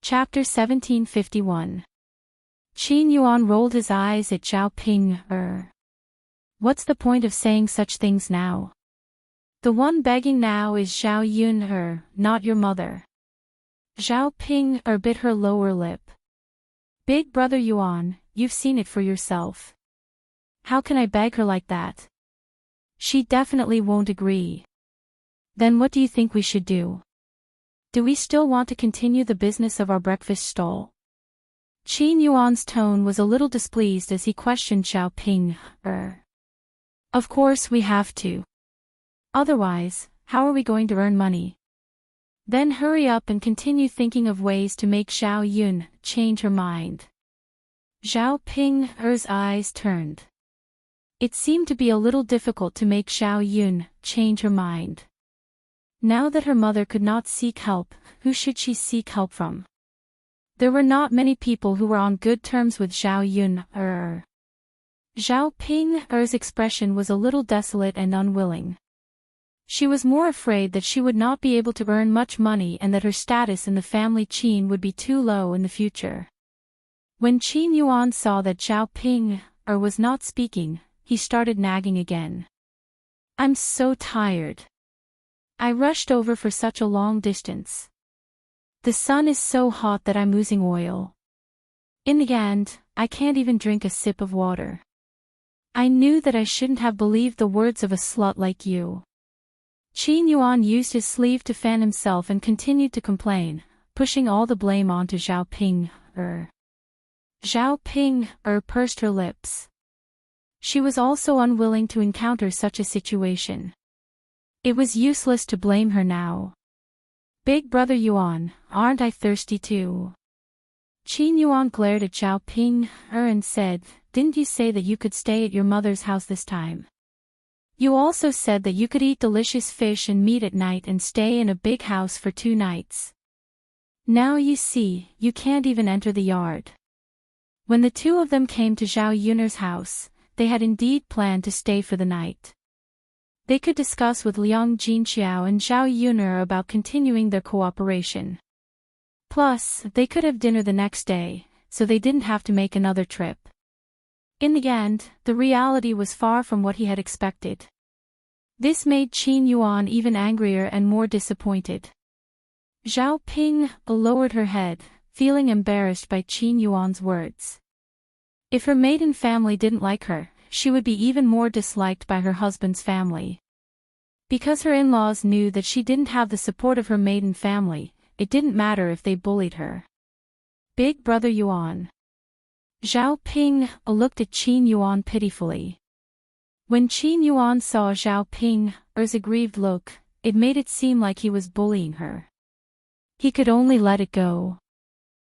Chapter 1751. Qin Yuan rolled his eyes at Zhao Ping. What's the point of saying such things now? The one begging now is Zhao Yun, not your mother. Zhao Ping bit her lower lip. Big brother Yuan, you've seen it for yourself. How can I beg her like that? She definitely won't agree. Then what do you think we should do? Do we still want to continue the business of our breakfast stall? Qin Yuan's tone was a little displeased as he questioned Zhao Ping. Of course we have to. Otherwise, how are we going to earn money? Then hurry up and continue thinking of ways to make Zhao Yun change her mind. Zhao Ping's eyes turned. It seemed to be a little difficult to make Zhao Yun change her mind. Now that her mother could not seek help, who should she seek help from? There were not many people who were on good terms with Zhao Yun. Zhao Ping's expression was a little desolate and unwilling. She was more afraid that she would not be able to earn much money and that her status in the family Qin would be too low in the future. When Qin Yuan saw that Zhao Ping was not speaking, he started nagging again. I'm so tired. I rushed over for such a long distance. The sun is so hot that I'm losing oil. In the end, I can't even drink a sip of water. I knew that I shouldn't have believed the words of a slut like you. Qin Yuan used his sleeve to fan himself and continued to complain, pushing all the blame onto Zhao Ping. Zhao Ping pursed her lips. She was also unwilling to encounter such a situation. It was useless to blame her now. Big brother Yuan, aren't I thirsty too? Qin Yuan glared at Zhao Ping and said, didn't you say that you could stay at your mother's house this time? You also said that you could eat delicious fish and meat at night and stay in a big house for 2 nights. Now you see, you can't even enter the yard. When the two of them came to Zhao Yun's house, they had indeed planned to stay for the night. They could discuss with Liang Jinqiao and Zhao Yun about continuing their cooperation. Plus, they could have dinner the next day, so they didn't have to make another trip. In the end, the reality was far from what he had expected. This made Qin Yuan even angrier and more disappointed. Zhao Ping lowered her head, feeling embarrassed by Qin Yuan's words. If her maiden family didn't like her, she would be even more disliked by her husband's family. Because her in-laws knew that she didn't have the support of her maiden family, it didn't matter if they bullied her. Big brother Yuan. Zhao Ping looked at Qin Yuan pitifully. When Qin Yuan saw Zhao Ping's aggrieved look, it made it seem like he was bullying her. He could only let it go.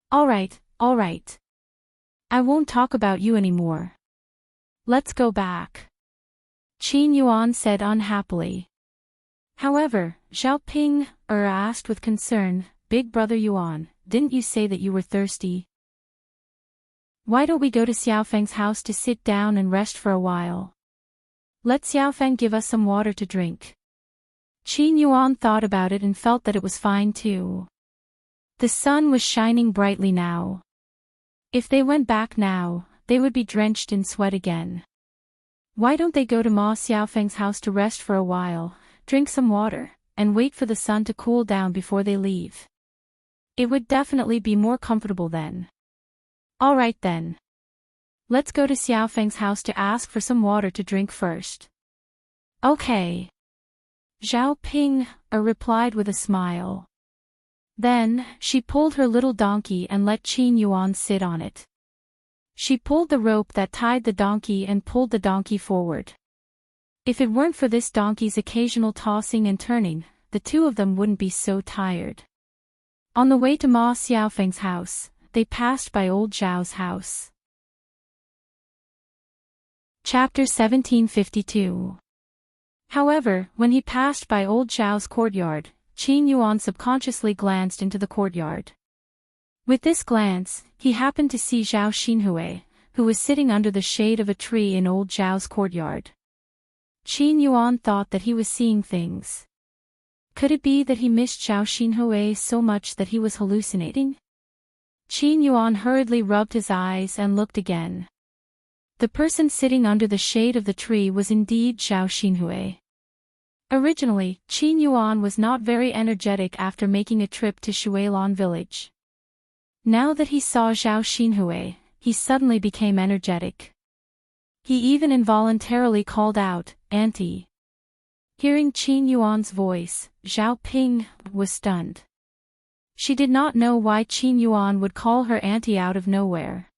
All right. I won't talk about you anymore. Let's go back. Qin Yuan said unhappily. However, Zhao Ping asked with concern, Big brother Yuan, didn't you say that you were thirsty? Why don't we go to Xiaofeng's house to sit down and rest for a while? Let Xiaofeng give us some water to drink. Qin Yuan thought about it and felt that it was fine too. The sun was shining brightly now. If they went back now, they would be drenched in sweat again. Why don't they go to Ma Xiaofeng's house to rest for a while, drink some water, and wait for the sun to cool down before they leave? It would definitely be more comfortable then. All right then. Let's go to Xiaofeng's house to ask for some water to drink first. Okay. Zhao Ping replied with a smile. Then, she pulled her little donkey and let Qin Yuan sit on it. She pulled the rope that tied the donkey and pulled the donkey forward. If it weren't for this donkey's occasional tossing and turning, the two of them wouldn't be so tired. On the way to Ma Xiaofeng's house, they passed by old Zhao's house. Chapter 1752. However, when he passed by old Zhao's courtyard, Qin Yuan subconsciously glanced into the courtyard. With this glance, he happened to see Zhao Xinhui, who was sitting under the shade of a tree in old Zhao's courtyard. Qin Yuan thought that he was seeing things. Could it be that he missed Zhao Xinhui so much that he was hallucinating? Qin Yuan hurriedly rubbed his eyes and looked again. The person sitting under the shade of the tree was indeed Zhao Xinhui. Originally, Qin Yuan was not very energetic after making a trip to Shuilan village. Now that he saw Zhao Xinhui, he suddenly became energetic. He even involuntarily called out, "Auntie." Hearing Qin Yuan's voice, Zhao Ping was stunned. She did not know why Qin Yuan would call her auntie out of nowhere.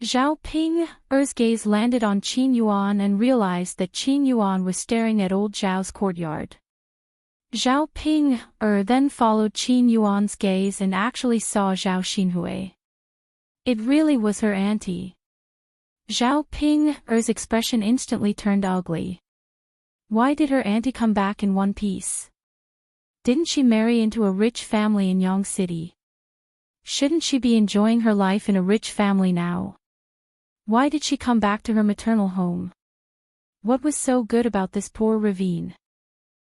Zhao Ping's gaze landed on Qin Yuan and realized that Qin Yuan was staring at old Zhao's courtyard. Zhao Ping then followed Qin Yuan's gaze and actually saw Zhao Xinhui. It really was her auntie. Zhao Ping's expression instantly turned ugly. Why did her auntie come back in one piece? Didn't she marry into a rich family in Yang City? Shouldn't she be enjoying her life in a rich family now? Why did she come back to her maternal home? What was so good about this poor ravine?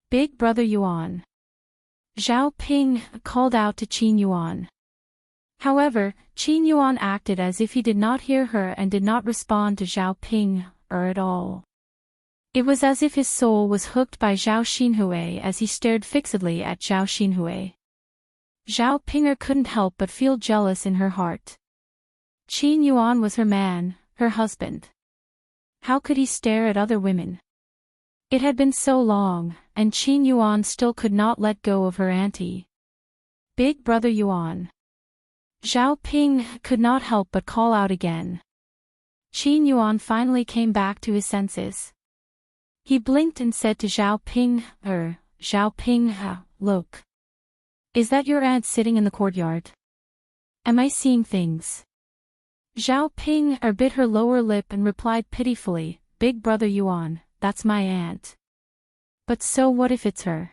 Big brother Yuan. Zhao Ping called out to Qin Yuan. However, Qin Yuan acted as if he did not hear her and did not respond to Zhao Ping at all. It was as if his soul was hooked by Zhao Xinhui as he stared fixedly at Zhao Xinhui. Zhao Ping couldn't help but feel jealous in her heart. Qin Yuan was her man, her husband. How could he stare at other women? It had been so long, and Qin Yuan still could not let go of her auntie. Big brother Yuan. Zhao Ping could not help but call out again. Qin Yuan finally came back to his senses. He blinked and said to Zhao Ping, Zhao Ping, look. Is that your aunt sitting in the courtyard? Am I seeing things? Zhao Ping bit her lower lip and replied pitifully, Big brother Yuan, that's my aunt. But so what if it's her?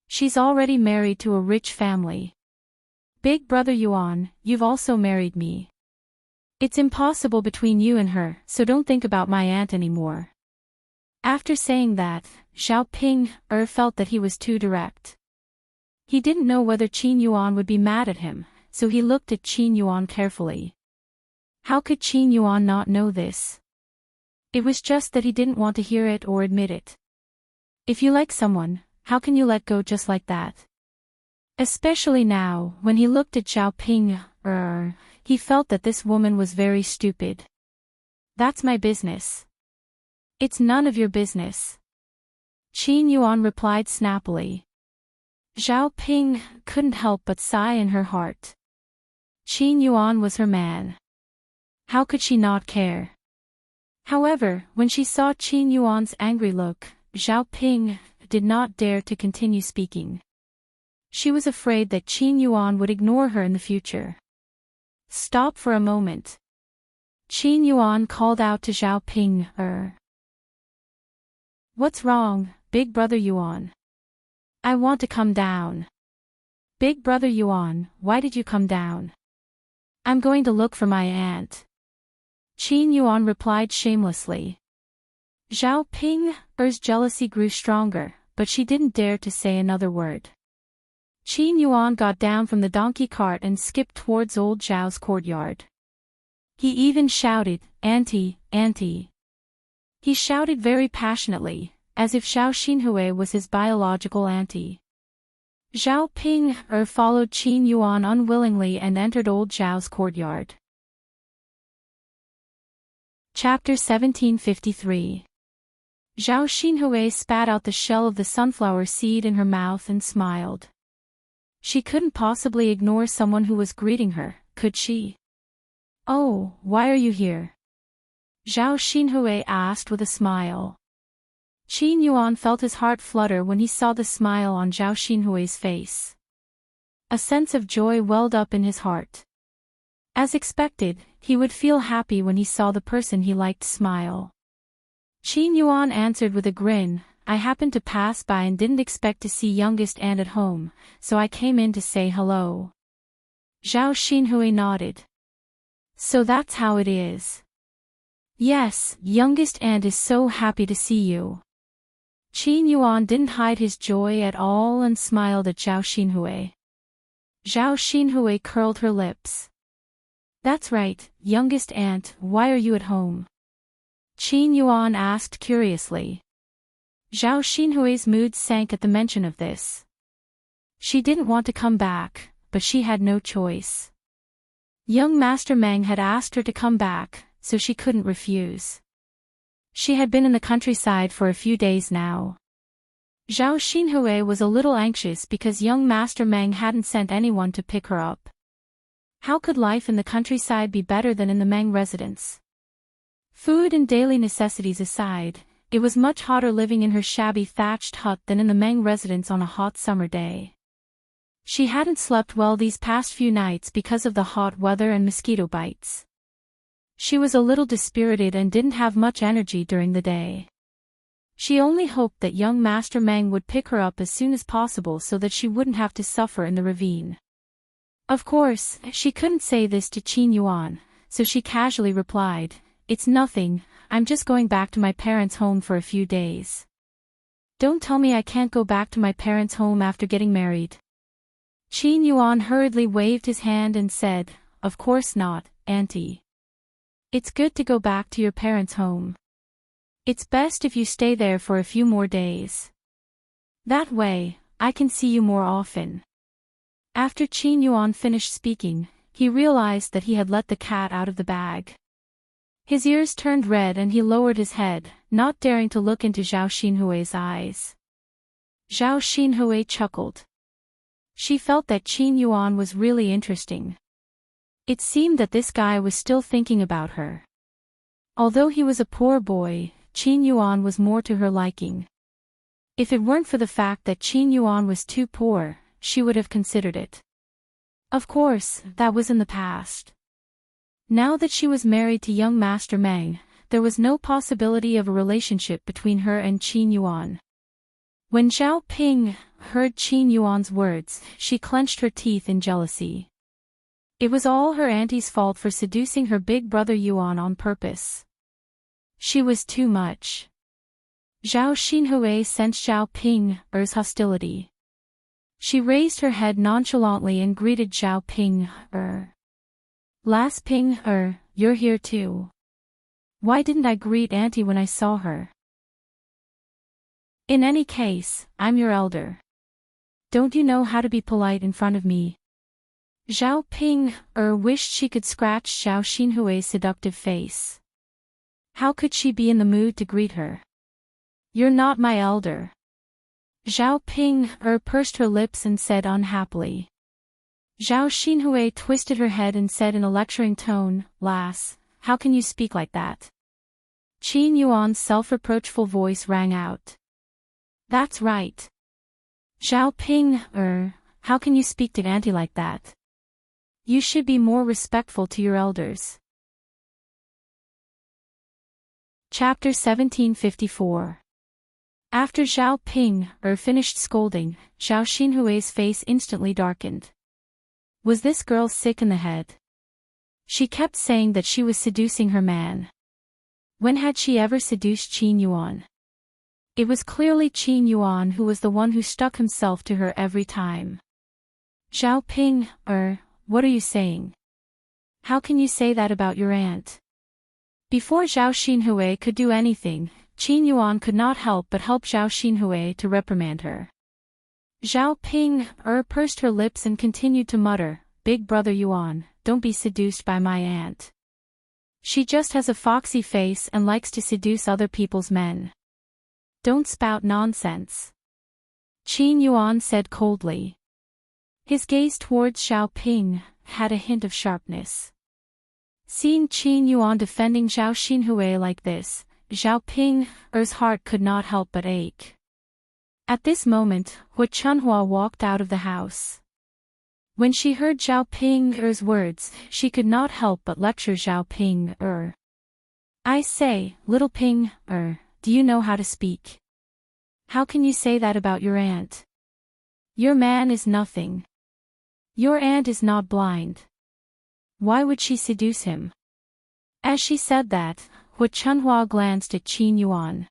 She's already married to a rich family. Big brother Yuan, you've also married me. It's impossible between you and her, so don't think about my aunt anymore. After saying that, Zhao Ping felt that he was too direct. He didn't know whether Qin Yuan would be mad at him, so he looked at Qin Yuan carefully. How could Qin Yuan not know this? It was just that he didn't want to hear it or admit it. If you like someone, how can you let go just like that? Especially now, when he looked at Zhao Ping, he felt that this woman was very stupid. That's my business. It's none of your business. Qin Yuan replied snappily. Zhao Ping couldn't help but sigh in her heart. Qin Yuan was her man. How could she not care? However, when she saw Qin Yuan's angry look, Zhao Ping did not dare to continue speaking. She was afraid that Qin Yuan would ignore her in the future. Stop for a moment. Qin Yuan called out to Zhao Ping, What's wrong, big brother Yuan? I want to come down. Big brother Yuan, why did you come down? I'm going to look for my aunt. Qin Yuan replied shamelessly. Zhao Ping's jealousy grew stronger, but she didn't dare to say another word. Qin Yuan got down from the donkey cart and skipped towards old Zhao's courtyard. He even shouted, Auntie, Auntie. He shouted very passionately, as if Zhao Xinhui was his biological auntie. Zhao Ping followed Qin Yuan unwillingly and entered old Zhao's courtyard. Chapter 1753. Zhao Xinhui spat out the shell of the sunflower seed in her mouth and smiled. She couldn't possibly ignore someone who was greeting her, could she? Oh, why are you here? Zhao Xinhui asked with a smile. Qin Yuan felt his heart flutter when he saw the smile on Zhao Xinhui's face. A sense of joy welled up in his heart. As expected, he would feel happy when he saw the person he liked smile. Qin Yuan answered with a grin, I happened to pass by and didn't expect to see youngest aunt at home, so I came in to say hello. Zhao Xinhui nodded. So that's how it is. Yes, youngest aunt is so happy to see you. Qin Yuan didn't hide his joy at all and smiled at Zhao Xinhui. Zhao Xinhui curled her lips. That's right, youngest aunt, why are you at home? Qin Yuan asked curiously. Zhao Xinhui's mood sank at the mention of this. She didn't want to come back, but she had no choice. Young Master Meng had asked her to come back, so she couldn't refuse. She had been in the countryside for a few days now. Zhao Xinhui was a little anxious because young Master Meng hadn't sent anyone to pick her up. How could life in the countryside be better than in the Meng residence? Food and daily necessities aside, it was much hotter living in her shabby thatched hut than in the Meng residence on a hot summer day. She hadn't slept well these past few nights because of the hot weather and mosquito bites. She was a little dispirited and didn't have much energy during the day. She only hoped that young Master Meng would pick her up as soon as possible so that she wouldn't have to suffer in the ravine. Of course, she couldn't say this to Qin Yuan, so she casually replied, "It's nothing, I'm just going back to my parents' home for a few days." Don't tell me I can't go back to my parents' home after getting married. Qin Yuan hurriedly waved his hand and said, "Of course not, Auntie. It's good to go back to your parents' home. It's best if you stay there for a few more days. That way, I can see you more often." After Qin Yuan finished speaking, he realized that he had let the cat out of the bag. His ears turned red and he lowered his head, not daring to look into Zhao Xinhui's eyes. Zhao Xinhui chuckled. She felt that Qin Yuan was really interesting. It seemed that this guy was still thinking about her. Although he was a poor boy, Qin Yuan was more to her liking. If it weren't for the fact that Qin Yuan was too poor, she would have considered it. Of course, that was in the past. Now that she was married to young Master Meng, there was no possibility of a relationship between her and Qin Yuan. When Zhao Ping heard Qin Yuan's words, she clenched her teeth in jealousy. It was all her auntie's fault for seducing her big brother Yuan on purpose. She was too much. Zhao Xinhui sensed Zhao Ping's hostility. She raised her head nonchalantly and greeted Zhao Ping. Lass Ping, you're here too. Why didn't I greet Auntie when I saw her? In any case, I'm your elder. Don't you know how to be polite in front of me? Zhao Ping wished she could scratch Zhao Xinhui's seductive face. How could she be in the mood to greet her? You're not my elder. Zhao Ping pursed her lips and said unhappily. Zhao Xinhui twisted her head and said in a lecturing tone, "Lass, how can you speak like that?" Qin Yuan's self-reproachful voice rang out. That's right. Zhao Ping, how can you speak to Auntie like that? You should be more respectful to your elders. Chapter 1754. After Zhao Ping finished scolding, Zhao Xinhui's face instantly darkened. Was this girl sick in the head? She kept saying that she was seducing her man. When had she ever seduced Qin Yuan? It was clearly Qin Yuan who was the one who stuck himself to her every time. Zhao Ping, what are you saying? How can you say that about your aunt? Before Zhao Xinhui could do anything, Qin Yuan could not help but help Zhao Xinhui to reprimand her. Zhao Ping pursed her lips and continued to mutter, "Big brother Yuan, don't be seduced by my aunt. She just has a foxy face and likes to seduce other people's men. Don't spout nonsense." Qin Yuan said coldly. His gaze towards Zhao Ping had a hint of sharpness. Seeing Qin Yuan defending Zhao Xinhui like this, Zhao Ping's heart could not help but ache. At this moment, Hu Chunhua walked out of the house. When she heard Zhao Ping's words, she could not help but lecture Zhao Ping. I say, little Ping, do you know how to speak? How can you say that about your aunt? Your man is nothing. Your aunt is not blind. Why would she seduce him? As she said that, Hu Chunhua glanced at Qin Yuan.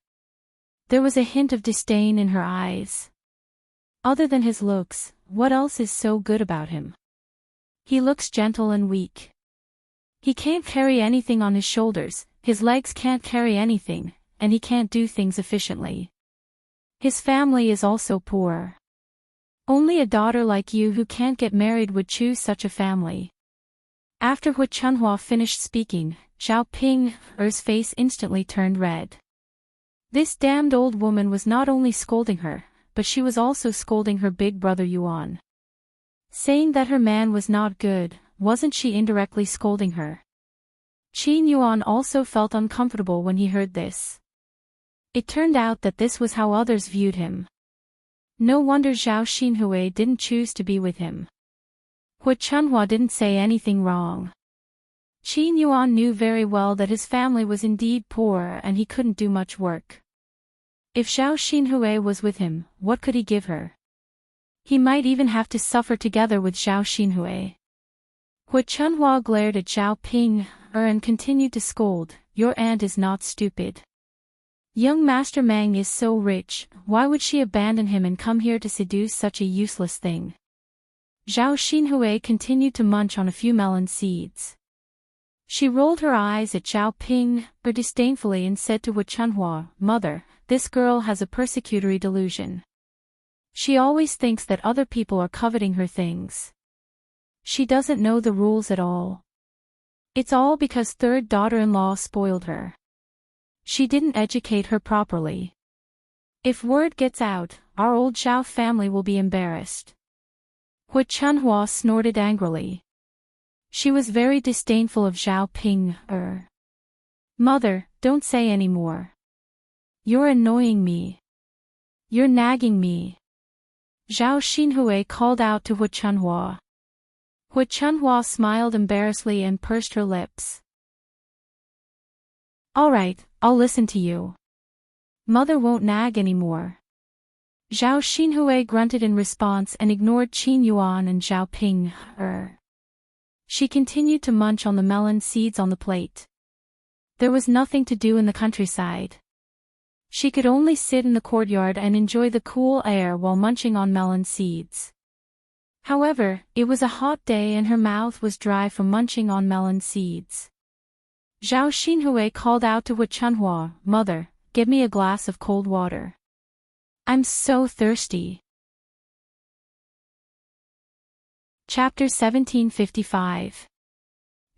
There was a hint of disdain in her eyes. Other than his looks, what else is so good about him? He looks gentle and weak. He can't carry anything on his shoulders, his legs can't carry anything, and he can't do things efficiently. His family is also poor. Only a daughter like you who can't get married would choose such a family. After Hu Chunhua finished speaking, Zhao Ping's face instantly turned red. This damned old woman was not only scolding her, but she was also scolding her big brother Yuan. Saying that her man was not good, wasn't she indirectly scolding her? Qin Yuan also felt uncomfortable when he heard this. It turned out that this was how others viewed him. No wonder Zhao Xinhui didn't choose to be with him. Hu Chunhua didn't say anything wrong. Qin Yuan knew very well that his family was indeed poor and he couldn't do much work. If Zhao Xinhui was with him, what could he give her? He might even have to suffer together with Zhao Xinhui. Hu Chunhua glared at Zhao Ping and continued to scold, "Your aunt is not stupid. Young Master Mang is so rich, why would she abandon him and come here to seduce such a useless thing?" Zhao Xinhui continued to munch on a few melon seeds. She rolled her eyes at Zhao Ping disdainfully and said to Hu Chunhua, "Mother, this girl has a persecutory delusion. She always thinks that other people are coveting her things. She doesn't know the rules at all. It's all because third daughter-in-law spoiled her. She didn't educate her properly. If word gets out, our old Zhao family will be embarrassed." Hu Chunhua snorted angrily. She was very disdainful of Zhao Ping. "Mother, don't say any more. You're annoying me. You're nagging me." Zhao Xinhui called out to Hu Chunhua. Hu Chunhua smiled embarrassedly and pursed her lips. "All right, I'll listen to you. Mother won't nag anymore." Zhao Xinhui grunted in response and ignored Qin Yuan and Zhao Ping. She continued to munch on the melon seeds on the plate. There was nothing to do in the countryside. She could only sit in the courtyard and enjoy the cool air while munching on melon seeds. However, it was a hot day and her mouth was dry from munching on melon seeds. Zhao Xinhui called out to Hu Chunhua, "Mother, get me a glass of cold water. I'm so thirsty." Chapter 1755.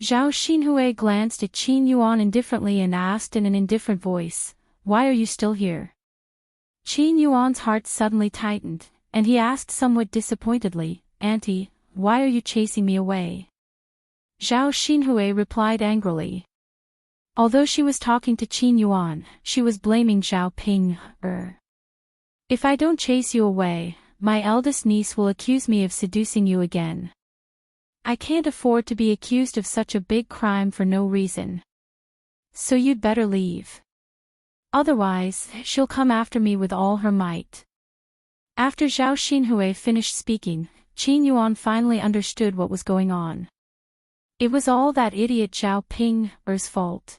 Zhao Xinhui glanced at Qin Yuan indifferently and asked in an indifferent voice, "Why are you still here?" Qin Yuan's heart suddenly tightened, and he asked somewhat disappointedly, "Auntie, why are you chasing me away?" Zhao Xinhui replied angrily. Although she was talking to Qin Yuan, she was blaming Zhao Ping. "If I don't chase you away, my eldest niece will accuse me of seducing you again. I can't afford to be accused of such a big crime for no reason. So you'd better leave. Otherwise, she'll come after me with all her might." After Zhao Xinhui finished speaking, Qin Yuan finally understood what was going on. It was all that idiot Zhao Ping's fault.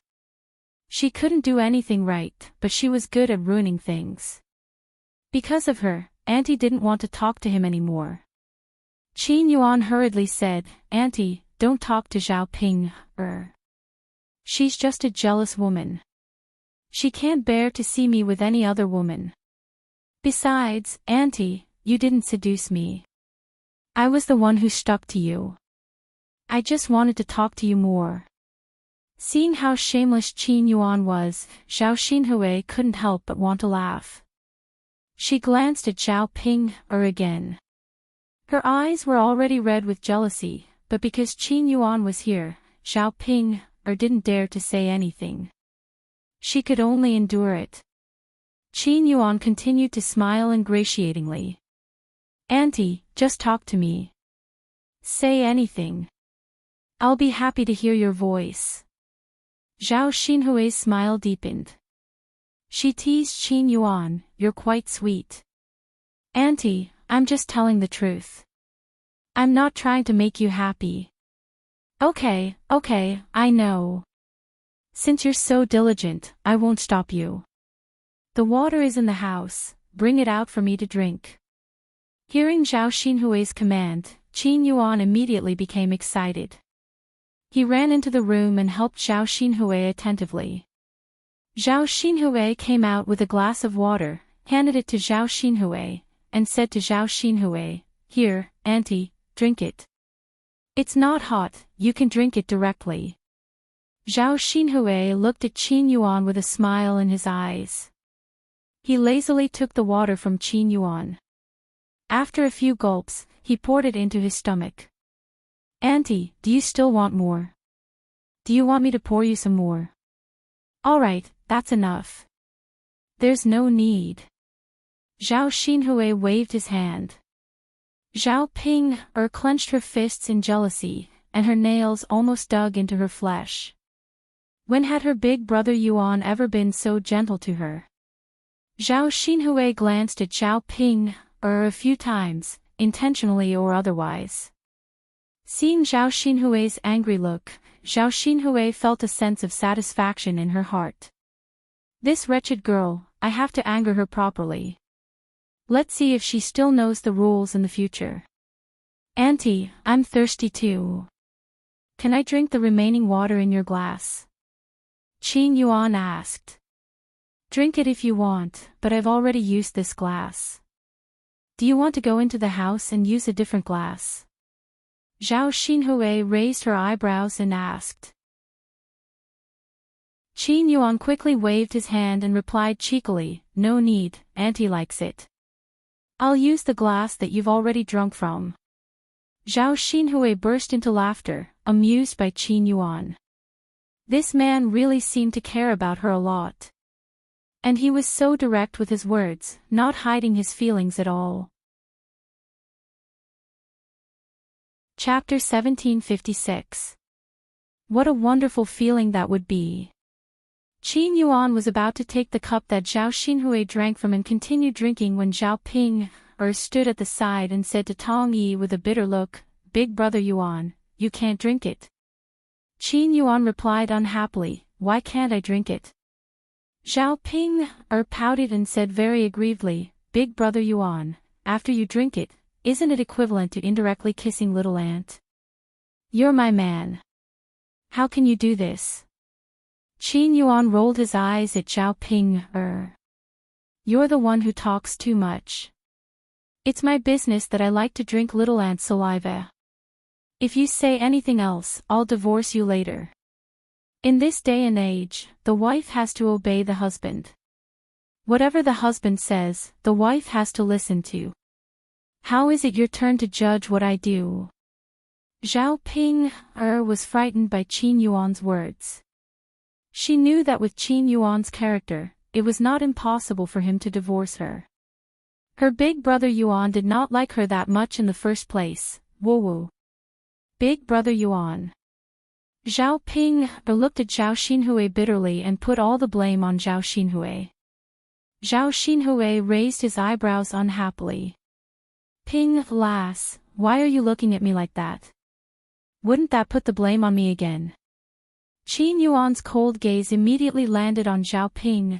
She couldn't do anything right, but she was good at ruining things. Because of her, Auntie didn't want to talk to him anymore. Qin Yuan hurriedly said, "Auntie, don't talk to Zhao Ping. She's just a jealous woman. She can't bear to see me with any other woman. Besides, Auntie, you didn't seduce me. I was the one who stuck to you. I just wanted to talk to you more." Seeing how shameless Qin Yuan was, Zhao Xinhui couldn't help but want to laugh. She glanced at Zhao Ping again. Her eyes were already red with jealousy, but because Qin Yuan was here, Zhao Ping didn't dare to say anything. She could only endure it. Qin Yuan continued to smile ingratiatingly. "Auntie, just talk to me. Say anything. I'll be happy to hear your voice." Zhao Xinhui's smile deepened. She teased Qin Yuan, "You're quite sweet." "Auntie, I'm just telling the truth. I'm not trying to make you happy." Okay, I know. Since you're so diligent, I won't stop you. The water is in the house, bring it out for me to drink." Hearing Zhao Xinhui's command, Qin Yuan immediately became excited. He ran into the room and helped Zhao Xinhui attentively. Zhao Xinhui came out with a glass of water, handed it to Zhao Xinhui, and said to Zhao Xinhui, "Here, auntie, drink it. It's not hot, you can drink it directly." Zhao Xinhui looked at Qin Yuan with a smile in his eyes. He lazily took the water from Qin Yuan. After a few gulps, he poured it into his stomach. "Auntie, do you still want more? Do you want me to pour you some more?" "All right, that's enough. There's no need." Zhao Xinhui waved his hand. Zhao Ping clenched her fists in jealousy, and her nails almost dug into her flesh. When had her big brother Yuan ever been so gentle to her? Zhao Xinhui glanced at Zhao Ping a few times, intentionally or otherwise. Seeing Zhao Xinhui's angry look, Zhao Xinhui felt a sense of satisfaction in her heart. This wretched girl, I have to anger her properly. Let's see if she still knows the rules in the future. "Auntie, I'm thirsty too. Can I drink the remaining water in your glass?" Qin Yuan asked. "Drink it if you want, but I've already used this glass. Do you want to go into the house and use a different glass?" Zhao Xinhui raised her eyebrows and asked. Qin Yuan quickly waved his hand and replied cheekily, "No need, auntie likes it. I'll use the glass that you've already drunk from." Zhao Xinhui burst into laughter, amused by Qin Yuan. This man really seemed to care about her a lot. And he was so direct with his words, not hiding his feelings at all. Chapter 1756. What a wonderful feeling that would be. Qin Yuan was about to take the cup that Zhao Xinhui drank from and continue drinking when Zhao Ping stood at the side and said to Tong Yi with a bitter look, "Big brother Yuan, you can't drink it." Qin Yuan replied unhappily, "Why can't I drink it?" Zhao Ping pouted and said very aggrievedly, "Big brother Yuan, after you drink it, isn't it equivalent to indirectly kissing little aunt? You're my man. How can you do this?" Qin Yuan rolled his eyes at Zhao Ping. You're the one who talks too much. It's my business that I like to drink little aunt's saliva. If you say anything else, I'll divorce you later. In this day and age, the wife has to obey the husband. Whatever the husband says, the wife has to listen to. How is it your turn to judge what I do? Zhao Ping was frightened by Qin Yuan's words. She knew that with Qin Yuan's character, it was not impossible for him to divorce her. Her big brother Yuan did not like her that much in the first place. Woo-woo. Big brother Yuan. Zhao Ping looked at Zhao Xinhui bitterly and put all the blame on Zhao Xinhui. Zhao Xinhui raised his eyebrows unhappily. "Ping, lass, why are you looking at me like that? Wouldn't that put the blame on me again?" Qin Yuan's cold gaze immediately landed on Zhao Ping,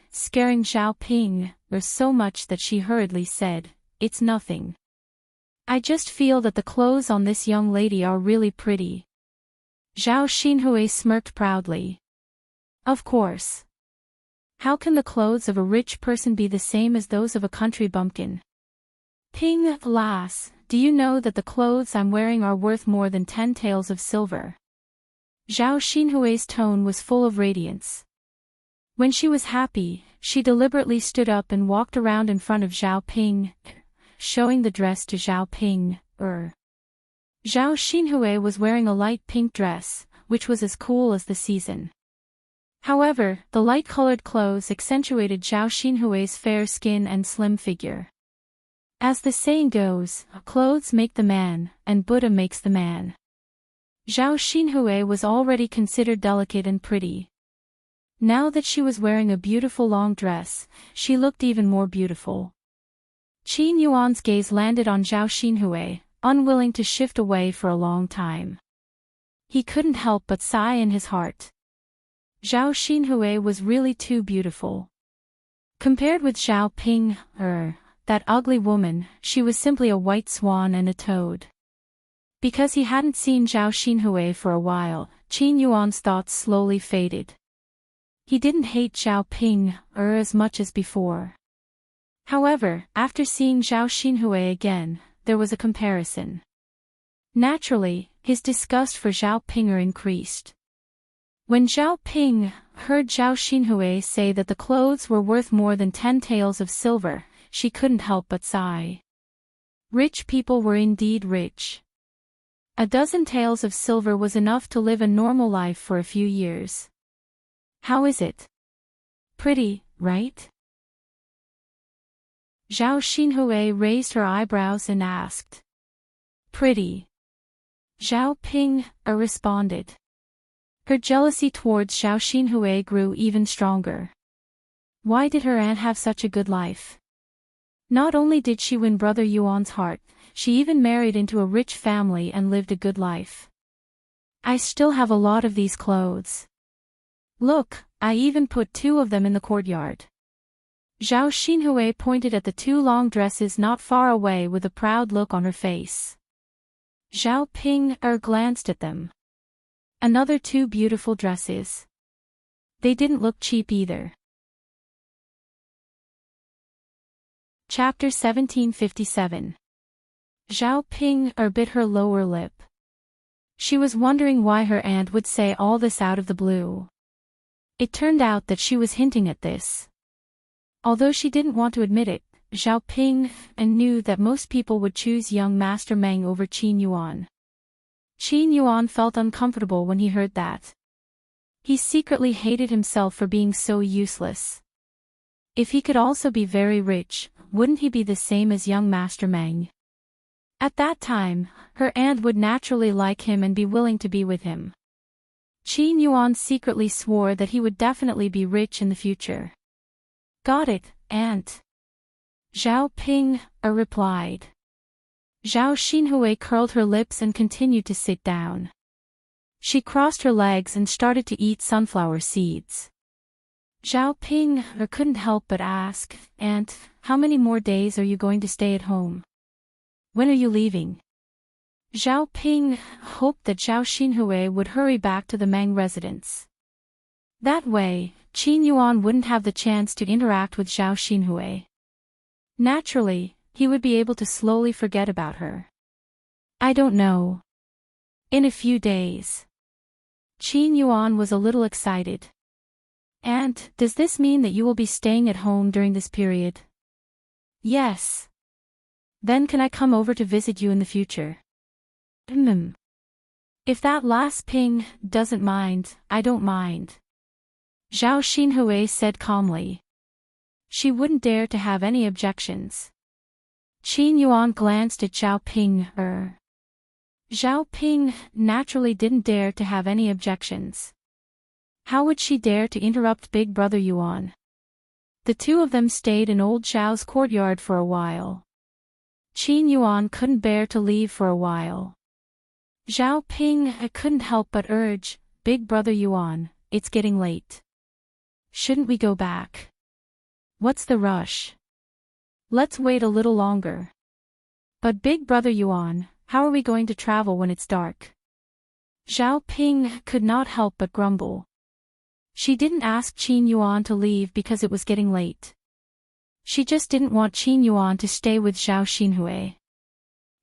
scaring Zhao Ping so much that she hurriedly said, "It's nothing. I just feel that the clothes on this young lady are really pretty." Zhao Xinhui smirked proudly. "Of course. How can the clothes of a rich person be the same as those of a country bumpkin? Ping, lass, do you know that the clothes I'm wearing are worth more than 10 taels of silver?" Zhao Xinhui's tone was full of radiance. When she was happy, she deliberately stood up and walked around in front of Zhao Ping, showing the dress to Zhao Ping. Zhao Xinhui was wearing a light pink dress, which was as cool as the season. However, the light-colored clothes accentuated Zhao Xinhui's fair skin and slim figure. As the saying goes, clothes make the man, and Buddha makes the man. Zhao Xinhui was already considered delicate and pretty. Now that she was wearing a beautiful long dress, she looked even more beautiful. Qin Yuan's gaze landed on Zhao Xinhui, unwilling to shift away for a long time. He couldn't help but sigh in his heart. Zhao Xinhui was really too beautiful. Compared with Zhao Ping, that ugly woman, she was simply a white swan and a toad. Because he hadn't seen Zhao Xinhui for a while, Qin Yuan's thoughts slowly faded. He didn't hate Zhao Ping as much as before. However, after seeing Zhao Xinhui again, there was a comparison. Naturally, his disgust for Zhao Ping increased. When Zhao Ping heard Zhao Xinhui say that the clothes were worth more than 10 taels of silver, she couldn't help but sigh. Rich people were indeed rich. A dozen taels of silver was enough to live a normal life for a few years. How is it? Pretty, right? Zhao Xinhui raised her eyebrows and asked. Pretty. Zhao Ping responded. Her jealousy towards Zhao Xinhui grew even stronger. Why did her aunt have such a good life? Not only did she win Brother Yuan's heart, she even married into a rich family and lived a good life. I still have a lot of these clothes. Look, I even put 2 of them in the courtyard. Zhao Xinhui pointed at the 2 long dresses not far away with a proud look on her face. Zhao Ping glanced at them. Another 2 beautiful dresses. They didn't look cheap either. Chapter 1757. Zhao Ping bit her lower lip. She was wondering why her aunt would say all this out of the blue. It turned out that she was hinting at this. Although she didn't want to admit it, Zhao Ping knew that most people would choose young Master Meng over Qin Yuan. Qin Yuan felt uncomfortable when he heard that. He secretly hated himself for being so useless. If he could also be very rich, wouldn't he be the same as young Master Meng? At that time, her aunt would naturally like him and be willing to be with him. Qin Yuan secretly swore that he would definitely be rich in the future. Got it, aunt. Zhao Ping replied. Zhao Xinhui curled her lips and continued to sit down. She crossed her legs and started to eat sunflower seeds. Zhao Ping couldn't help but ask, Aunt, how many more days are you going to stay at home? When are you leaving? Zhao Ping hoped that Zhao Xinhui would hurry back to the Meng residence. That way, Qin Yuan wouldn't have the chance to interact with Zhao Xinhui. Naturally, he would be able to slowly forget about her. I don't know. In a few days. Qin Yuan was a little excited. Aunt, does this mean that you will be staying at home during this period? Yes. Then can I come over to visit you in the future? If that last Ping doesn't mind, I don't mind. Zhao Xinhui said calmly. She wouldn't dare to have any objections. Qin Yuan glanced at Zhao Ping. Zhao Ping naturally didn't dare to have any objections. How would she dare to interrupt Big Brother Yuan? The 2 of them stayed in old Zhao's courtyard for a while. Qin Yuan couldn't bear to leave for a while. Zhao Ping couldn't help but urge, Big Brother Yuan, it's getting late. Shouldn't we go back? What's the rush? Let's wait a little longer. But Big Brother Yuan, how are we going to travel when it's dark? Zhao Ping could not help but grumble. She didn't ask Qin Yuan to leave because it was getting late. She just didn't want Qin Yuan to stay with Zhao Xinhui.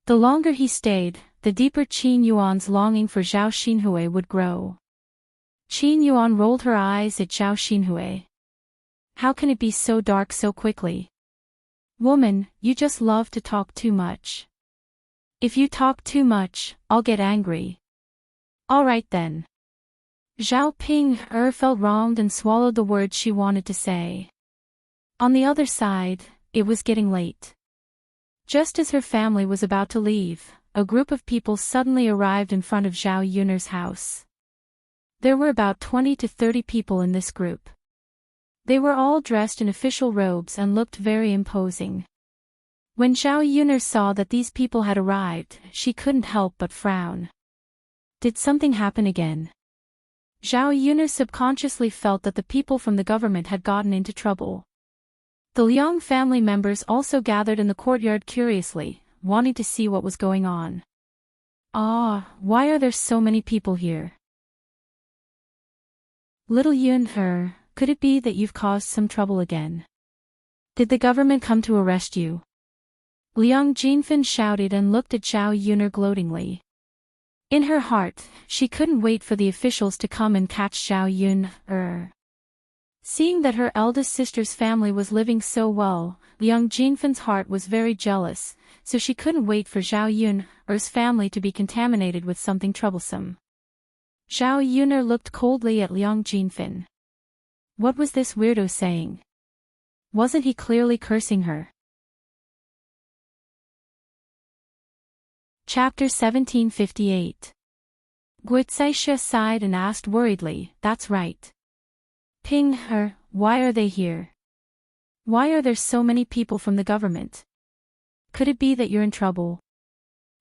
The longer he stayed, the deeper Qin Yuan's longing for Zhao Xinhui would grow. Qin Yuan rolled her eyes at Zhao Xinhui. How can it be so dark so quickly? Woman, you just love to talk too much. If you talk too much, I'll get angry. All right then. Zhao Ping felt wronged and swallowed the words she wanted to say. On the other side, it was getting late. Just as her family was about to leave, a group of people suddenly arrived in front of Zhao Yun'er's house. There were about 20 to 30 people in this group. They were all dressed in official robes and looked very imposing. When Zhao Yun'er saw that these people had arrived, she couldn't help but frown. Did something happen again? Zhao Yun'er subconsciously felt that the people from the government had gotten into trouble. The Liang family members also gathered in the courtyard curiously, wanting to see what was going on. Ah, why are there so many people here? Little Yun, could it be that you've caused some trouble again? Did the government come to arrest you? Liang Jinfen shouted and looked at Zhao Yuner gloatingly. In her heart, she couldn't wait for the officials to come and catch Zhao Yun. Seeing that her eldest sister's family was living so well, Liang Jinfen's heart was very jealous, so she couldn't wait for Zhao Yun's family to be contaminated with something troublesome. Zhao Yuner looked coldly at Liang Jinfen. What was this weirdo saying? Wasn't he clearly cursing her? Chapter 1758. Guizaisha sighed and asked worriedly, That's right. Ping, why are they here? Why are there so many people from the government? Could it be that you're in trouble?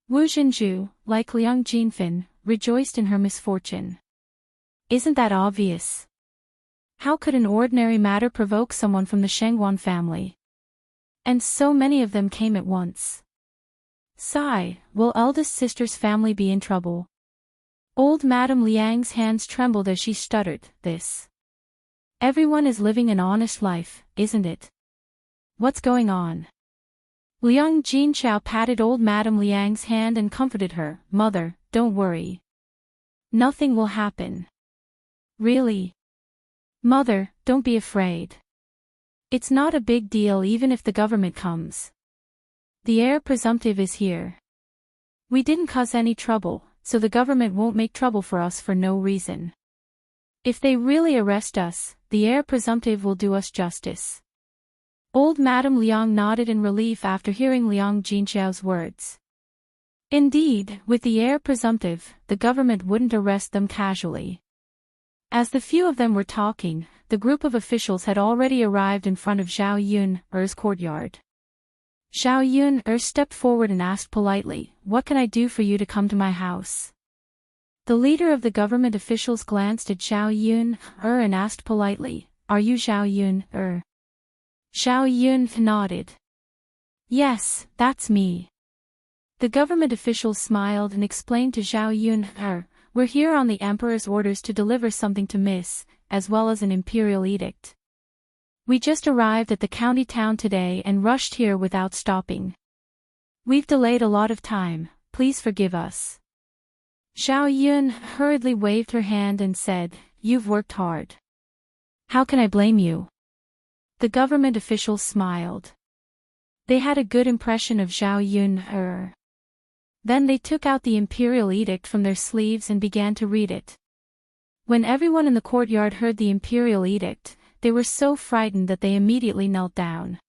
Wu Jinju, like Liang Jinfen, rejoiced in her misfortune. Isn't that obvious? How could an ordinary matter provoke someone from the Shengguan family? And so many of them came at once. Sigh, will eldest sister's family be in trouble? Old Madame Liang's hands trembled as she stuttered, This. Everyone is living an honest life, isn't it? What's going on? Liang Jinchao patted old Madame Liang's hand and comforted her, Mother, don't worry. Nothing will happen. Really? Mother, don't be afraid. It's not a big deal even if the government comes. The heir presumptive is here. We didn't cause any trouble, so the government won't make trouble for us for no reason. If they really arrest us, the heir presumptive will do us justice. Old Madame Liang nodded in relief after hearing Liang Jinchao's words. Indeed, with the heir presumptive, the government wouldn't arrest them casually. As the few of them were talking, the group of officials had already arrived in front of Zhao Yun's courtyard. Zhao Yun stepped forward and asked politely, What can I do for you to come to my house? The leader of the government officials glanced at Zhao Yun and asked politely, Are you Zhao Yun? Zhao Yun nodded. Yes, that's me. The government officials smiled and explained to Zhao Yun, We're here on the emperor's orders to deliver something to Miss, as well as an imperial edict. We just arrived at the county town today and rushed here without stopping. We've delayed a lot of time, please forgive us. Zhao Yun hurriedly waved her hand and said, You've worked hard. How can I blame you? The government officials smiled. They had a good impression of Zhao Yun. Then they took out the imperial edict from their sleeves and began to read it. When everyone in the courtyard heard the imperial edict, they were so frightened that they immediately knelt down.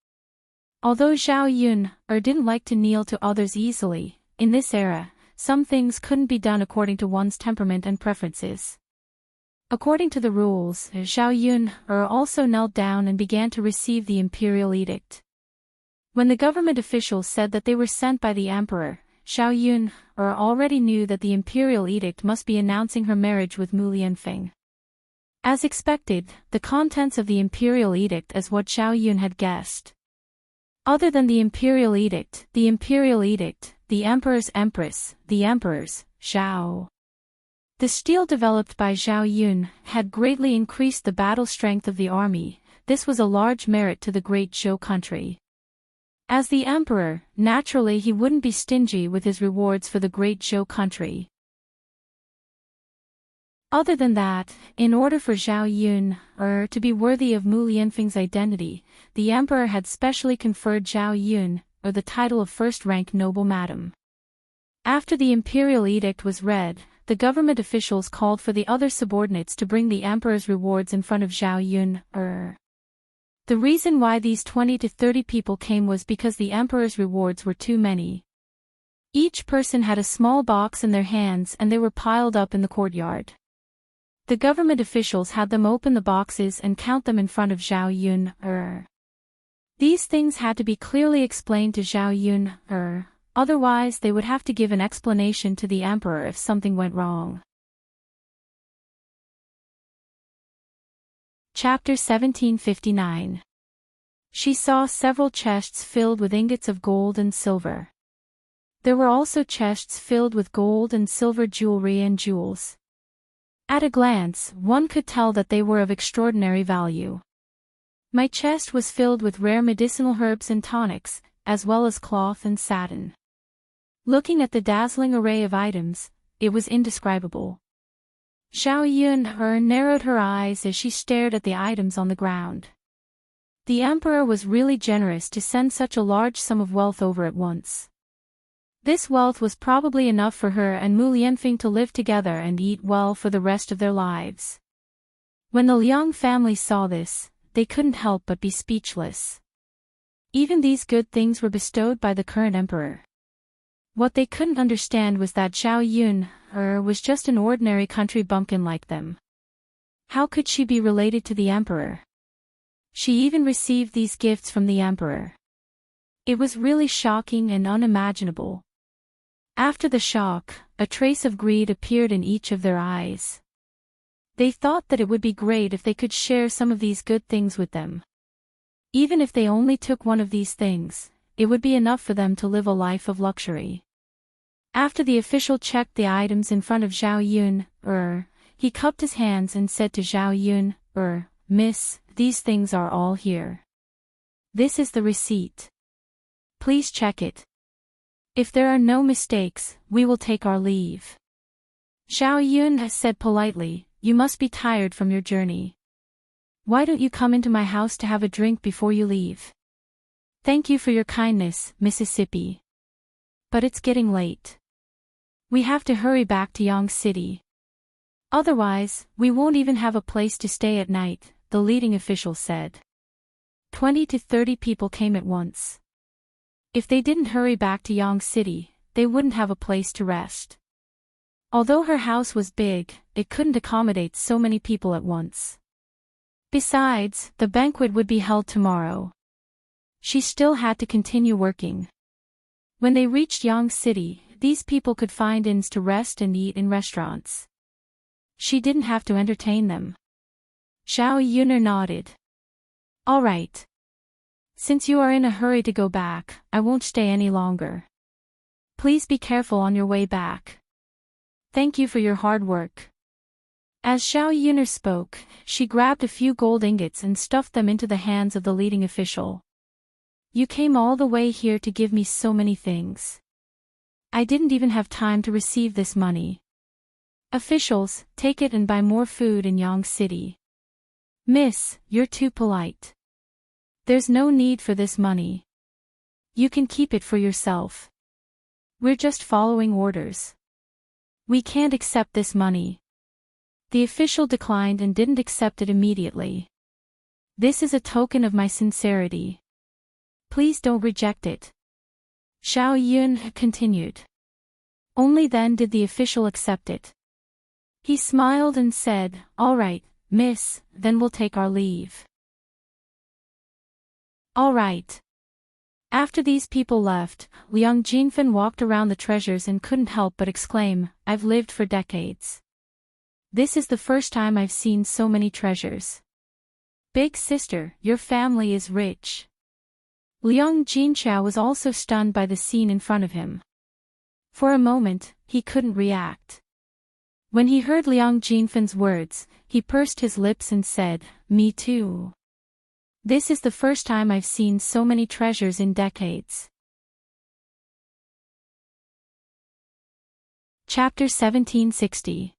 Although Zhao Yun didn't like to kneel to others easily, in this era, some things couldn't be done according to one's temperament and preferences. According to the rules, Zhao Yun also knelt down and began to receive the imperial edict. When the government officials said that they were sent by the emperor, Zhao Yun already knew that the imperial edict must be announcing her marriage with Mu Lianfeng. As expected, the contents of the imperial edict is what Zhao Yun had guessed. Other than the imperial edict, the emperor's empress, the emperor's, Zhao. The steel developed by Zhao Yun had greatly increased the battle strength of the army. This was a large merit to the great Zhou country. As the emperor, naturally he wouldn't be stingy with his rewards for the great Zhou country. Other than that, in order for Zhao Yun to be worthy of Mu Lianfeng's identity, the emperor had specially conferred Zhao Yun the title of first-rank noble madam. After the imperial edict was read, the government officials called for the other subordinates to bring the emperor's rewards in front of Zhao Yun. The reason why these 20 to 30 people came was because the emperor's rewards were too many. Each person had a small box in their hands and they were piled up in the courtyard. The government officials had them open the boxes and count them in front of Zhao Yun. These things had to be clearly explained to Zhao Yun. Otherwise they would have to give an explanation to the emperor if something went wrong. Chapter 1759. She saw several chests filled with ingots of gold and silver. There were also chests filled with gold and silver jewelry and jewels. At a glance, one could tell that they were of extraordinary value. My chest was filled with rare medicinal herbs and tonics, as well as cloth and satin. Looking at the dazzling array of items, it was indescribable. Zhao Yun narrowed her eyes as she stared at the items on the ground. The emperor was really generous to send such a large sum of wealth over at once. This wealth was probably enough for her and Mu Lianfeng to live together and eat well for the rest of their lives. When the Liang family saw this, they couldn't help but be speechless. Even these good things were bestowed by the current emperor. What they couldn't understand was that Zhao Yun was just an ordinary country bumpkin like them. How could she be related to the emperor? She even received these gifts from the emperor. It was really shocking and unimaginable. After the shock, a trace of greed appeared in each of their eyes. They thought that it would be great if they could share some of these good things with them. Even if they only took one of these things, it would be enough for them to live a life of luxury. After the official checked the items in front of Zhao Yun, he cupped his hands and said to Zhao Yun, Miss, these things are all here. This is the receipt. Please check it. If there are no mistakes, we will take our leave. Zhao Yun said politely, you must be tired from your journey. Why don't you come into my house to have a drink before you leave? Thank you for your kindness, Mississippi. But it's getting late. We have to hurry back to Yang City. Otherwise, we won't even have a place to stay at night, the leading official said. 20 to 30 people came at once. If they didn't hurry back to Yang City, they wouldn't have a place to rest. Although her house was big, it couldn't accommodate so many people at once. Besides, the banquet would be held tomorrow. She still had to continue working. When they reached Yang City, these people could find inns to rest and eat in restaurants. She didn't have to entertain them. Zhao Yun nodded. All right. Since you are in a hurry to go back, I won't stay any longer. Please be careful on your way back. Thank you for your hard work. As Zhao Yun spoke, she grabbed a few gold ingots and stuffed them into the hands of the leading official. You came all the way here to give me so many things. I didn't even have time to receive this money. Officials, take it and buy more food in Yang City. Miss, you're too polite. There's no need for this money. You can keep it for yourself. We're just following orders. We can't accept this money. The official declined and didn't accept it immediately. This is a token of my sincerity. Please don't reject it. Zhao Yun continued. Only then did the official accept it. He smiled and said, all right, miss, then we'll take our leave. All right. After these people left, Liang Jinfen walked around the treasures and couldn't help but exclaim, I've lived for decades. This is the first time I've seen so many treasures. Big sister, your family is rich. Liang Jinchao was also stunned by the scene in front of him. For a moment, he couldn't react. When he heard Liang Jinfen's words, he pursed his lips and said, me too. This is the first time I've seen so many treasures in decades. Chapter 1760.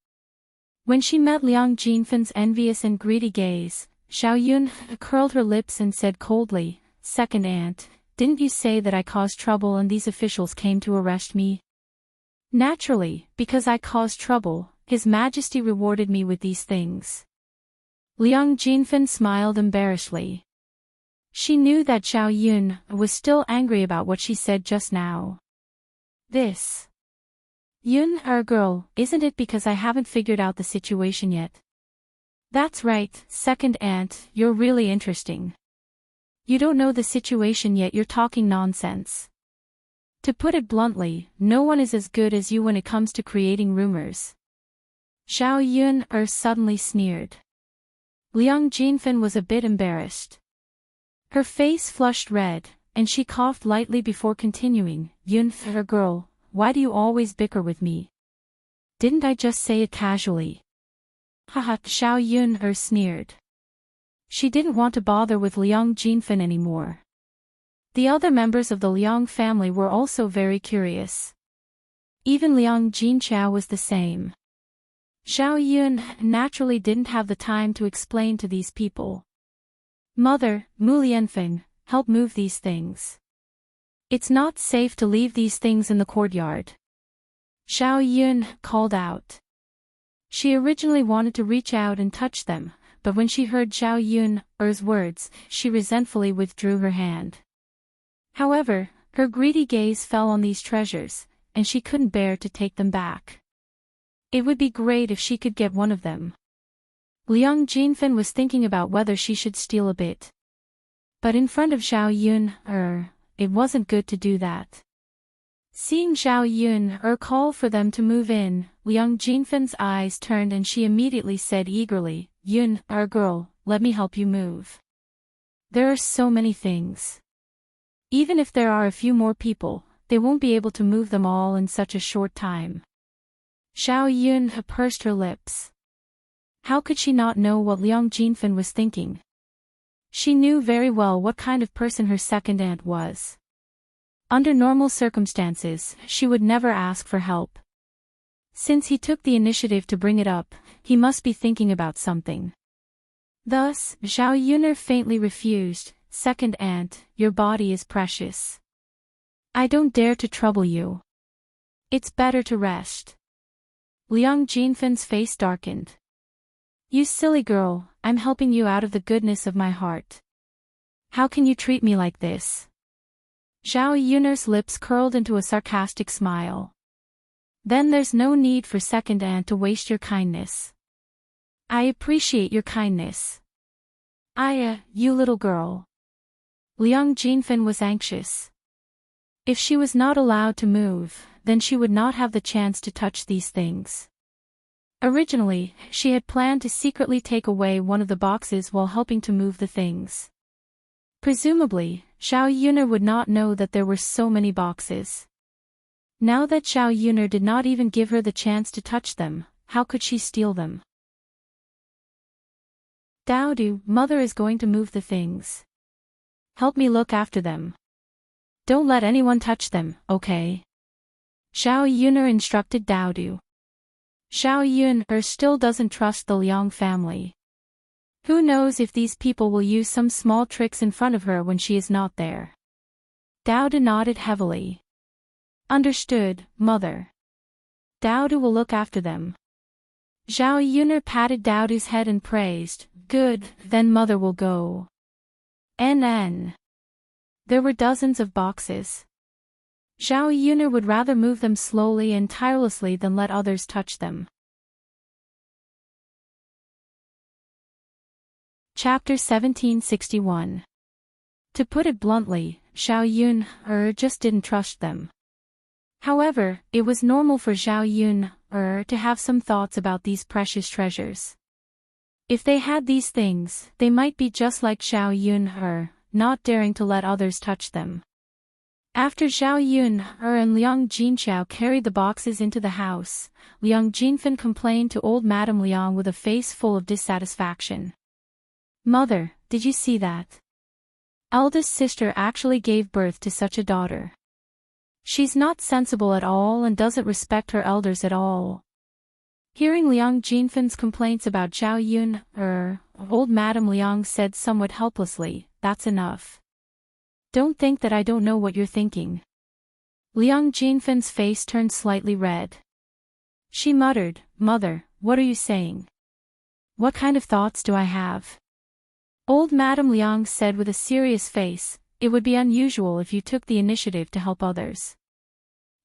When she met Liang Jinfen's envious and greedy gaze, Zhao Yun curled her lips and said coldly, Second aunt, didn't you say that I caused trouble and these officials came to arrest me? Naturally, because I caused trouble, His Majesty rewarded me with these things. Liang Jinfen smiled embarrassedly. She knew that Zhao Yun was still angry about what she said just now. This Yun, our girl, isn't it because I haven't figured out the situation yet? That's right, second aunt, you're really interesting. You don't know the situation yet, you're talking nonsense. To put it bluntly, no one is as good as you when it comes to creating rumors. Zhao Yun suddenly sneered. Liang Jinfen was a bit embarrassed. Her face flushed red, and she coughed lightly before continuing, Yun, her girl, why do you always bicker with me? Didn't I just say it casually? Haha, Xiao Yun sneered. She didn't want to bother with Liang Jinfen anymore. The other members of the Liang family were also very curious. Even Liang Jinchao was the same. Xiao Yun naturally didn't have the time to explain to these people. Mother, Mu Lianfeng, help move these things. It's not safe to leave these things in the courtyard. Xiao Yun called out. She originally wanted to reach out and touch them, but when she heard Xiao Yun's words, she resentfully withdrew her hand. However, her greedy gaze fell on these treasures, and she couldn't bear to take them back. It would be great if she could get one of them. Liang Jinfen was thinking about whether she should steal a bit. But in front of Xiao Yun, it wasn't good to do that. Seeing Xiao Yun call for them to move in, Liang Jinfen's eyes turned and she immediately said eagerly, Yun, girl, let me help you move. There are so many things. Even if there are a few more people, they won't be able to move them all in such a short time. Xiao Yun pursed her lips. How could she not know what Liang Jinfen was thinking? She knew very well what kind of person her second aunt was. Under normal circumstances, she would never ask for help. Since he took the initiative to bring it up, he must be thinking about something. Thus, Xiao Yun faintly refused, Second aunt, your body is precious. I don't dare to trouble you. It's better to rest. Liang Jinfen's face darkened. You silly girl, I'm helping you out of the goodness of my heart. How can you treat me like this? Xiao Yun's lips curled into a sarcastic smile. Then there's no need for second aunt to waste your kindness. I appreciate your kindness. You little girl. Liang Jinfen was anxious. If she was not allowed to move, then she would not have the chance to touch these things. Originally, she had planned to secretly take away one of the boxes while helping to move the things. Presumably, Xiao Yun would not know that there were so many boxes. Now that Xiao Yun did not even give her the chance to touch them, how could she steal them? Daodu, mother is going to move the things. Help me look after them. Don't let anyone touch them, okay? Xiao Yun instructed Daodu. Xiao Yun still doesn't trust the Liang family. Who knows if these people will use some small tricks in front of her when she is not there. Daodu nodded heavily. Understood, mother. Daodu will look after them. Xiao Yun patted Daodu's head and praised, good, then mother will go. NN. There were dozens of boxes. Xiao Yun would rather move them slowly and tirelessly than let others touch them. Chapter 1761. To put it bluntly, Xiao Yun just didn't trust them. However, it was normal for Xiao Yun to have some thoughts about these precious treasures. If they had these things, they might be just like Xiao Yun not daring to let others touch them. After Xiao Yun and Liang Jinchao carried the boxes into the house, Liang Jinfen complained to old Madame Liang with a face full of dissatisfaction. Mother, did you see that? Eldest sister actually gave birth to such a daughter. She's not sensible at all and doesn't respect her elders at all. Hearing Liang Jinfen's complaints about Xiao Yun, old Madame Liang said somewhat helplessly, that's enough. Don't think that I don't know what you're thinking. Liang Jinfen's face turned slightly red. She muttered, Mother, what are you saying? What kind of thoughts do I have? Old Madame Liang said with a serious face, it would be unusual if you took the initiative to help others.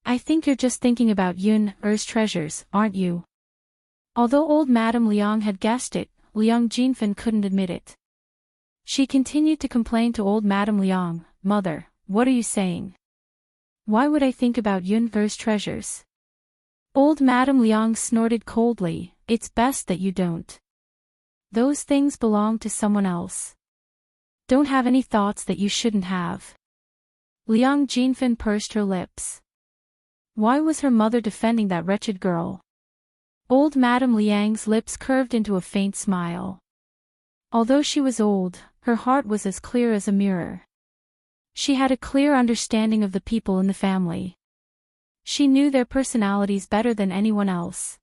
I think you're just thinking about Yun's treasures, aren't you? Although old Madame Liang had guessed it, Liang Jinfen couldn't admit it. She continued to complain to old Madame Liang, Mother, what are you saying? Why would I think about Yun's treasures? Old Madame Liang snorted coldly, it's best that you don't. Those things belong to someone else. Don't have any thoughts that you shouldn't have. Liang Jinfen pursed her lips. Why was her mother defending that wretched girl? Old Madame Liang's lips curved into a faint smile. Although she was old, her heart was as clear as a mirror. She had a clear understanding of the people in the family. She knew their personalities better than anyone else.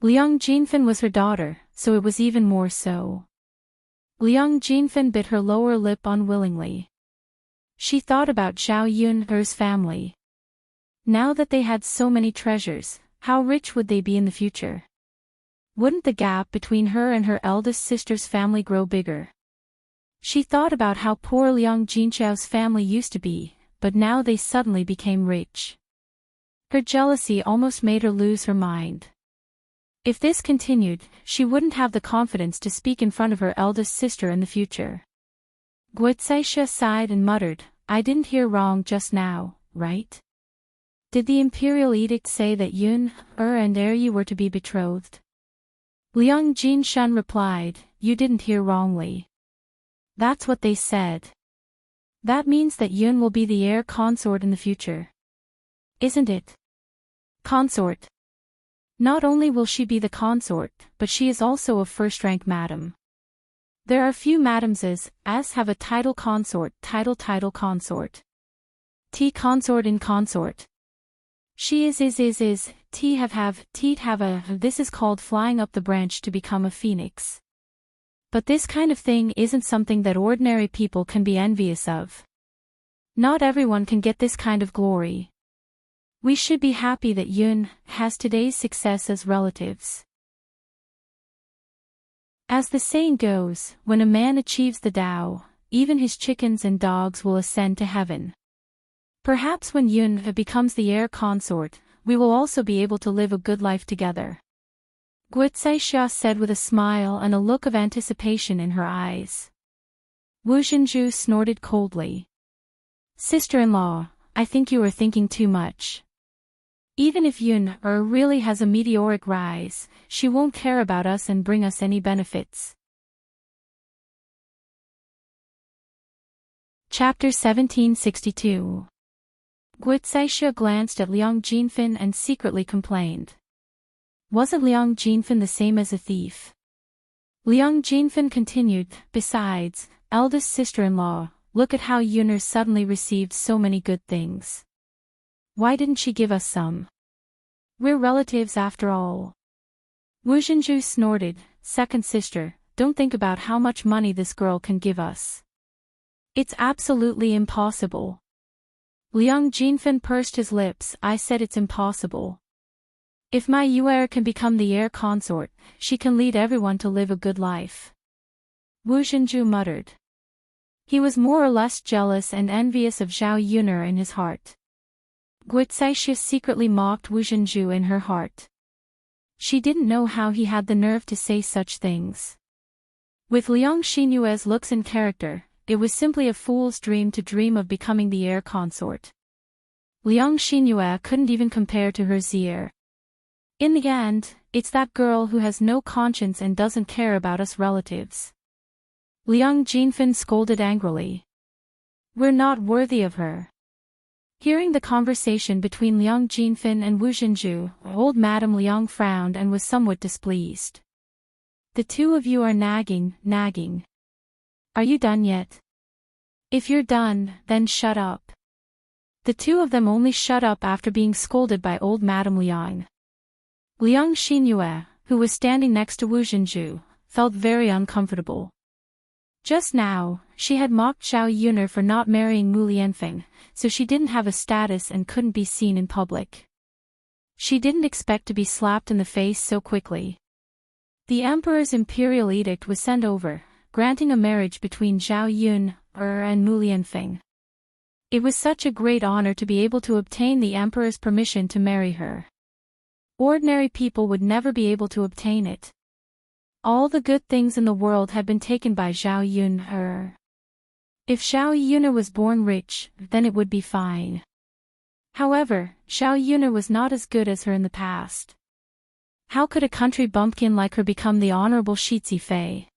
Liang Jinfen was her daughter, so it was even more so. Liang Jinfen bit her lower lip unwillingly. She thought about Zhao Yun'er's family. Now that they had so many treasures, how rich would they be in the future? Wouldn't the gap between her and her eldest sister's family grow bigger? She thought about how poor Liang Jinqiao's family used to be, but now they suddenly became rich. Her jealousy almost made her lose her mind. If this continued, she wouldn't have the confidence to speak in front of her eldest sister in the future. Guocaixia sighed and muttered, "I didn't hear wrong just now, right? Did the imperial edict say that Yun-er and Er were to be betrothed?" Liang Jinshan replied, "You didn't hear wrongly. That's what they said. That means that Yun will be the heir consort in the future. Isn't it? Consort. Not only will she be the consort, but she is also a first-rank madam. There are few madams as have a title consort, title consort. T consort in consort. She is, T have, a, this is called flying up the branch to become a phoenix. But this kind of thing isn't something that ordinary people can be envious of. Not everyone can get this kind of glory. We should be happy that Yun has today's success as relatives. As the saying goes, when a man achieves the Tao, even his chickens and dogs will ascend to heaven. Perhaps when Yun becomes the heir consort, we will also be able to live a good life together. Guocaixia said with a smile and a look of anticipation in her eyes. Wu Zhenju snorted coldly. "Sister-in-law, I think you are thinking too much. Even if Yun-er really has a meteoric rise, she won't care about us and bring us any benefits." Chapter 1762. Guocaixia glanced at Liang Jinfen and secretly complained. Wasn't Liang Jinfen the same as a thief? Liang Jinfen continued, "Besides, eldest sister-in-law, look at how Yun'er suddenly received so many good things. Why didn't she give us some? We're relatives after all." Wu Zhenju snorted, "Second sister, don't think about how much money this girl can give us. It's absolutely impossible." Liang Jinfen pursed his lips, "I said it's impossible. If my Yu'er can become the heir consort, she can lead everyone to live a good life." Wu Zhenju muttered. He was more or less jealous and envious of Zhao Yun'er in his heart. Guocaixia secretly mocked Wu Zhenju in her heart. She didn't know how he had the nerve to say such things. With Liang Xinyue's looks and character, it was simply a fool's dream to dream of becoming the heir consort. Liang Xinyue couldn't even compare to her Zier. In the end, it's that girl who has no conscience and doesn't care about us relatives. Liang Jinfen scolded angrily. "We're not worthy of her." Hearing the conversation between Liang Jinfen and Wu Zhenju, old Madame Liang frowned and was somewhat displeased. "The two of you are nagging. Are you done yet? If you're done, then shut up." The two of them only shut up after being scolded by old Madame Liang. Liang Xinyue, who was standing next to Wu Zhenju, felt very uncomfortable. Just now, she had mocked Zhao Yun'er for not marrying Mu Lianfeng, so she didn't have a status and couldn't be seen in public. She didn't expect to be slapped in the face so quickly. The emperor's imperial edict was sent over, granting a marriage between Zhao Yun'er and Mu Lianfeng. It was such a great honor to be able to obtain the emperor's permission to marry her. Ordinary people would never be able to obtain it. All the good things in the world had been taken by Zhao Yun'er. If Zhao Yun'er was born rich, then it would be fine. However, Zhao Yun'er was not as good as her in the past. How could a country bumpkin like her become the honorable Shizhi Fei?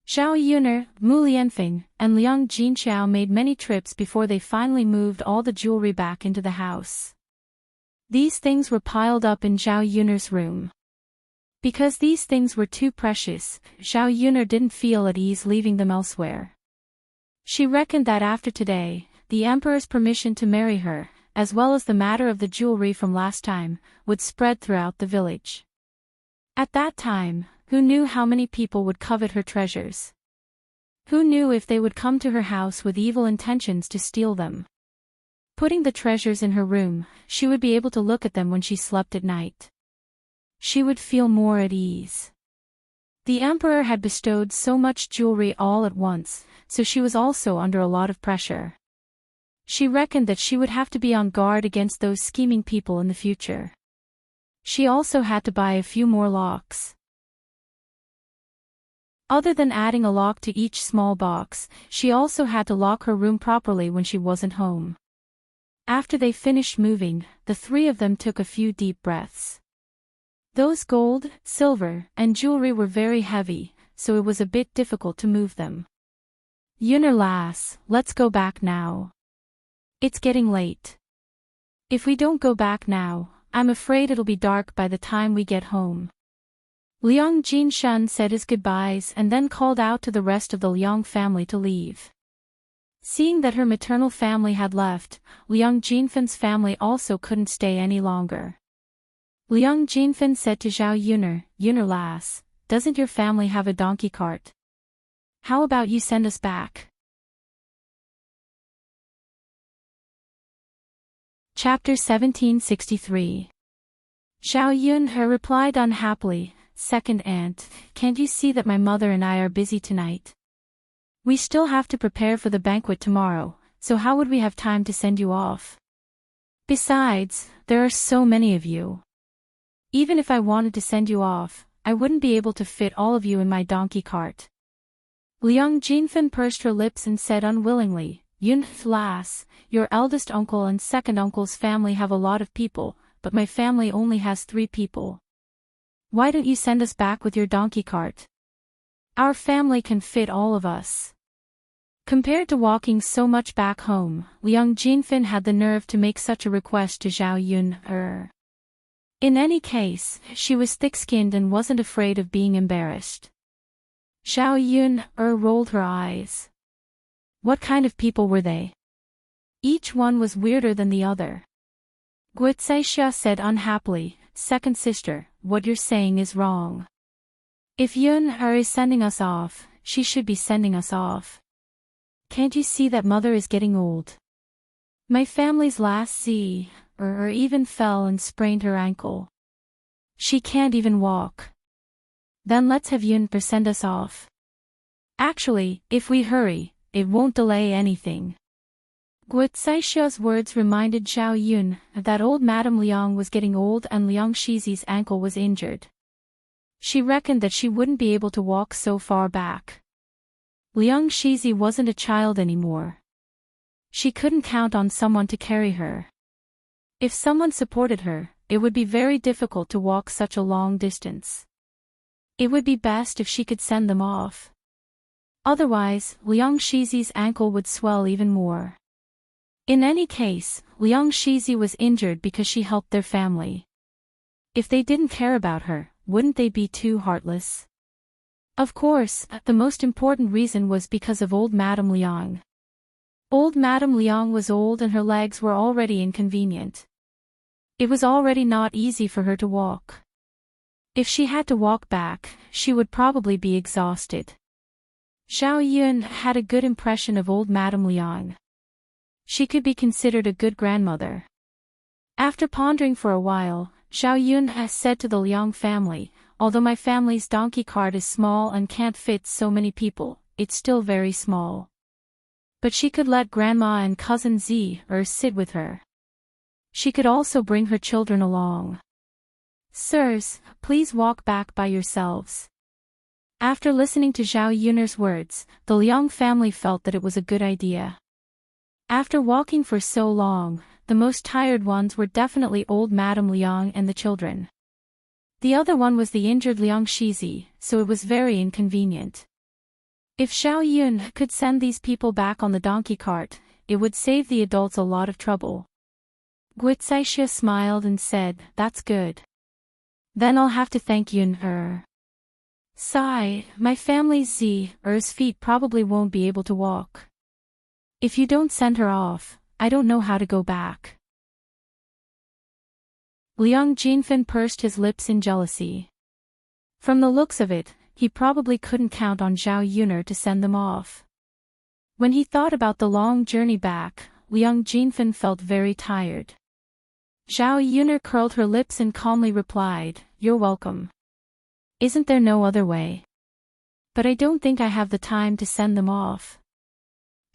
Zhao Yun'er, Mu Lianfeng, and Liang Jinqiao made many trips before they finally moved all the jewelry back into the house. These things were piled up in Zhao Yun'er's room. Because these things were too precious, Zhao Yun'er didn't feel at ease leaving them elsewhere. She reckoned that after today, the emperor's permission to marry her, as well as the matter of the jewelry from last time, would spread throughout the village. At that time, who knew how many people would covet her treasures? Who knew if they would come to her house with evil intentions to steal them? Putting the treasures in her room, she would be able to look at them when she slept at night. She would feel more at ease. The emperor had bestowed so much jewelry all at once, so she was also under a lot of pressure. She reckoned that she would have to be on guard against those scheming people in the future. She also had to buy a few more locks. Other than adding a lock to each small box, she also had to lock her room properly when she wasn't home. After they finished moving, the three of them took a few deep breaths. Those gold, silver, and jewelry were very heavy, so it was a bit difficult to move them. Yun'er lass, let's go back now. It's getting late. If we don't go back now, I'm afraid it'll be dark by the time we get home. Liang Jinshan said his goodbyes and then called out to the rest of the Liang family to leave. Seeing that her maternal family had left, Liang Jinfan's family also couldn't stay any longer. Liang Jinfan said to Zhao Yun'er, Yun'er lass, doesn't your family have a donkey cart? How about you send us back? Chapter 1763. Zhao Yun'er replied unhappily, Second aunt, can't you see that my mother and I are busy tonight? We still have to prepare for the banquet tomorrow, so how would we have time to send you off? Besides, there are so many of you. Even if I wanted to send you off, I wouldn't be able to fit all of you in my donkey cart. Liang Jinfan pursed her lips and said unwillingly, Yun lass, your eldest uncle and second uncle's family have a lot of people, but my family only has 3 people. Why don't you send us back with your donkey cart? Our family can fit all of us. Compared to walking so much back home, Liang Jinfan had the nerve to make such a request to Zhao Yun'er. In any case, she was thick-skinned and wasn't afraid of being embarrassed. Zhao Yun'er rolled her eyes. What kind of people were they? Each one was weirder than the other. Guizaixia said unhappily, Second sister, what you're saying is wrong. If Yun'er is sending us off, she should be sending us off. Can't you see that mother is getting old? My family's last Z'er even fell and sprained her ankle. She can't even walk. Then let's have Yun'er send us off. Actually, if we hurry, it won't delay anything. Guizaixia's words reminded Zhao Yun that old Madame Liang was getting old and Liang Shizi's ankle was injured. She reckoned that she wouldn't be able to walk so far back. Liang Shizi wasn't a child anymore. She couldn't count on someone to carry her. If someone supported her, it would be very difficult to walk such a long distance. It would be best if she could send them off. Otherwise, Liang Shizi's ankle would swell even more. In any case, Liang Shizi was injured because she helped their family. If they didn't care about her, wouldn't they be too heartless? Of course, the most important reason was because of old Madame Liang. Old Madame Liang was old and her legs were already inconvenient. It was already not easy for her to walk. If she had to walk back, she would probably be exhausted. Zhao Yun had a good impression of old Madame Liang. She could be considered a good grandmother. After pondering for a while, Zhao Yun said to the Liang family, although my family's donkey cart is small and can't fit so many people, it's still very small. But she could let Grandma and Cousin Z'er sit with her. She could also bring her children along. Sirs, please walk back by yourselves. After listening to Zhao Yun'er's words, the Liang family felt that it was a good idea. After walking for so long, the most tired ones were definitely old Madame Liang and the children. The other one was the injured Liang Shizi, so it was very inconvenient. If Zhao Yun could send these people back on the donkey cart, it would save the adults a lot of trouble. Guitsaisha smiled and said, "That's good. Then I'll have to thank Yun. Sigh, my family's Z's feet probably won't be able to walk. If you don't send her off, I don't know how to go back." Liang Jinfen pursed his lips in jealousy. From the looks of it, he probably couldn't count on Zhao Yuner to send them off. When he thought about the long journey back, Liang Jinfen felt very tired. Zhao Yuner curled her lips and calmly replied, "You're welcome. Isn't there no other way? But I don't think I have the time to send them off.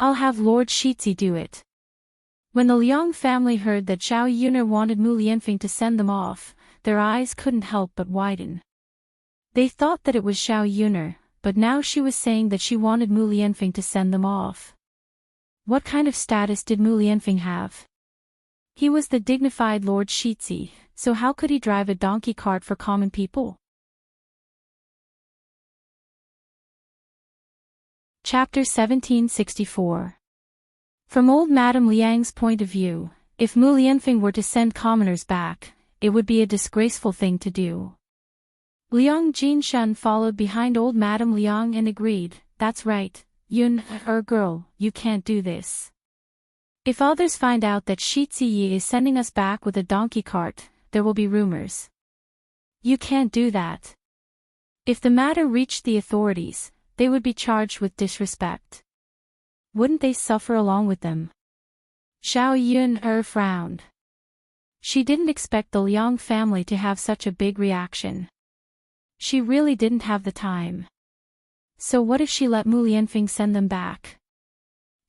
I'll have Lord Shizi do it." When the Liang family heard that Zhao Yuner wanted Mu Lianfeng to send them off, their eyes couldn't help but widen. They thought that it was Zhao Yuner, but now she was saying that she wanted Mu Lianfeng to send them off. What kind of status did Mu Lianfeng have? He was the dignified Lord Shizi, so how could he drive a donkey cart for common people? Chapter 1764. From old Madame Liang's point of view, if Mu Lianfeng were to send commoners back, it would be a disgraceful thing to do. Liang Jinshan followed behind old Madame Liang and agreed, "That's right, Yun, girl, you can't do this. If others find out that Shizi Yi is sending us back with a donkey cart, there will be rumors. You can't do that. If the matter reached the authorities, they would be charged with disrespect. Wouldn't they suffer along with them?" Zhao Yun frowned. She didn't expect the Liang family to have such a big reaction. She really didn't have the time. So what if she let Mu Lianfeng send them back?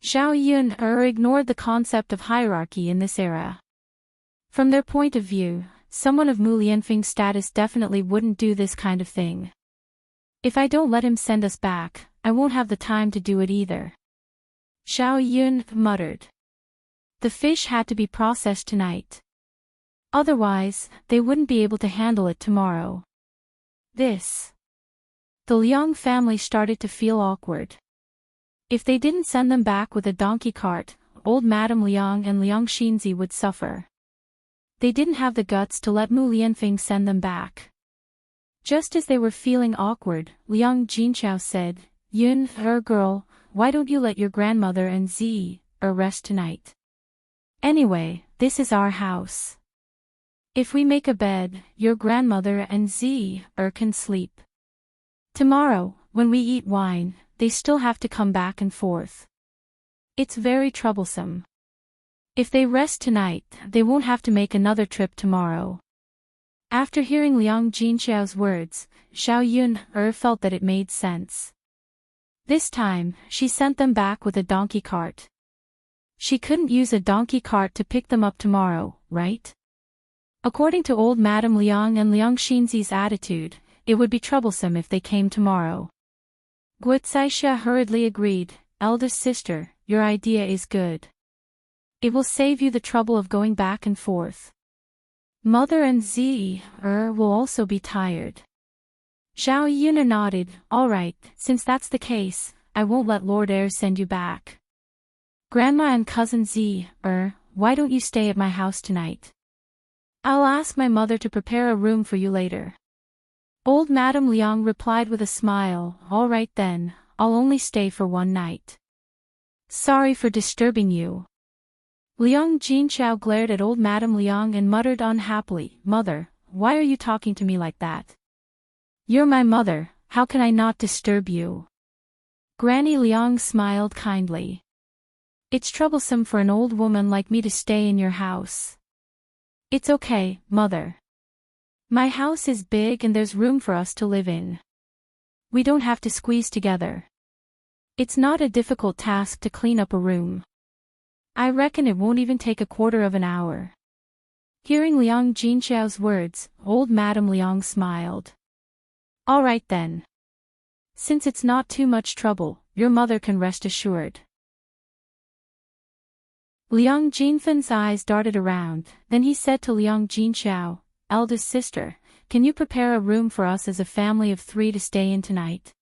Zhao Yun ignored the concept of hierarchy in this era. From their point of view, someone of Mu Lianfeng's status definitely wouldn't do this kind of thing. If I don't let him send us back, I won't have the time to do it either. Zhao Yun muttered. The fish had to be processed tonight. Otherwise, they wouldn't be able to handle it tomorrow. The Liang family started to feel awkward. If they didn't send them back with a donkey cart, old Madame Liang and Liang Xinzi would suffer. They didn't have the guts to let Mu Lianfeng send them back. Just as they were feeling awkward, Liang Jinchao said, "Yun, girl, why don't you let your grandmother and rest tonight? Anyway, this is our house. If we make a bed, your grandmother and can sleep. Tomorrow, when we eat wine, they still have to come back and forth. It's very troublesome. If they rest tonight, they won't have to make another trip tomorrow." After hearing Liang Jinxiao's words, Zhao Yun felt that it made sense. This time, she sent them back with a donkey cart. She couldn't use a donkey cart to pick them up tomorrow, right? According to old Madame Liang and Liang Xinzi's attitude, it would be troublesome if they came tomorrow. Guitsaisha hurriedly agreed, "Eldest sister, your idea is good. It will save you the trouble of going back and forth. Mother and will also be tired." Zhao Yun nodded, "All right, since that's the case, I won't let Lord send you back. Grandma and cousin why don't you stay at my house tonight? I'll ask my mother to prepare a room for you later." Old Madame Liang replied with a smile, "All right then, I'll only stay for one night. Sorry for disturbing you." Liang Jinchao glared at old Madame Liang and muttered unhappily, "Mother, why are you talking to me like that? You're my mother, how can I not disturb you?" Granny Liang smiled kindly. "It's troublesome for an old woman like me to stay in your house." "It's okay, mother. My house is big and there's room for us to live in. We don't have to squeeze together. It's not a difficult task to clean up a room. I reckon it won't even take a quarter of an hour." Hearing Liang Jinxiao's words, old Madame Liang smiled. "All right then. Since it's not too much trouble, your mother can rest assured." Liang Jinfen's eyes darted around, then he said to Liang Jinxiao, "Eldest sister, can you prepare a room for us as a family of 3 to stay in tonight?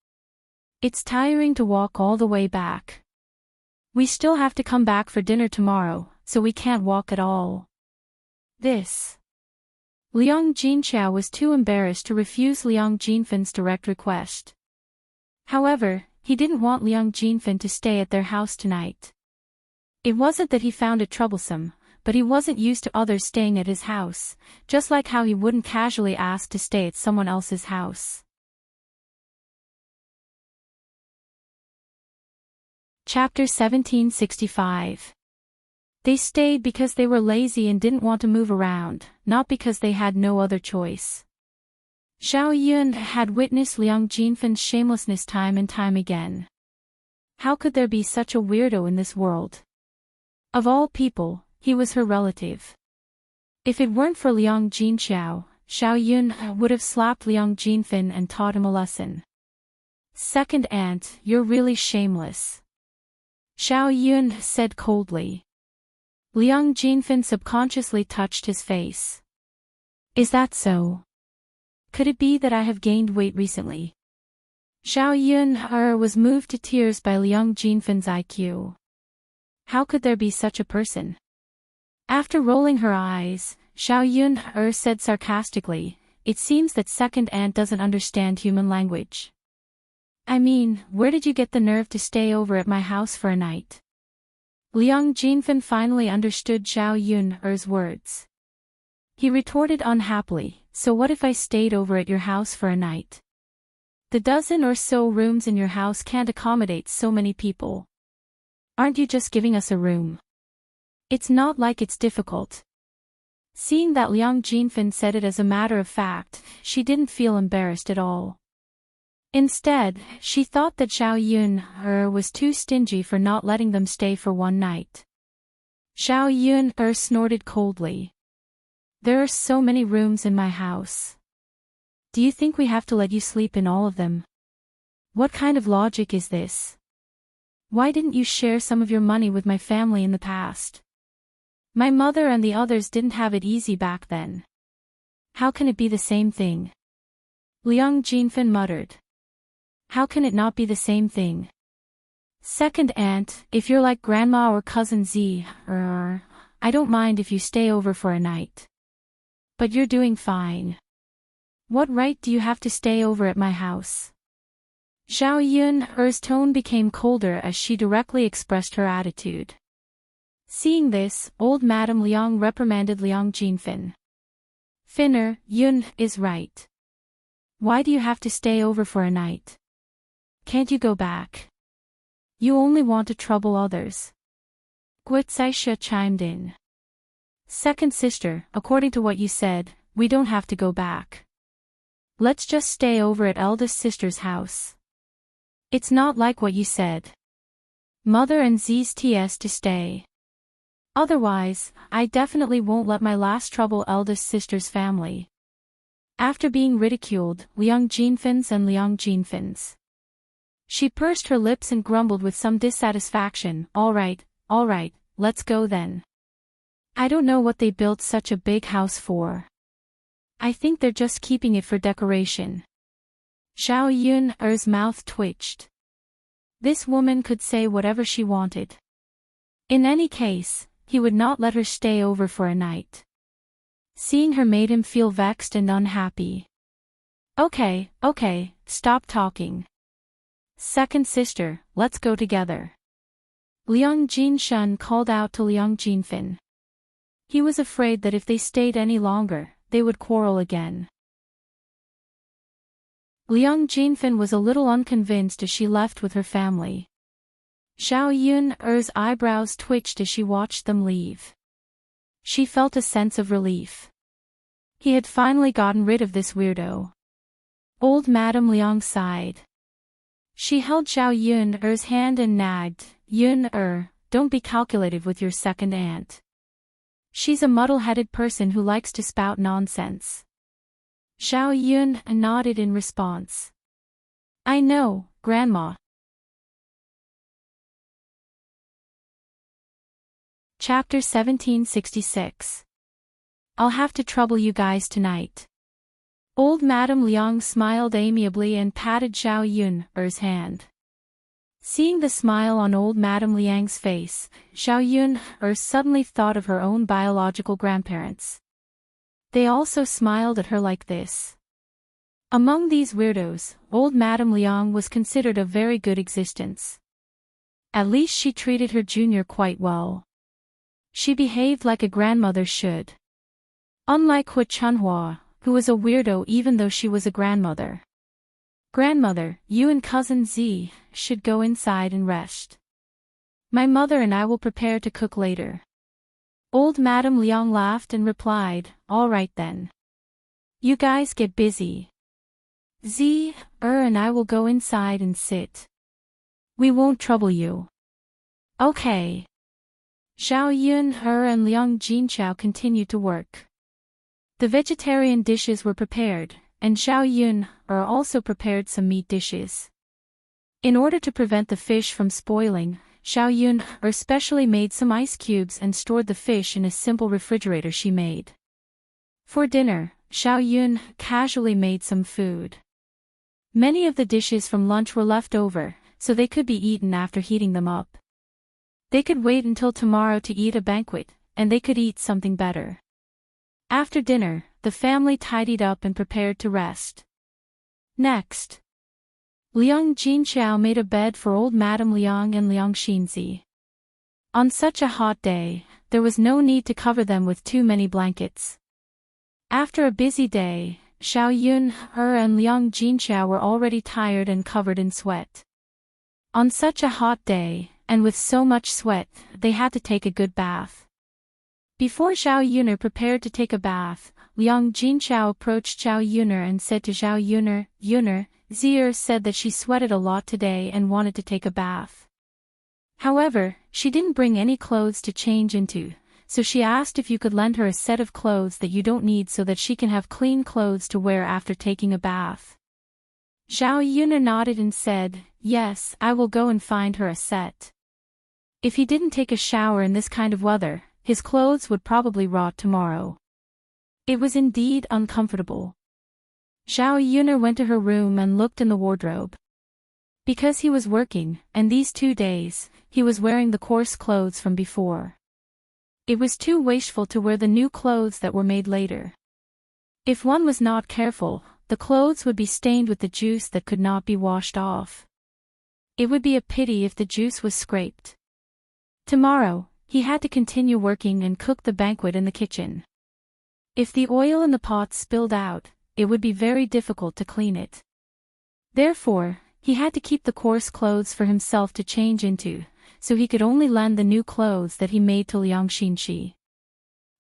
It's tiring to walk all the way back. We still have to come back for dinner tomorrow, so we can't walk at all." This. Liang Jinqiao was too embarrassed to refuse Liang Jinfin's direct request. However, he didn't want Liang Jinfin to stay at their house tonight. It wasn't that he found it troublesome, but he wasn't used to others staying at his house, just like how he wouldn't casually ask to stay at someone else's house. Chapter 1765. They stayed because they were lazy and didn't want to move around, not because they had no other choice. Zhao Yun had witnessed Liang Jinfin's shamelessness time and time again. How could there be such a weirdo in this world? Of all people, he was her relative. If it weren't for Liang Jinqiao, Zhao Yun would have slapped Liang Jinfin and taught him a lesson. Second aunt, you're really shameless. Zhao Yun said coldly. Liang Jinfin subconsciously touched his face. Is that so? Could it be that I have gained weight recently? Zhao Yun was moved to tears by Liang Jinfin's IQ. How could there be such a person? After rolling her eyes, Zhao Yun said sarcastically, it seems that second aunt doesn't understand human language. I mean, where did you get the nerve to stay over at my house for a night? Liang Jinfin finally understood Zhao Yun's words. He retorted unhappily, so what if I stayed over at your house for a night? The dozen or so rooms in your house can't accommodate so many people. Aren't you just giving us a room? It's not like it's difficult. Seeing that Liang Jinfin said it as a matter of fact, she didn't feel embarrassed at all. Instead, she thought that Zhao Yun was too stingy for not letting them stay for one night. Zhao Yun snorted coldly. There are so many rooms in my house. Do you think we have to let you sleep in all of them? What kind of logic is this? Why didn't you share some of your money with my family in the past? My mother and the others didn't have it easy back then. How can it be the same thing? Liang Jinfin muttered. How can it not be the same thing? Second aunt, if you're like grandma or cousin Z, I don't mind if you stay over for a night. But you're doing fine. What right do you have to stay over at my house? Zhao Yun's tone became colder as she directly expressed her attitude. Seeing this, old Madame Liang reprimanded Liang Jinfin. Finner, Yun is right. Why do you have to stay over for a night? Can't you go back? You only want to trouble others. Guizai chimed in. Second sister, according to what you said, we don't have to go back. Let's just stay over at eldest sister's house. It's not like what you said. Mother and Z's TS to stay. Otherwise, I definitely won't let my last trouble eldest sister's family. After being ridiculed, Liang Jinfin's. She pursed her lips and grumbled with some dissatisfaction, all right, let's go then. I don't know what they built such a big house for. I think they're just keeping it for decoration. Zhao Yun's mouth twitched. This woman could say whatever she wanted. In any case, he would not let her stay over for a night. Seeing her made him feel vexed and unhappy. Okay, stop talking. Second sister, let's go together. Liang Jinshun called out to Liang Jinfin. He was afraid that if they stayed any longer, they would quarrel again. Liang Jinfin was a little unconvinced as she left with her family. Zhao Yun's eyebrows twitched as she watched them leave. She felt a sense of relief. He had finally gotten rid of this weirdo. Old Madame Liang sighed. She held Zhao Yun's hand and nagged, Yun, don't be calculative with your second aunt. She's a muddle-headed person who likes to spout nonsense. Zhao Yun nodded in response. I know, Grandma. Chapter 1766. I'll have to trouble you guys tonight. Old Madame Liang smiled amiably and patted Zhao Yun's hand. Seeing the smile on old Madame Liang's face, Zhao Yun suddenly thought of her own biological grandparents. They also smiled at her like this. Among these weirdos, old Madame Liang was considered a very good existence. At least she treated her junior quite well. She behaved like a grandmother should. Unlike Hu Chunhua, who was a weirdo even though she was a grandmother. Grandmother, you and cousin Z should go inside and rest. My mother and I will prepare to cook later. Old Madame Liang laughed and replied, all right then. You guys get busy. Z, and I will go inside and sit. We won't trouble you. Okay. Zhao Yun, and Liang Jinchao continued to work. The vegetarian dishes were prepared, and Zhao Yun also prepared some meat dishes. In order to prevent the fish from spoiling, Zhao Yun specially made some ice cubes and stored the fish in a simple refrigerator she made. For dinner, Zhao Yun casually made some food. Many of the dishes from lunch were left over, so they could be eaten after heating them up. They could wait until tomorrow to eat a banquet, and they could eat something better. After dinner, the family tidied up and prepared to rest. Next, Liang Jinchao made a bed for old Madame Liang and Liang Xinzi. On such a hot day, there was no need to cover them with too many blankets. After a busy day, Zhao Yun, and Liang Jinchao were already tired and covered in sweat. On such a hot day, and with so much sweat, they had to take a good bath. Before Zhao Yun prepared to take a bath, Liang Jinchao approached Zhao Yun and said to Zhao Yun, Zier said that she sweated a lot today and wanted to take a bath. However, she didn't bring any clothes to change into, so she asked if you could lend her a set of clothes that you don't need so that she can have clean clothes to wear after taking a bath. Zhao Yun nodded and said, yes, I will go and find her a set. If he didn't take a shower in this kind of weather, his clothes would probably rot tomorrow. It was indeed uncomfortable. Zhao Yun went to her room and looked in the wardrobe. Because he was working, and these 2 days, he was wearing the coarse clothes from before. It was too wasteful to wear the new clothes that were made later. If one was not careful, the clothes would be stained with the juice that could not be washed off. It would be a pity if the juice was scraped. Tomorrow, he had to continue working and cook the banquet in the kitchen. If the oil in the pot spilled out, it would be very difficult to clean it. Therefore, he had to keep the coarse clothes for himself to change into, so he could only lend the new clothes that he made to Liang Xinzi.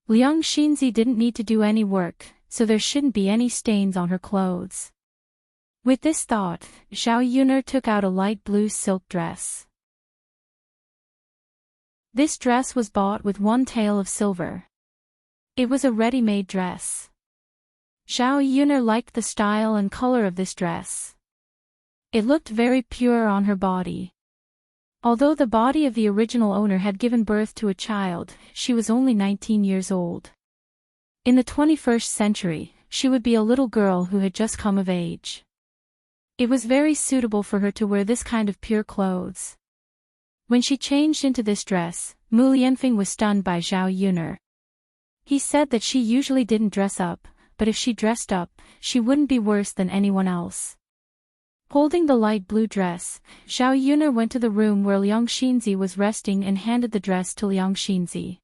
Liang Xinzi didn't need to do any work, so there shouldn't be any stains on her clothes. With this thought, Zhao Yun took out a light blue silk dress. This dress was bought with 1 tael of silver. It was a ready-made dress. Zhao Yun liked the style and color of this dress. It looked very pure on her body. Although the body of the original owner had given birth to a child, she was only 19 years old. In the 21st century, she would be a little girl who had just come of age. It was very suitable for her to wear this kind of pure clothes. When she changed into this dress, Mu Lianfeng was stunned by Zhao Yun. He said that she usually didn't dress up, but if she dressed up, she wouldn't be worse than anyone else. Holding the light blue dress, Zhao Yun went to the room where Liang Xinzi was resting and handed the dress to Liang Xinzi.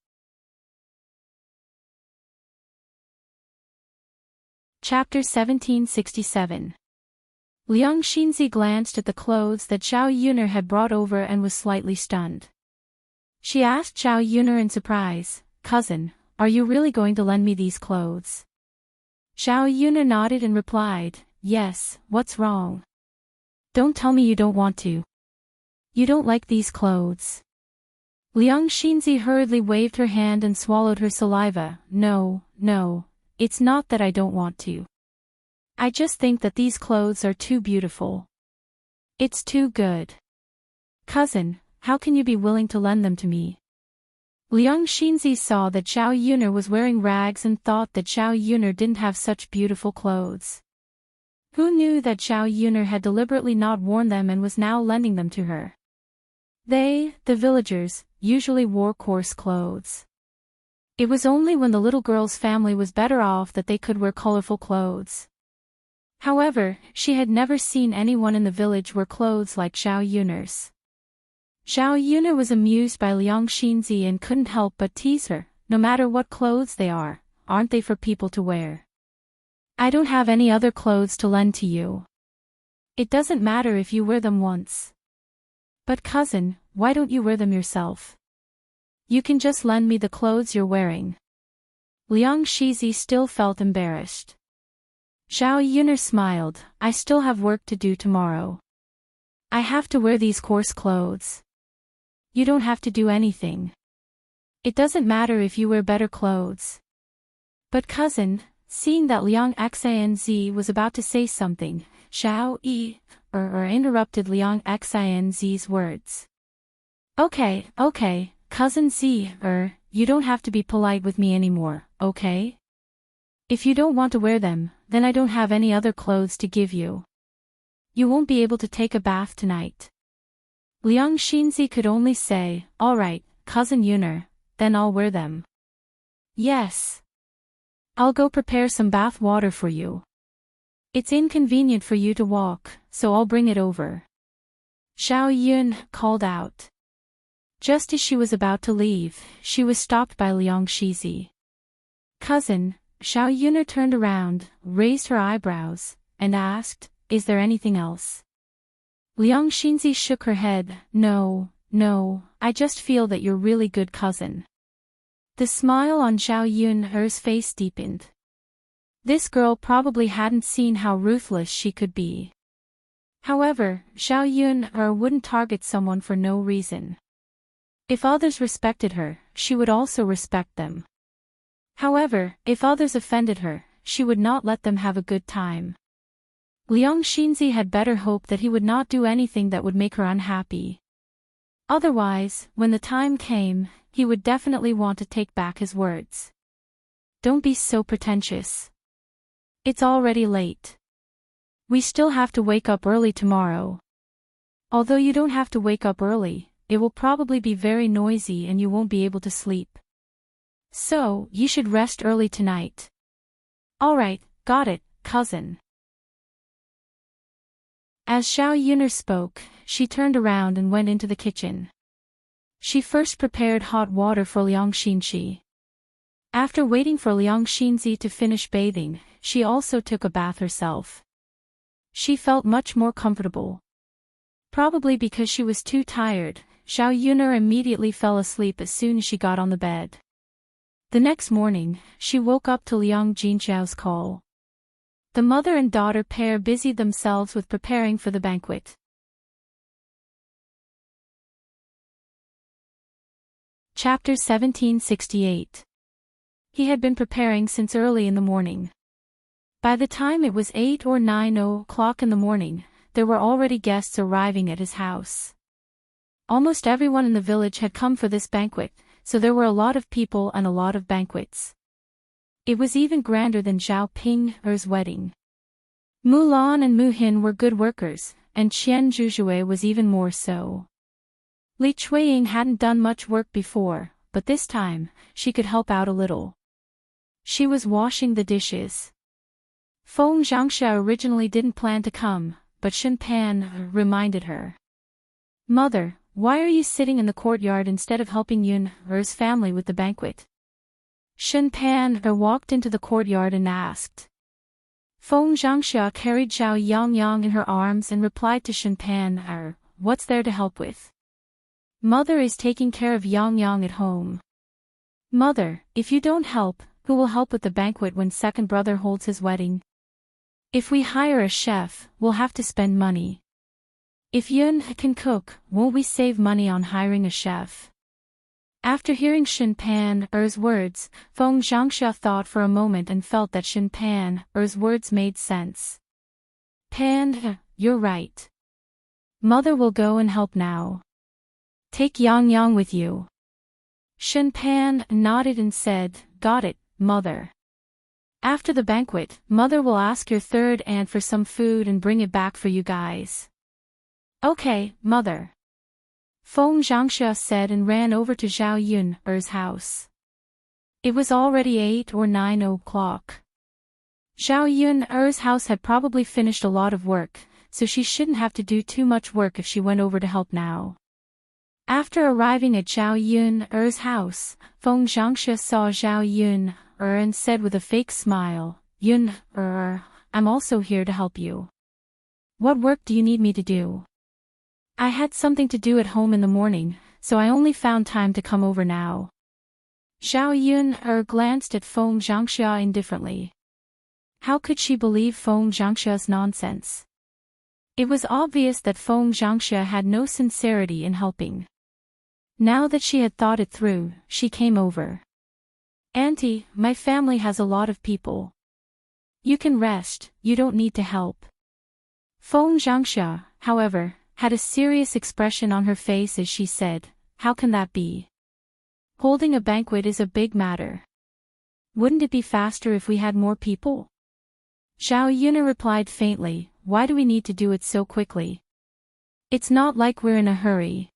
Chapter 1767. Liang Xinzi glanced at the clothes that Zhao Yun had brought over and was slightly stunned. She asked Zhao Yun in surprise, cousin, are you really going to lend me these clothes? Zhao Yun nodded and replied, yes, what's wrong? Don't tell me you don't want to. You don't like these clothes. Liang Xinzi hurriedly waved her hand and swallowed her saliva. No, it's not that I don't want to. I just think that these clothes are too beautiful. It's too good. Cousin, how can you be willing to lend them to me? Liang Xinzi saw that Zhao Yun was wearing rags and thought that Zhao Yun didn't have such beautiful clothes. Who knew that Zhao Yun had deliberately not worn them and was now lending them to her? They, the villagers, usually wore coarse clothes. It was only when the little girl's family was better off that they could wear colorful clothes. However, she had never seen anyone in the village wear clothes like Zhao Yuners. Zhao Yuner was amused by Liang Xinzi and couldn't help but tease her. No matter what clothes they are, aren't they for people to wear? I don't have any other clothes to lend to you. It doesn't matter if you wear them once. But cousin, why don't you wear them yourself? You can just lend me the clothes you're wearing. Liang Shizi still felt embarrassed. Zhao Yuner smiled. I still have work to do tomorrow. I have to wear these coarse clothes. You don't have to do anything. It doesn't matter if you wear better clothes. But cousin, seeing that Liang Xinzi was about to say something, Zhao Yi interrupted Liang Xinzi's words. Okay, cousin Z, you don't have to be polite with me anymore, okay? If you don't want to wear them, then I don't have any other clothes to give you. You won't be able to take a bath tonight. Liang Xinzi could only say, alright, cousin Yuner, then I'll wear them. Yes. I'll go prepare some bath water for you. It's inconvenient for you to walk, so I'll bring it over. Zhao Yun called out. Just as she was about to leave, she was stopped by Liang Shizi. Cousin, Zhao Yuner turned around, raised her eyebrows, and asked, is there anything else? Liang Xinzi shook her head. No, I just feel that you're really good cousin. The smile on Zhao Yun's face deepened. This girl probably hadn't seen how ruthless she could be. However, Zhao Yun wouldn't target someone for no reason. If others respected her, she would also respect them. However, if others offended her, she would not let them have a good time. Liang Xinzi had better hope that he would not do anything that would make her unhappy. Otherwise, when the time came, he would definitely want to take back his words. Don't be so pretentious. It's already late. We still have to wake up early tomorrow. Although you don't have to wake up early, it will probably be very noisy and you won't be able to sleep. So, you should rest early tonight. Alright, got it, cousin. As Zhao Yuner spoke, she turned around and went into the kitchen. She first prepared hot water for Liang Xinzi. After waiting for Liang Xinzi to finish bathing, she also took a bath herself. She felt much more comfortable. Probably because she was too tired, Zhao Yuner immediately fell asleep as soon as she got on the bed. The next morning, she woke up to Liang Jinxiao's call. The mother and daughter pair busied themselves with preparing for the banquet. Chapter 1768. He had been preparing since early in the morning. By the time it was 8 or 9 o'clock in the morning, there were already guests arriving at his house. Almost everyone in the village had come for this banquet, so there were a lot of people and a lot of banquets. It was even grander than Zhao Ping's wedding. Mulan and Muhin were good workers, and Qian Zhuzhui was even more so. Li Chuiying hadn't done much work before, but this time, she could help out a little. She was washing the dishes. Feng Zhangxia originally didn't plan to come, but Shen Pan reminded her. Mother, why are you sitting in the courtyard instead of helping Yun's family with the banquet? Shen Pan walked into the courtyard and asked. Feng Zhangxia carried Zhao Yangyang in her arms and replied to Shen Pan, what's there to help with? Mother is taking care of Yangyang at home. Mother, if you don't help, who will help with the banquet when second brother holds his wedding? If we hire a chef, we'll have to spend money. If Yun can cook, won't we save money on hiring a chef? After hearing Shen Pan's words, Feng Zhangxia thought for a moment and felt that Shen Pan's words made sense. Pan, you're right. Mother will go and help now. Take Yang Yang with you. Shen Pan nodded and said, got it, Mother. After the banquet, Mother will ask your third aunt for some food and bring it back for you guys. Okay, Mother. Feng Zhangxia said and ran over to Zhao Yun's house. It was already 8 or 9 o'clock. Zhao Yun's house had probably finished a lot of work, so she shouldn't have to do too much work if she went over to help now. After arriving at Zhao Yun's house, Feng Zhangxia saw Zhao Yun and said with a fake smile, "Yun, I'm also here to help you. What work do you need me to do?" "I had something to do at home in the morning, so I only found time to come over now." Zhao Yun glanced at Feng Zhangxia indifferently. How could she believe Feng Zhangxia's nonsense? It was obvious that Feng Zhangxia had no sincerity in helping. Now that she had thought it through, she came over. "Auntie, my family has a lot of people. You can rest, you don't need to help." Feng Zhangxia, however, had a serious expression on her face as she said, "How can that be? Holding a banquet is a big matter. Wouldn't it be faster if we had more people?" Zhao Yun replied faintly, "Why do we need to do it so quickly? It's not like we're in a hurry."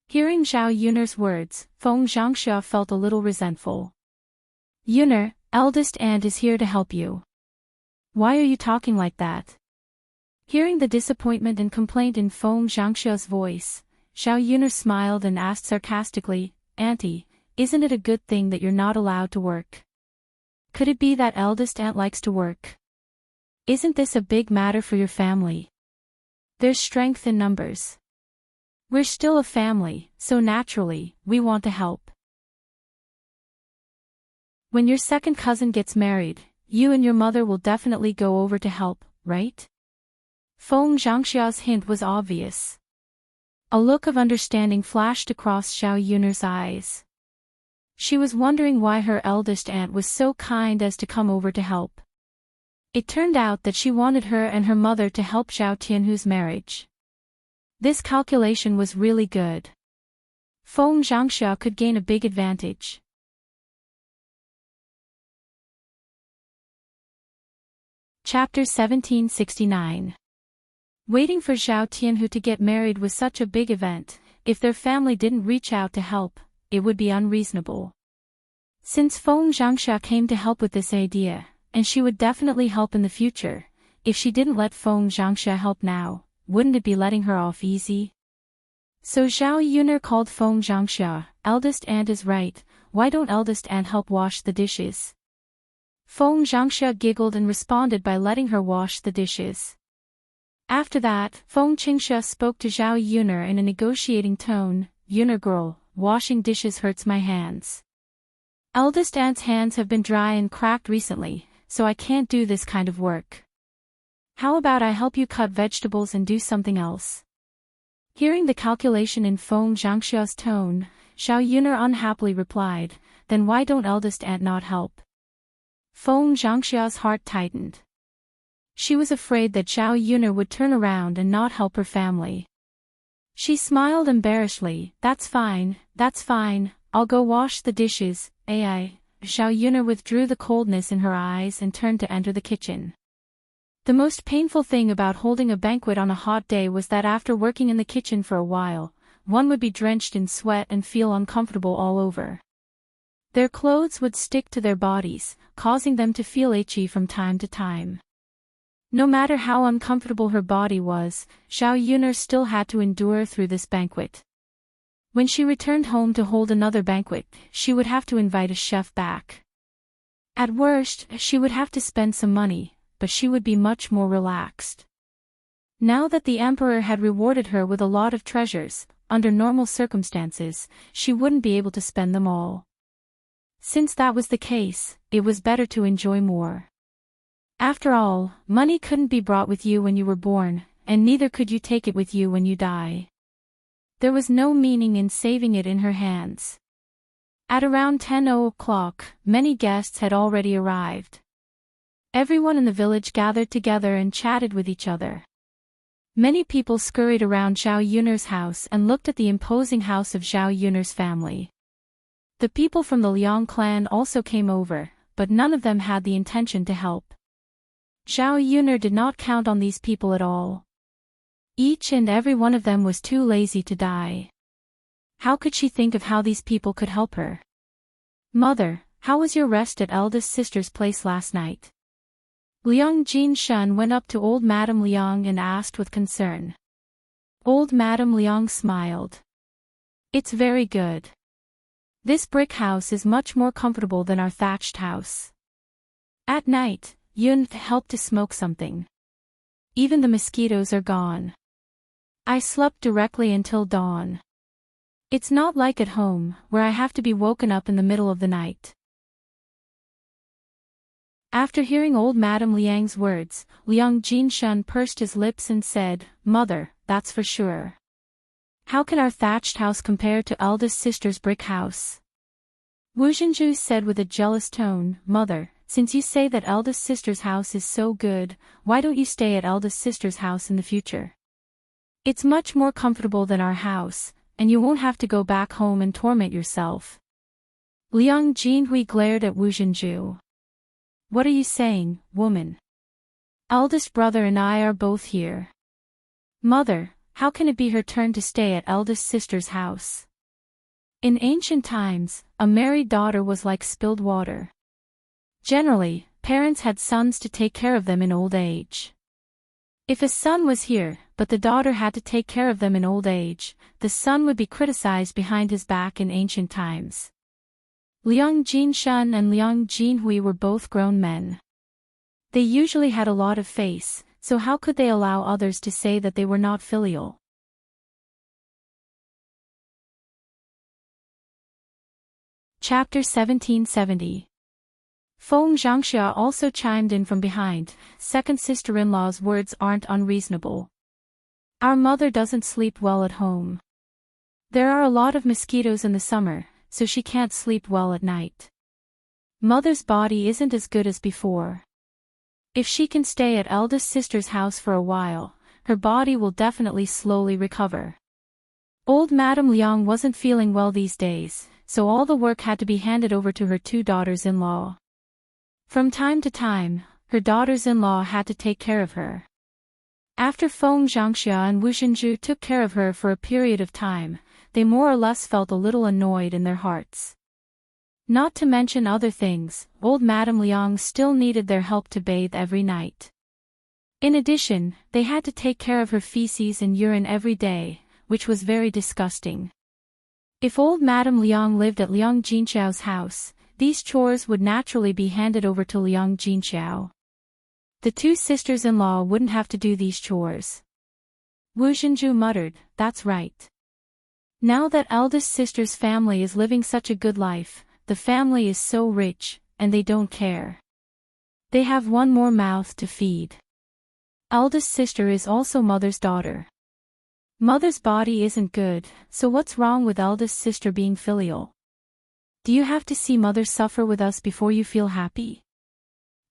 Hearing Zhao Yun's words, Feng Zhangxia felt a little resentful. "Yun, eldest aunt is here to help you. Why are you talking like that?" Hearing the disappointment and complaint in Feng Zhangxia's voice, Zhao Yun smiled and asked sarcastically, "Auntie, isn't it a good thing that you're not allowed to work? Could it be that eldest aunt likes to work? Isn't this a big matter for your family? There's strength in numbers. We're still a family, so naturally, we want to help. When your second cousin gets married, you and your mother will definitely go over to help, right?" Feng Zhangxia's hint was obvious. A look of understanding flashed across Zhao Yun's eyes. She was wondering why her eldest aunt was so kind as to come over to help. It turned out that she wanted her and her mother to help Zhao Tianhu's marriage. This calculation was really good. Feng Zhangxia could gain a big advantage. Chapter 1769. Waiting for Zhao Tianhu to get married was such a big event. If their family didn't reach out to help, it would be unreasonable. Since Feng Zhangxia came to help with this idea, and she would definitely help in the future, if she didn't let Feng Zhangxia help now, wouldn't it be letting her off easy? So Zhao Yun called Feng Zhangxia, "Eldest aunt is right, why don't eldest aunt help wash the dishes?" Feng Zhangxia giggled and responded by letting her wash the dishes. After that, Feng Qingxia spoke to Zhao Yun in a negotiating tone, "Yun girl, washing dishes hurts my hands. Eldest aunt's hands have been dry and cracked recently, so I can't do this kind of work. How about I help you cut vegetables and do something else?" Hearing the calculation in Feng Zhangxia's tone, Zhao Yun unhappily replied, "Then why don't eldest aunt not help?" Feng Zhangxia's heart tightened. She was afraid that Zhao Yun would turn around and not help her family. She smiled embarrassedly, that's fine, I'll go wash the dishes, Zhao Yun withdrew the coldness in her eyes and turned to enter the kitchen. The most painful thing about holding a banquet on a hot day was that after working in the kitchen for a while, one would be drenched in sweat and feel uncomfortable all over. Their clothes would stick to their bodies, causing them to feel itchy from time to time. No matter how uncomfortable her body was, Zhao Yun still had to endure through this banquet. When she returned home to hold another banquet, she would have to invite a chef back. At worst, she would have to spend some money, but she would be much more relaxed. Now that the emperor had rewarded her with a lot of treasures, under normal circumstances, she wouldn't be able to spend them all. Since that was the case, it was better to enjoy more. After all, money couldn't be brought with you when you were born, and neither could you take it with you when you die. There was no meaning in saving it in her hands. At around 10 o'clock, many guests had already arrived. Everyone in the village gathered together and chatted with each other. Many people scurried around Zhao Yun's house and looked at the imposing house of Zhao Yun's family. The people from the Liang clan also came over, but none of them had the intention to help. Zhao Yun did not count on these people at all. Each and every one of them was too lazy to die. How could she think of how these people could help her? "Mother, how was your rest at eldest sister's place last night? Liang Jinshun went up to old Madame Liang and asked with concern. Old Madame Liang smiled. It's very good. This brick house is much more comfortable than our thatched house. At night, Yun helped to smoke something. Even the mosquitoes are gone. I slept directly until dawn. It's not like at home, where I have to be woken up in the middle of the night. After hearing old Madame Liang's words, Liang Jinshun pursed his lips and said, Mother, that's for sure. How can our thatched house compare to eldest sister's brick house? Wu Zhenju said with a jealous tone, Mother, since you say that eldest sister's house is so good, why don't you stay at eldest sister's house in the future? It's much more comfortable than our house, and you won't have to go back home and torment yourself. Liang Jinhui glared at Wu Zhenju. What are you saying, woman? Eldest brother and I are both here. Mother, how can it be her turn to stay at eldest sister's house? In ancient times, a married daughter was like spilled water. Generally, parents had sons to take care of them in old age. If a son was here, but the daughter had to take care of them in old age, the son would be criticized behind his back in ancient times. Liang Jinshun and Liang Jinhui were both grown men. They usually had a lot of face, so how could they allow others to say that they were not filial? Chapter 1770. Feng Zhangxia also chimed in from behind. Second sister-in-law's words aren't unreasonable. Our mother doesn't sleep well at home. There are a lot of mosquitoes in the summer, so she can't sleep well at night. Mother's body isn't as good as before. If she can stay at eldest sister's house for a while, her body will definitely slowly recover. Old Madame Liang wasn't feeling well these days, so all the work had to be handed over to her two daughters-in-law. From time to time, her daughters-in-law had to take care of her. After Feng Zhangxia and Wu Zhenju took care of her for a period of time, they more or less felt a little annoyed in their hearts. Not to mention other things, old Madame Liang still needed their help to bathe every night. In addition, they had to take care of her feces and urine every day, which was very disgusting. If old Madame Liang lived at Liang Jinxiao's house, these chores would naturally be handed over to Liang Jinxiao. The two sisters-in-law wouldn't have to do these chores. Wu Zhenju muttered, That's right. Now that eldest sister's family is living such a good life, the family is so rich, and they don't care. They have one more mouth to feed. Eldest sister is also mother's daughter. Mother's body isn't good, so what's wrong with eldest sister being filial? Do you have to see mother suffer with us before you feel happy?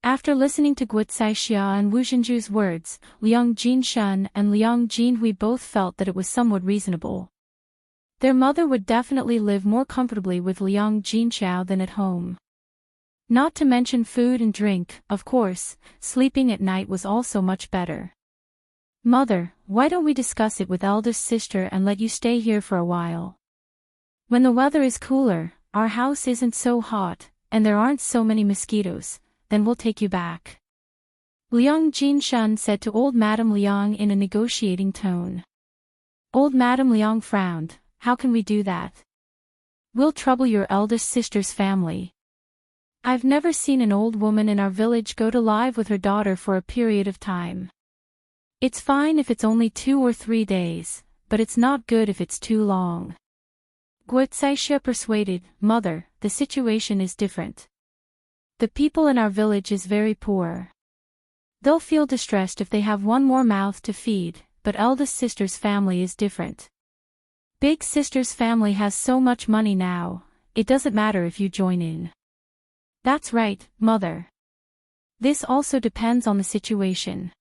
After listening to Guotsai Xia and Wu Zhenju's words, Liang Jinshun and Liang Jinhui both felt that it was somewhat reasonable. Their mother would definitely live more comfortably with Liang Jinxiao than at home. Not to mention food and drink, of course, sleeping at night was also much better. Mother, why don't we discuss it with eldest sister and let you stay here for a while? When the weather is cooler, our house isn't so hot, and there aren't so many mosquitoes, then we'll take you back. Liang Jinshun said to old Madame Liang in a negotiating tone. Old Madame Liang frowned. How can we do that? We'll trouble your eldest sister's family. I've never seen an old woman in our village go to live with her daughter for a period of time. It's fine if it's only 2 or 3 days, but it's not good if it's too long. Guotsai persuaded, Mother, the situation is different. The people in our village is very poor. They'll feel distressed if they have one more mouth to feed, but eldest sister's family is different. Big sister's family has so much money now, it doesn't matter if you join in. That's right, Mother. This also depends on the situation.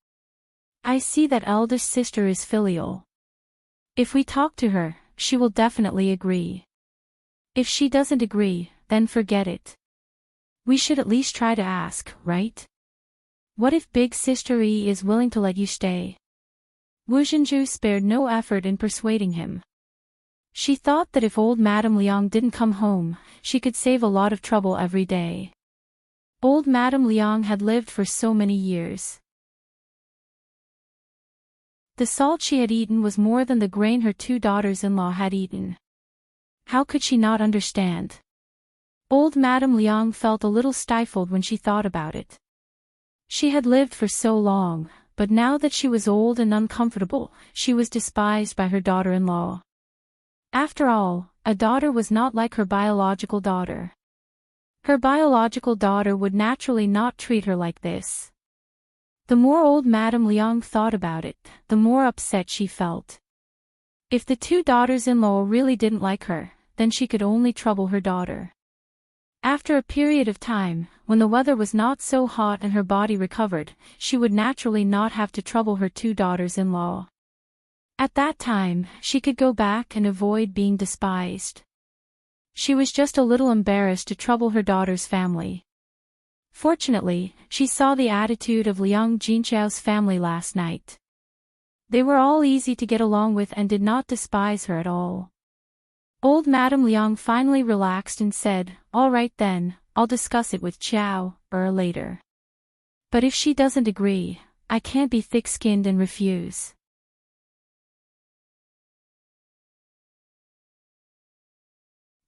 I see that eldest sister is filial. If we talk to her, she will definitely agree. If she doesn't agree, then forget it. We should at least try to ask, right? What if big sister E is willing to let you stay? Wu Zhenju spared no effort in persuading him. She thought that if old Madame Liang didn't come home, she could save a lot of trouble every day. Old Madame Liang had lived for so many years. The salt she had eaten was more than the grain her two daughters-in-law had eaten. How could she not understand? Old Madame Liang felt a little stifled when she thought about it. She had lived for so long, but now that she was old and uncomfortable, she was despised by her daughter-in-law. After all, a daughter was not like her biological daughter. Her biological daughter would naturally not treat her like this. The more old Madame Liang thought about it, the more upset she felt. If the two daughters-in-law really didn't like her, then she could only trouble her daughter. After a period of time, when the weather was not so hot and her body recovered, she would naturally not have to trouble her two daughters-in-law. At that time, she could go back and avoid being despised. She was just a little embarrassed to trouble her daughter's family. Fortunately, she saw the attitude of Liang Jinqiao's family last night. They were all easy to get along with and did not despise her at all. Old Madame Liang finally relaxed and said, "All right then, I'll discuss it with Qiao later. But if she doesn't agree, I can't be thick-skinned and refuse."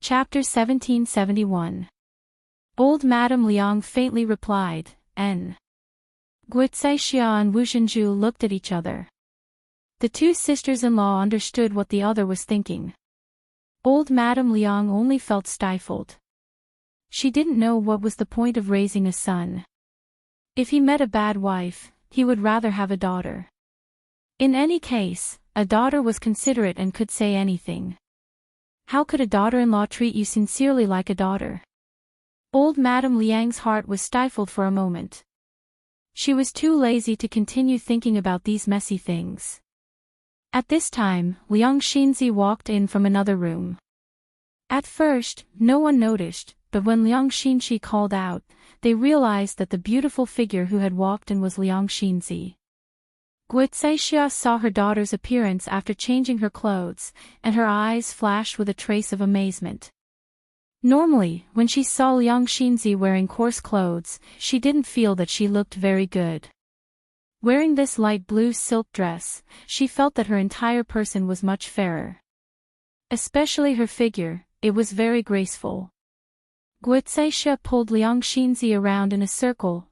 Chapter 1771. Old Madame Liang faintly replied, "N." Guicaixia and Wu Zhenju looked at each other. The two sisters-in-law understood what the other was thinking. Old Madame Liang only felt stifled. She didn't know what was the point of raising a son. If he met a bad wife, he would rather have a daughter. In any case, a daughter was considerate and could say anything. How could a daughter-in-law treat you sincerely like a daughter? Old Madame Liang's heart was stifled for a moment. She was too lazy to continue thinking about these messy things. At this time, Liang Xinzi walked in from another room. At first, no one noticed, but when Liang Xinzi called out, they realized that the beautiful figure who had walked in was Liang Xinzi. Guicaixia saw her daughter's appearance after changing her clothes, and her eyes flashed with a trace of amazement. Normally, when she saw Liang Xinzi wearing coarse clothes, she didn't feel that she looked very good. Wearing this light blue silk dress, she felt that her entire person was much fairer. Especially her figure, it was very graceful. Guicaixia pulled Liang Xinzi around in a circle.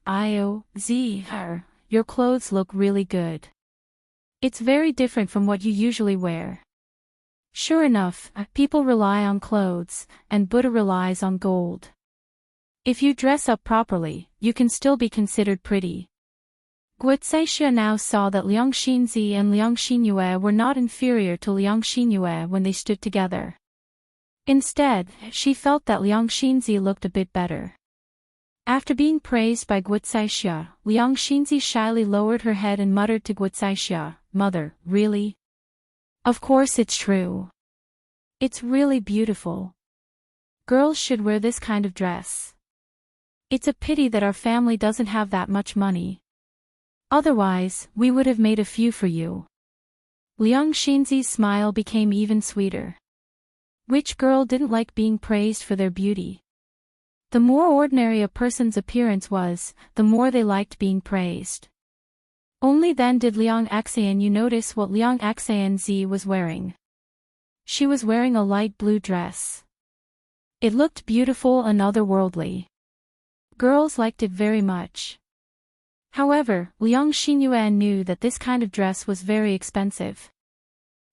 Your clothes look really good. It's very different from what you usually wear. Sure enough, people rely on clothes, and Buddha relies on gold. If you dress up properly, you can still be considered pretty. Guicaixia now saw that Liang Xinzi and Liang Xinyue were not inferior to Liang Xinyue when they stood together. Instead, she felt that Liang Xinzi looked a bit better. After being praised by Guicaixia, Liang Xinzi shyly lowered her head and muttered to Guicaixia, "Mother, really? Of course it's true. It's really beautiful. Girls should wear this kind of dress. It's a pity that our family doesn't have that much money. Otherwise, we would have made a few for you." Liang Xinzi's smile became even sweeter. Which girl didn't like being praised for their beauty? The more ordinary a person's appearance was, the more they liked being praised. Only then did Liang Xianyu notice what Liang Xianzi was wearing. She was wearing a light blue dress. It looked beautiful and otherworldly. Girls liked it very much. However, Liang Xinyue knew that this kind of dress was very expensive.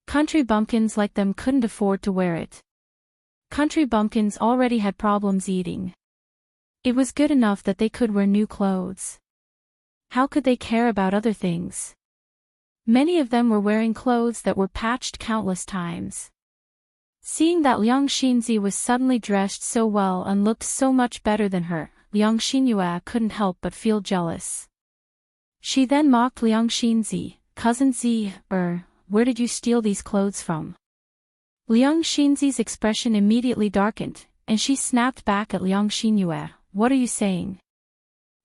Country bumpkins like them couldn't afford to wear it. Country bumpkins already had problems eating. It was good enough that they could wear new clothes. How could they care about other things? Many of them were wearing clothes that were patched countless times. Seeing that Liang Xinzi was suddenly dressed so well and looked so much better than her, Liang Xinyue couldn't help but feel jealous. She then mocked Liang Xinzi, "Cousin Zi, where did you steal these clothes from?" Liang Xinzi's expression immediately darkened, and she snapped back at Liang Xinyue, "What are you saying?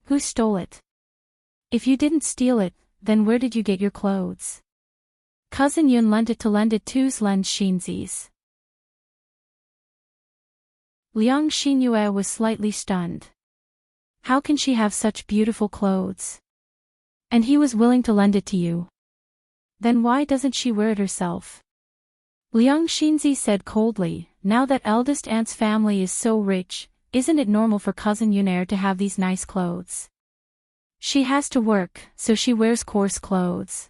Who stole it? If you didn't steal it, then where did you get your clothes?" "Cousin Yun lent it to Xinzi's." Liang Xinyue was slightly stunned. How can she have such beautiful clothes? And he was willing to lend it to you. Then why doesn't she wear it herself? Liang Xinzi said coldly, now that eldest aunt's family is so rich, isn't it normal for cousin Yunair to have these nice clothes? She has to work, so she wears coarse clothes.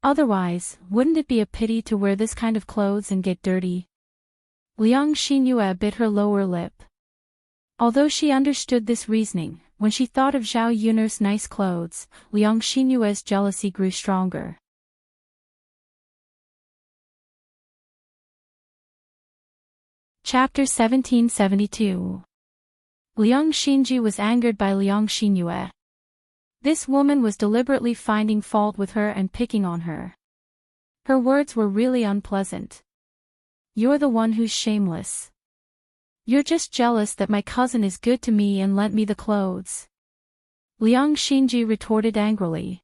Otherwise, wouldn't it be a pity to wear this kind of clothes and get dirty? Liang Xinyue bit her lower lip. Although she understood this reasoning, when she thought of Zhao Yunair's nice clothes, Liang Xinyue's jealousy grew stronger. Chapter 1772. Liang Xinji was angered by Liang Xinyue. This woman was deliberately finding fault with her and picking on her. Her words were really unpleasant. You're the one who's shameless. You're just jealous that my cousin is good to me and lent me the clothes. Liang Xinji retorted angrily.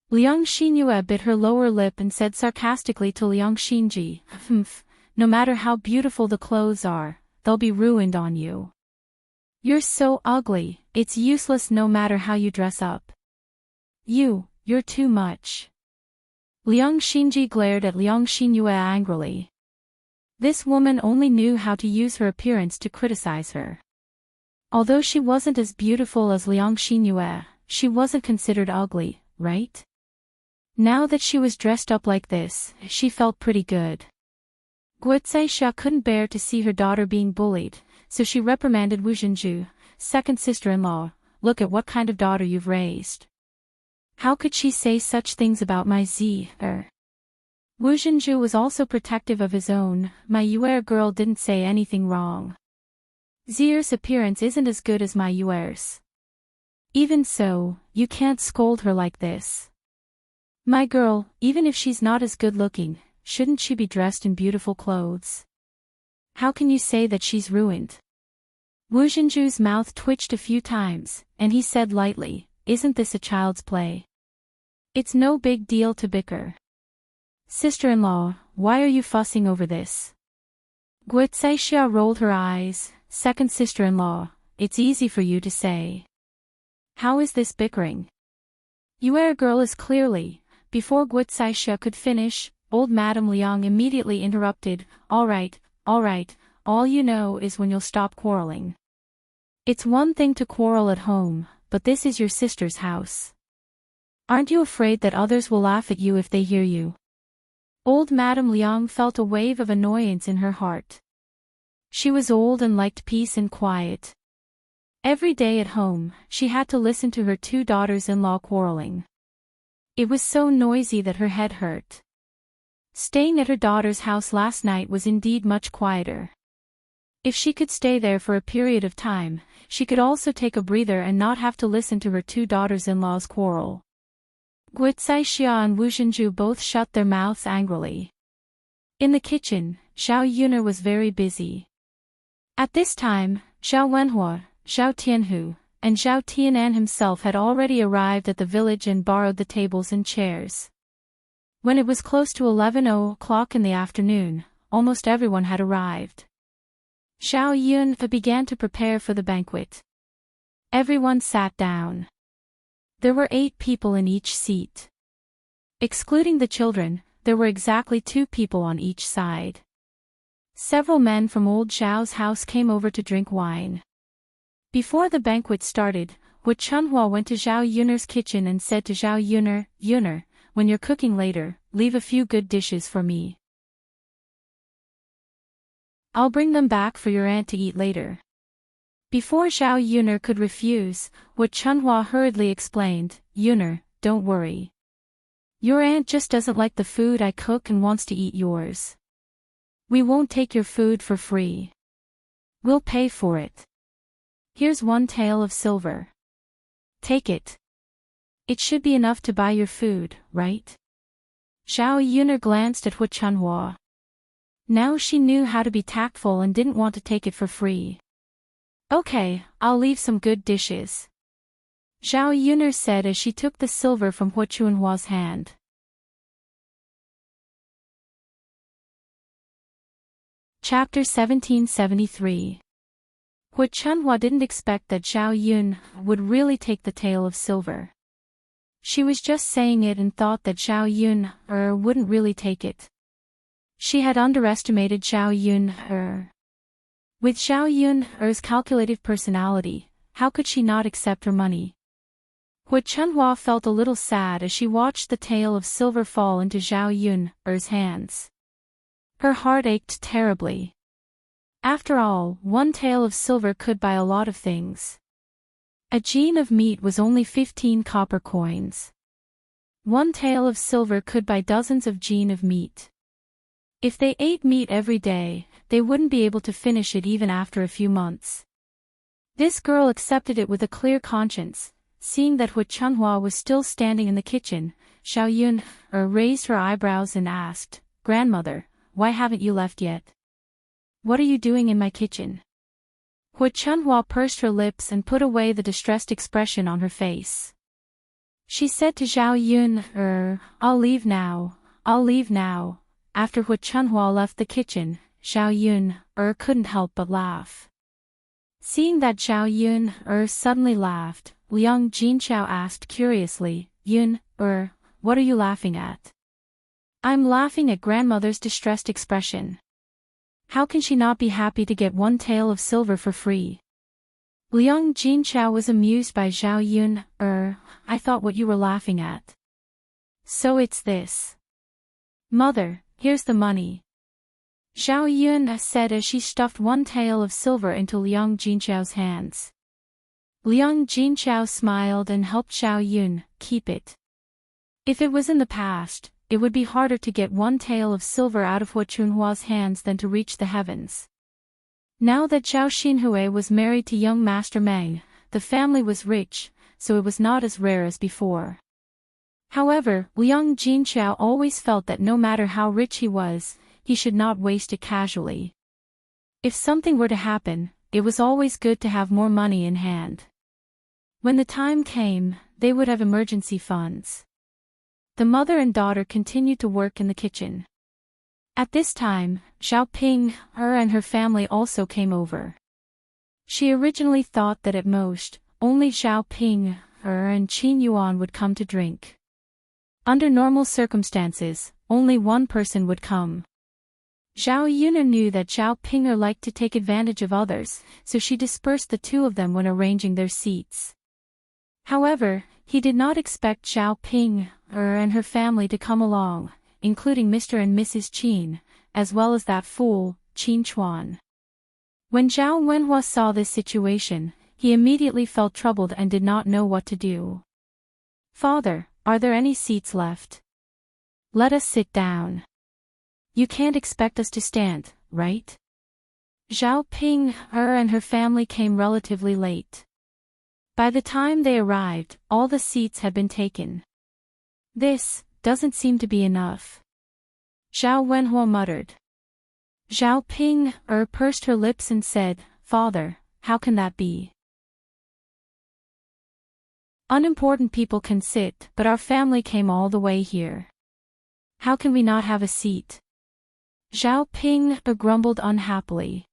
Liang Xinyue bit her lower lip and said sarcastically to Liang Xinji, no matter how beautiful the clothes are, they'll be ruined on you. You're so ugly, it's useless no matter how you dress up. You're too much. Liang Xinji glared at Liang Xinyue angrily. This woman only knew how to use her appearance to criticize her. Although she wasn't as beautiful as Liang Xinyue, she wasn't considered ugly, right? Now that she was dressed up like this, she felt pretty good. Guocaixia couldn't bear to see her daughter being bullied, so she reprimanded Wu Zhenju, second sister-in-law, look at what kind of daughter you've raised. How could she say such things about my Zi-er? Wu Zhenju was also protective of his own, my Yuer girl didn't say anything wrong. Zier's appearance isn't as good as my Yuer's. Even so, you can't scold her like this. My girl, even if she's not as good looking, shouldn't she be dressed in beautiful clothes? How can you say that she's ruined? Wu Zhenju's mouth twitched a few times, and he said lightly, isn't this a child's play? It's no big deal to bicker. Sister-in-law, why are you fussing over this? Guocaixia rolled her eyes, second sister-in-law, it's easy for you to say. How is this bickering? Yuer girl is clearly. Before Guocaixia could finish, old Madame Liang immediately interrupted, all right, all you know is when you'll stop quarreling. It's one thing to quarrel at home, but this is your sister's house. Aren't you afraid that others will laugh at you if they hear you? Old Madame Liang felt a wave of annoyance in her heart. She was old and liked peace and quiet. Every day at home, she had to listen to her two daughters-in-law quarreling. It was so noisy that her head hurt. Staying at her daughter's house last night was indeed much quieter. If she could stay there for a period of time, she could also take a breather and not have to listen to her two daughters-in-law's quarrel. Guocaixia and Wu Zhenju both shut their mouths angrily. In the kitchen, Zhao Yuner was very busy. At this time, Zhao Wenhua, Zhao Tianhu, and Zhao Tianan himself had already arrived at the village and borrowed the tables and chairs. When it was close to 11:00 in the afternoon, almost everyone had arrived. Zhao Yun began to prepare for the banquet. Everyone sat down. There were 8 people in each seat. Excluding the children, there were exactly 2 people on each side. Several men from old Zhao's house came over to drink wine. Before the banquet started, Wu Chunhua went to Zhao Yuner's kitchen and said to Zhao Yuner, when you're cooking later, leave a few good dishes for me. I'll bring them back for your aunt to eat later. Before Zhao Yuner could refuse, Wu Chunhua hurriedly explained, Yuner, don't worry. Your aunt just doesn't like the food I cook and wants to eat yours. We won't take your food for free. We'll pay for it. Here's 1 tael of silver. Take it. It should be enough to buy your food, right? Zhao Yuner glanced at Wu Chunhua. Now she knew how to be tactful and didn't want to take it for free. Okay, I'll leave some good dishes. Zhao Yuner said as she took the silver from Wu Chunhua's hand. Chapter 1773. Hu Chunhua didn't expect that Zhao Yun would really take the tale of silver. She was just saying it and thought that Zhao Yun wouldn't really take it. She had underestimated Zhao Yun. With Zhao Yun's calculative personality, how could she not accept her money? Hu Chunhua felt a little sad as she watched the tale of silver fall into Zhao Yun's hands. Her heart ached terribly. After all, one tael of silver could buy a lot of things. A gene of meat was only 15 copper coins. One tael of silver could buy dozens of gene of meat. If they ate meat every day, they wouldn't be able to finish it even after a few months. This girl accepted it with a clear conscience. Seeing that Hu Chunhua was still standing in the kitchen, Zhao Yun raised her eyebrows and asked, "Grandmother, why haven't you left yet? What are you doing in my kitchen?" Hu Chunhua pursed her lips and put away the distressed expression on her face. She said to Zhao Yun, I'll leave now, I'll leave now." After Hu Chunhua left the kitchen, Zhao Yun couldn't help but laugh. Seeing that Zhao Yun suddenly laughed, Liang Jinchao asked curiously, "Yun, what are you laughing at?" "I'm laughing at grandmother's distressed expression. How can she not be happy to get one tael of silver for free?" Liang Jinchao was amused by Zhao Yun. "I thought what you were laughing at." "So it's this. Mother, here's the money," Zhao Yun said as she stuffed one tael of silver into Liang Jinchao's hands. Liang Jinchao smiled and helped Zhao Yun keep it. If it was in the past, it would be harder to get one tael of silver out of Hu Chunhua's hands than to reach the heavens. Now that Zhao Xinhui was married to young Master Meng, the family was rich, so it was not as rare as before. However, Liang Jinchao always felt that no matter how rich he was, he should not waste it casually. If something were to happen, it was always good to have more money in hand. When the time came, they would have emergency funds. The mother and daughter continued to work in the kitchen. At this time, Zhao Ping and her family also came over. She originally thought that at most, only Zhao Ping and Qin Yuan would come to drink. Under normal circumstances, only one person would come. Zhao Yun knew that Zhao Ping liked to take advantage of others, so she dispersed the two of them when arranging their seats. However, he did not expect Zhao Ping and her family to come along, including Mr. and Mrs. Qin, as well as that fool, Qin Chuan. When Zhao Wenhua saw this situation, he immediately felt troubled and did not know what to do. "Father, are there any seats left? Let us sit down. You can't expect us to stand, right?" Zhao Ping and her family came relatively late. By the time they arrived, all the seats had been taken. "This doesn't seem to be enough," Zhao Wenhua muttered. Zhao Ping pursed her lips and said, "Father, how can that be? Unimportant people can sit, but our family came all the way here. How can we not have a seat?" Zhao Ping grumbled unhappily.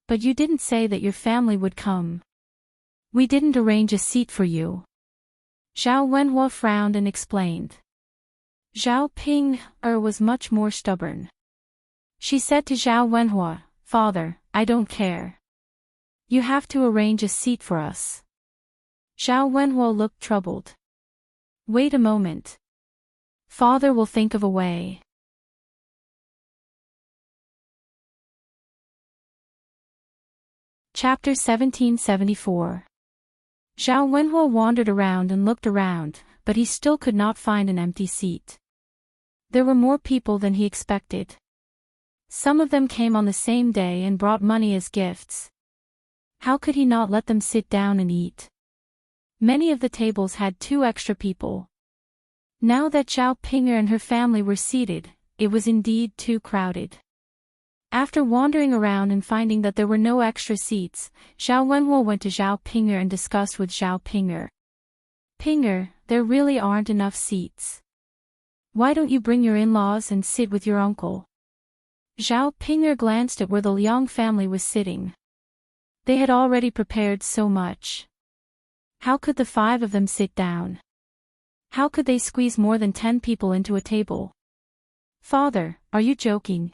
"But you didn't say that your family would come. We didn't arrange a seat for you." Zhao Wenhua frowned and explained. Zhao Ping was much more stubborn. She said to Zhao Wenhua, "Father, I don't care. You have to arrange a seat for us." Zhao Wenhua looked troubled. "Wait a moment. Father will think of a way." Chapter 1774. Zhao Wenhua wandered around and looked around, but he still could not find an empty seat. There were more people than he expected. Some of them came on the same day and brought money as gifts. How could he not let them sit down and eat? Many of the tables had 2 extra people. Now that Zhao Pinger and her family were seated, it was indeed too crowded. After wandering around and finding that there were no extra seats, Zhao Wenhua went to Zhao Pinger and discussed with Zhao Pinger. "Pinger, there really aren't enough seats. Why don't you bring your in-laws and sit with your uncle?" Zhao Ping'er glanced at where the Liang family was sitting. They had already prepared so much. How could the 5 of them sit down? How could they squeeze more than 10 people into a table? Father, are you joking?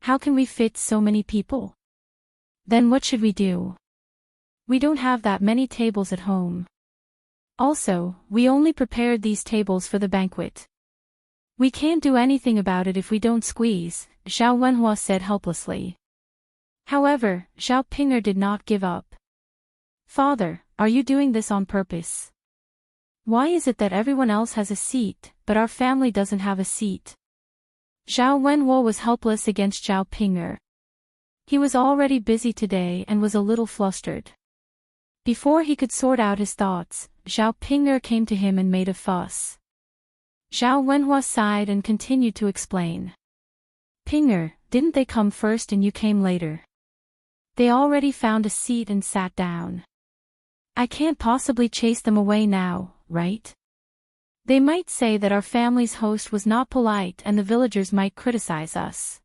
How can we fit so many people? Then what should we do? We don't have that many tables at home. Also, we only prepared these tables for the banquet. We can't do anything about it if we don't squeeze, Zhao Wenhua said helplessly. However, Zhao Ping'er did not give up. Father, are you doing this on purpose? Why is it that everyone else has a seat, but our family doesn't have a seat? Zhao Wenhua was helpless against Zhao Ping'er. He was already busy today and was a little flustered. Before he could sort out his thoughts, Zhao Ping'er came to him and made a fuss. Zhao Wenhua sighed and continued to explain. Ping'er, didn't they come first and you came later? They already found a seat and sat down. I can't possibly chase them away now, right? They might say that our family's host was not polite and the villagers might criticize us.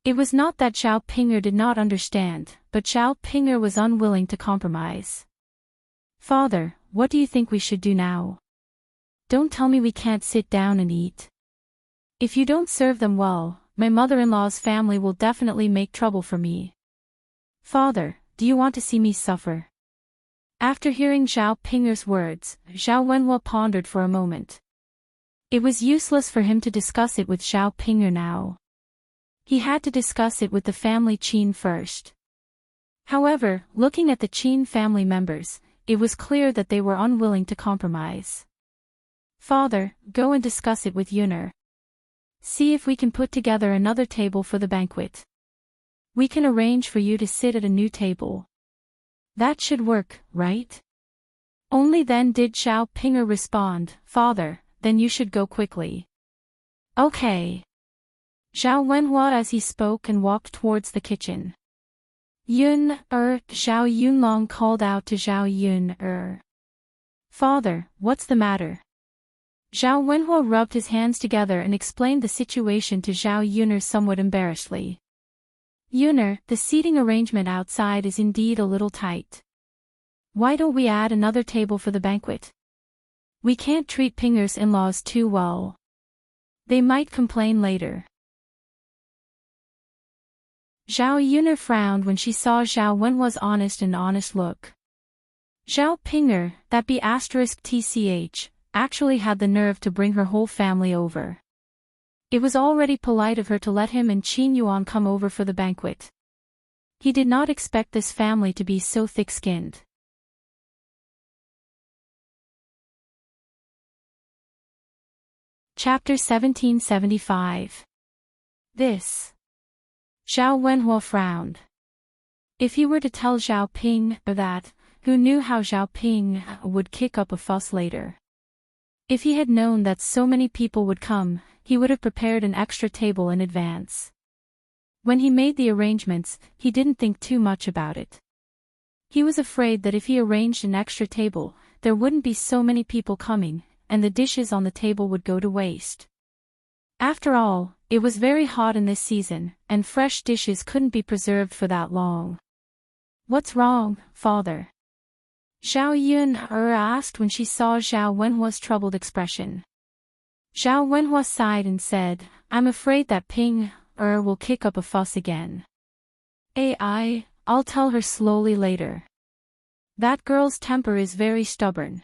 It was not that Zhao Ping'er did not understand, but Zhao Ping'er was unwilling to compromise. Father, what do you think we should do now? Don't tell me we can't sit down and eat. If you don't serve them well, my mother-in-law's family will definitely make trouble for me. Father, do you want to see me suffer? After hearing Zhao Ping'er's words, Zhao Wenhua pondered for a moment. It was useless for him to discuss it with Zhao Ping'er now. He had to discuss it with the family Qin first. However, looking at the Qin family members, it was clear that they were unwilling to compromise. Father, go and discuss it with Yun'er. See if we can put together another table for the banquet. We can arrange for you to sit at a new table. That should work, right? Only then did Zhao Ping'er respond, Father, then you should go quickly. Okay. Zhao Wenhua as he spoke and walked towards the kitchen. Yun-er, Zhao Yunlong called out to Zhao Yun-er. Father, what's the matter? Zhao Wenhua rubbed his hands together and explained the situation to Zhao Yun'er somewhat embarrassedly. Yun'er, the seating arrangement outside is indeed a little tight. Why don't we add another table for the banquet? We can't treat Ping'er's in-laws too well. They might complain later. Zhao Yun'er frowned when she saw Zhao Wenhua's honest look. Zhao Ping'er, that B*TCH, actually had the nerve to bring her whole family over. It was already polite of her to let him and Qin Yuan come over for the banquet. He did not expect this family to be so thick-skinned. Chapter 1775. This. Zhao Wenhua frowned. If he were to tell Zhao Ping that, who knew how Zhao Ping would kick up a fuss later. If he had known that so many people would come, he would have prepared an extra table in advance. When he made the arrangements, he didn't think too much about it. He was afraid that if he arranged an extra table, there wouldn't be so many people coming, and the dishes on the table would go to waste. After all, it was very hot in this season, and fresh dishes couldn't be preserved for that long. What's wrong, father? Zhao Yun'er asked when she saw Zhao Wenhua's troubled expression. Zhao Wenhua sighed and said, I'm afraid that Ping-er will kick up a fuss again. I'll tell her slowly later. That girl's temper is very stubborn.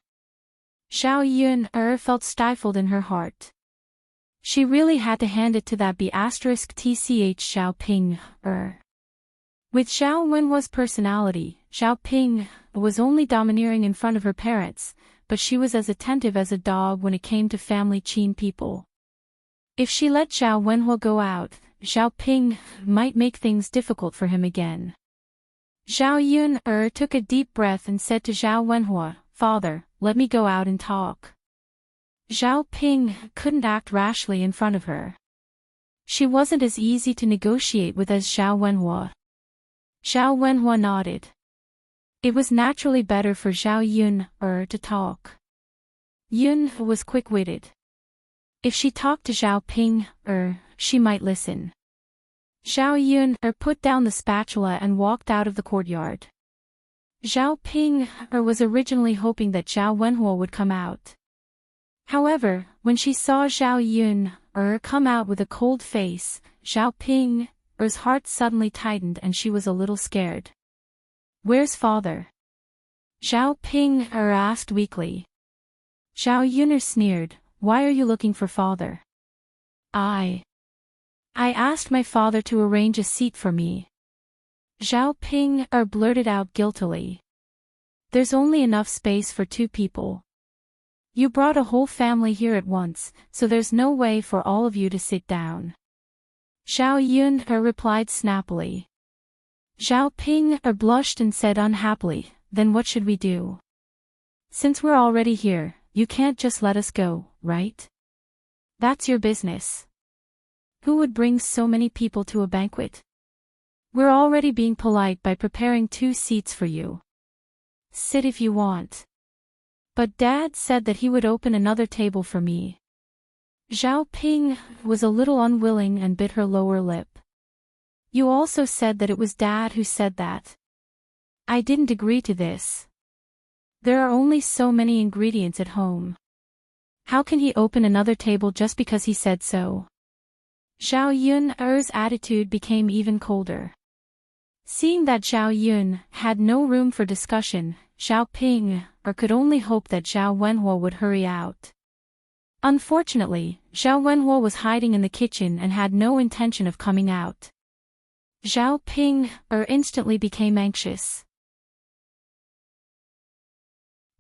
Zhao Yun'er felt stifled in her heart. She really had to hand it to that B*TCH Zhao Ping-er. With Zhao Wenhua's personality, Zhao Ping was only domineering in front of her parents, but she was as attentive as a dog when it came to family Qin people. If she let Zhao Wenhua go out, Zhao Ping might make things difficult for him again. Zhao Yun'er took a deep breath and said to Zhao Wenhua, Father, let me go out and talk. Zhao Ping couldn't act rashly in front of her. She wasn't as easy to negotiate with as Zhao Wenhua. Zhao Wenhua nodded. It was naturally better for Zhao Yun'er to talk. Yun was quick-witted. If she talked to Zhao Ping-er, she might listen. Zhao Yun put down the spatula and walked out of the courtyard. Zhao Ping was originally hoping that Zhao Wenhuo would come out. However, when she saw Zhao Yun come out with a cold face, Zhao Ping's heart suddenly tightened and she was a little scared. "Where's father?" Zhao Ping asked weakly. Zhao Yun sneered, "Why are you looking for father?" I asked my father to arrange a seat for me." Zhao Ping blurted out guiltily. "There's only enough space for 2 people. You brought a whole family here at once, so there's no way for all of you to sit down." Zhao Yun replied snappily. Zhao Ping blushed and said unhappily, "Then what should we do? Since we're already here, you can't just let us go, right? That's your business. Who would bring so many people to a banquet? We're already being polite by preparing 2 seats for you. Sit if you want." "But Dad said that he would open another table for me." Zhao Ping was a little unwilling and bit her lower lip. "You also said that it was Dad who said that." "I didn't agree to this. There are only so many ingredients at home. How can he open another table just because he said so?" Zhao Yun's attitude became even colder. Seeing that Zhao Yun had no room for discussion, Zhao Ping could only hope that Zhao Wenhuo would hurry out. Unfortunately, Zhao Wenhuo was hiding in the kitchen and had no intention of coming out. Zhao Ping instantly became anxious.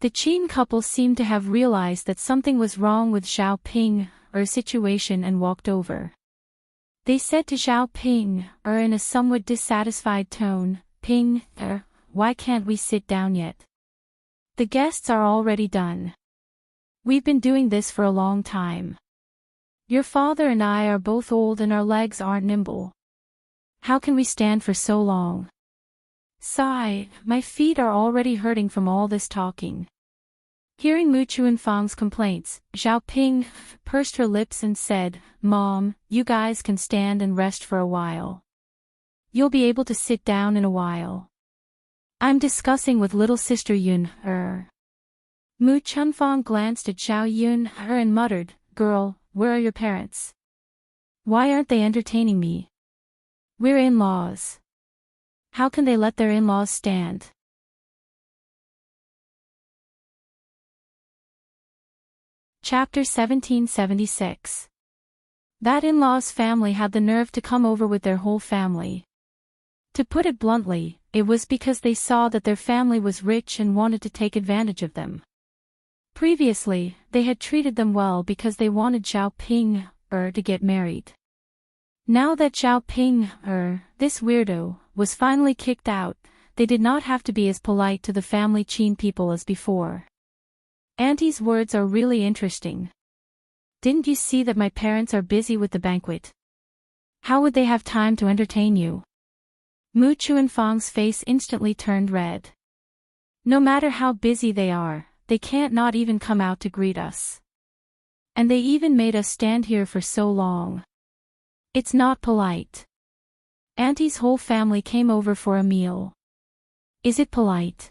The Qin couple seemed to have realized that something was wrong with Zhao Ping's situation and walked over. They said to Zhao Ping in a somewhat dissatisfied tone, "Ping, why can't we sit down yet? The guests are already done. We've been doing this for a long time. Your father and I are both old and our legs aren't nimble. How can we stand for so long? Sigh, my feet are already hurting from all this talking." Hearing Mu Chuanfang's complaints, Zhao Ping pursed her lips and said, "Mom, you guys can stand and rest for a while. You'll be able to sit down in a while. I'm discussing with little sister Yun." Mu Chunfang glanced at Zhao Yun and muttered, "Girl, where are your parents? Why aren't they entertaining me? We're in-laws. How can they let their in-laws stand?" Chapter 1776. That in-laws family had the nerve to come over with their whole family. To put it bluntly, it was because they saw that their family was rich and wanted to take advantage of them. Previously, they had treated them well because they wanted Zhao Ping to get married. Now that Zhao Ping this weirdo, was finally kicked out, they did not have to be as polite to the family Qin people as before. "Auntie's words are really interesting. Didn't you see that my parents are busy with the banquet? How would they have time to entertain you?" Mu Chuanfang's face instantly turned red. "No matter how busy they are, they can't not even come out to greet us. And they even made us stand here for so long. It's not polite. Auntie's whole family came over for a meal. Is it polite?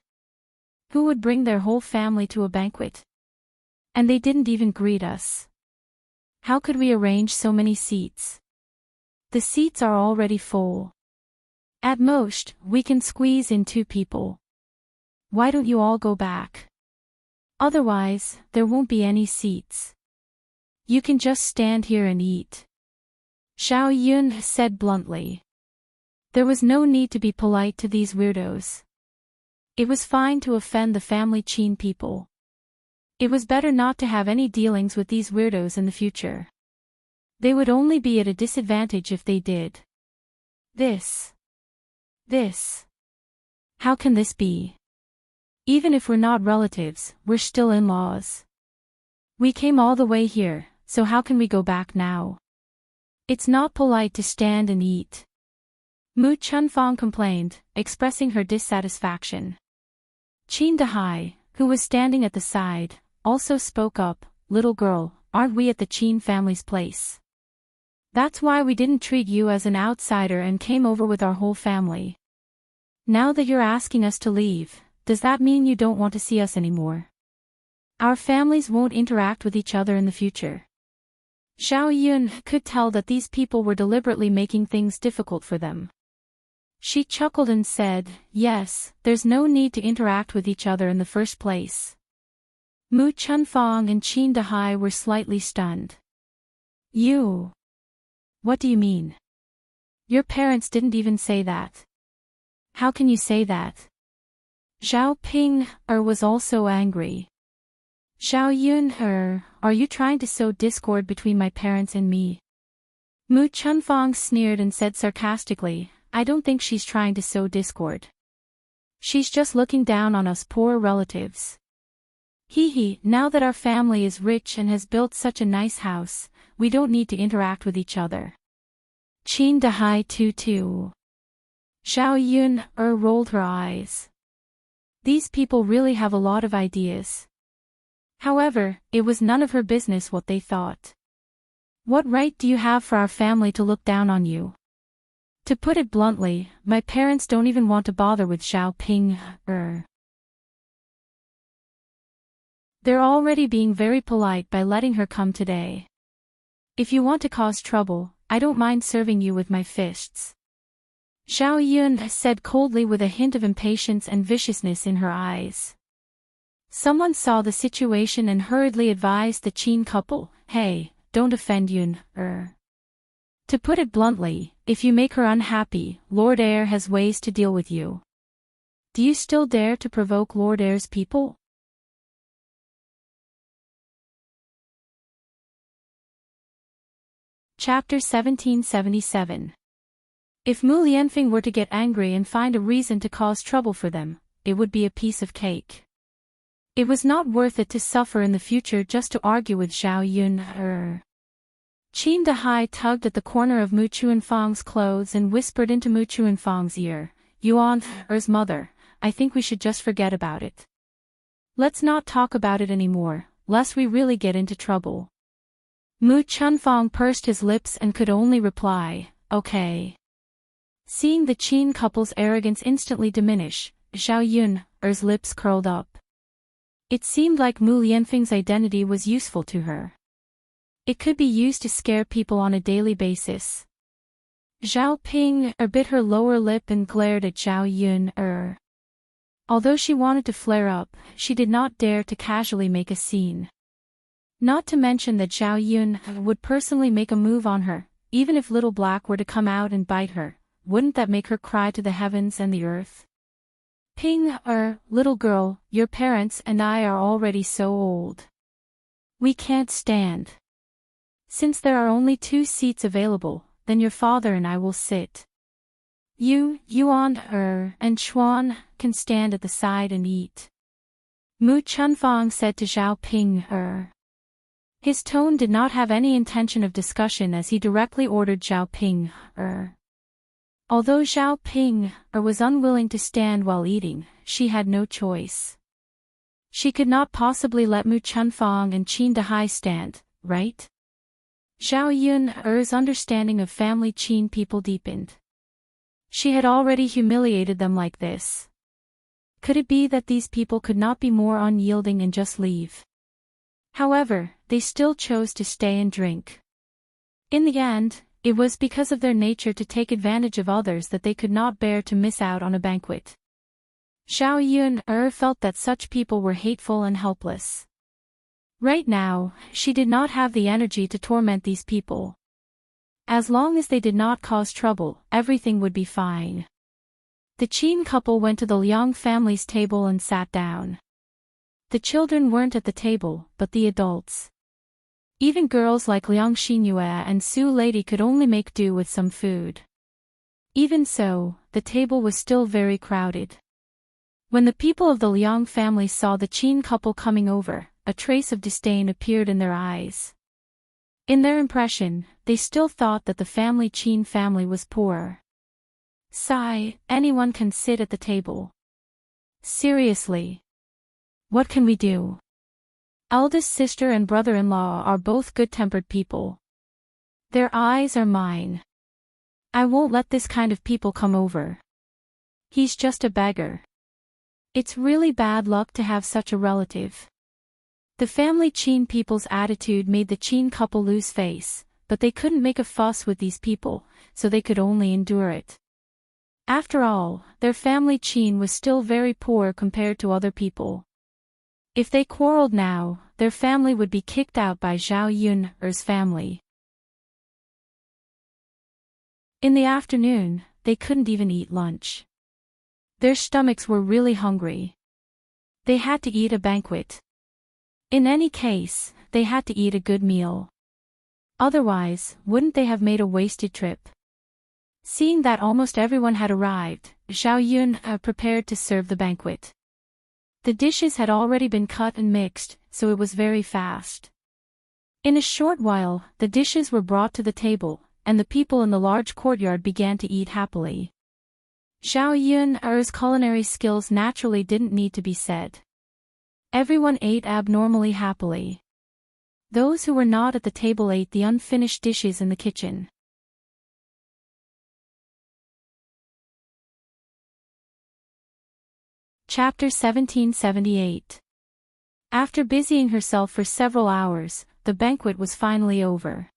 Who would bring their whole family to a banquet? And they didn't even greet us. How could we arrange so many seats? The seats are already full. At most, we can squeeze in 2 people. Why don't you all go back? Otherwise, there won't be any seats. You can just stand here and eat." Zhao Yun said bluntly. There was no need to be polite to these weirdos. It was fine to offend the family Qin people. It was better not to have any dealings with these weirdos in the future. They would only be at a disadvantage if they did. This. How can this be? Even if we're not relatives, we're still in-laws. We came all the way here, so how can we go back now? It's not polite to stand and eat." Mu Chunfang complained, expressing her dissatisfaction. Qin Dahai, who was standing at the side, also spoke up, "Little girl, aren't we at the Qin family's place? That's why we didn't treat you as an outsider and came over with our whole family. Now that you're asking us to leave, does that mean you don't want to see us anymore? Our families won't interact with each other in the future. Zhao Yun could tell that these people were deliberately making things difficult for them. She chuckled and said, yes, there's no need to interact with each other in the first place. Mu Chunfang and Qin Dahai were slightly stunned. You? What do you mean? Your parents didn't even say that. How can you say that? Zhao Ping was also angry. Zhao Yun are you trying to sow discord between my parents and me? Mu Chunfang sneered and said sarcastically, I don't think she's trying to sow discord. She's just looking down on us poor relatives. Hee, now that our family is rich and has built such a nice house, we don't need to interact with each other. Qin Dahai too. Zhao Yun rolled her eyes. These people really have a lot of ideas. However, it was none of her business what they thought. What right do you have for our family to look down on you? To put it bluntly, my parents don't even want to bother with Zhao Ping. They're already being very polite by letting her come today. If you want to cause trouble, I don't mind serving you with my fists. Zhao Yun said coldly with a hint of impatience and viciousness in her eyes. Someone saw the situation and hurriedly advised the Qin couple, hey, don't offend Yun. To put it bluntly, if you make her unhappy, Lord Air has ways to deal with you. Do you still dare to provoke Lord Air's people? Chapter 1777. If Mu Lianfeng were to get angry and find a reason to cause trouble for them, it would be a piece of cake. It was not worth it to suffer in the future just to argue with Zhao Yun. Qin Dahai tugged at the corner of Mu Chuanfang's clothes and whispered into Mu Chuanfang's ear, Yuan's mother, I think we should just forget about it. Let's not talk about it anymore, lest we really get into trouble. Mu Chunfang pursed his lips and could only reply, okay. Seeing the Qin couple's arrogance instantly diminish, Zhao Yun's lips curled up. It seemed like Mu Lianfeng's identity was useful to her. It could be used to scare people on a daily basis. Zhao Ping bit her lower lip and glared at Zhao Yun. Although she wanted to flare up, she did not dare to casually make a scene. Not to mention that Zhao Yun would personally make a move on her, even if Little Black were to come out and bite her, wouldn't that make her cry to the heavens and the earth? Ping, little girl, your parents and I are already so old. We can't stand. Since there are only 2 seats available, then your father and I will sit. Yuan, and Chuan can stand at the side and eat. Mu Chunfang said to Zhao Ping, His tone did not have any intention of discussion as he directly ordered Zhao Ping, Although Zhao Ping was unwilling to stand while eating, she had no choice. She could not possibly let Mu Chunfang and Qin Dahai stand, right? Zhao Yun's understanding of family Qin people deepened. She had already humiliated them like this. Could it be that these people could not be more unyielding and just leave? However, they still chose to stay and drink. In the end, it was because of their nature to take advantage of others that they could not bear to miss out on a banquet. Zhao Yun felt that such people were hateful and helpless. Right now, she did not have the energy to torment these people. As long as they did not cause trouble, everything would be fine. The Qin couple went to the Liang family's table and sat down. The children weren't at the table, but the adults. Even girls like Liang Xinyue and Su Lady could only make do with some food. Even so, the table was still very crowded. When the people of the Liang family saw the Qin couple coming over, a trace of disdain appeared in their eyes. In their impression, they still thought that the family Qin family was poor. Sigh, anyone can sit at the table. Seriously. What can we do? Eldest sister and brother-in-law are both good-tempered people. Their eyes are mine. I won't let this kind of people come over. He's just a beggar. It's really bad luck to have such a relative. The family Qin people's attitude made the Qin couple lose face, but they couldn't make a fuss with these people, so they could only endure it. After all, their family Qin was still very poor compared to other people. If they quarreled now, their family would be kicked out by Zhao Yun's family. In the afternoon, they couldn't even eat lunch. Their stomachs were really hungry. They had to eat a banquet. In any case, they had to eat a good meal. Otherwise, wouldn't they have made a wasted trip? Seeing that almost everyone had arrived, Zhao Yun prepared to serve the banquet. The dishes had already been cut and mixed, so it was very fast. In a short while, the dishes were brought to the table, and the people in the large courtyard began to eat happily. Zhao Yun's culinary skills naturally didn't need to be said. Everyone ate abnormally happily. Those who were not at the table ate the unfinished dishes in the kitchen. Chapter 1778. After busying herself for several hours, the banquet was finally over.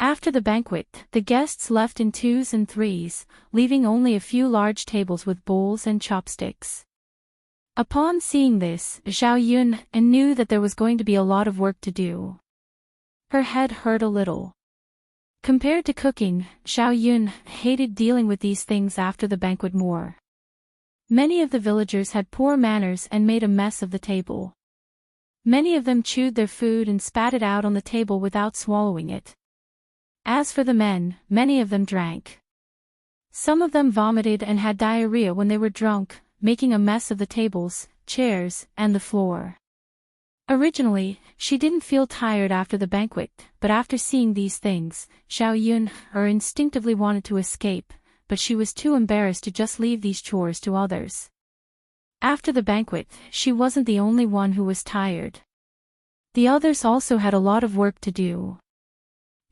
After the banquet, the guests left in twos and threes, leaving only a few large tables with bowls and chopsticks. Upon seeing this, Zhao Yun knew that there was going to be a lot of work to do. Her head hurt a little. Compared to cooking, Zhao Yun hated dealing with these things after the banquet more. Many of the villagers had poor manners and made a mess of the table. Many of them chewed their food and spat it out on the table without swallowing it. As for the men, many of them drank. Some of them vomited and had diarrhea when they were drunk, making a mess of the tables, chairs, and the floor. Originally, she didn't feel tired after the banquet, but after seeing these things, Zhao Yun instinctively wanted to escape, but she was too embarrassed to just leave these chores to others. After the banquet, she wasn't the only one who was tired. The others also had a lot of work to do.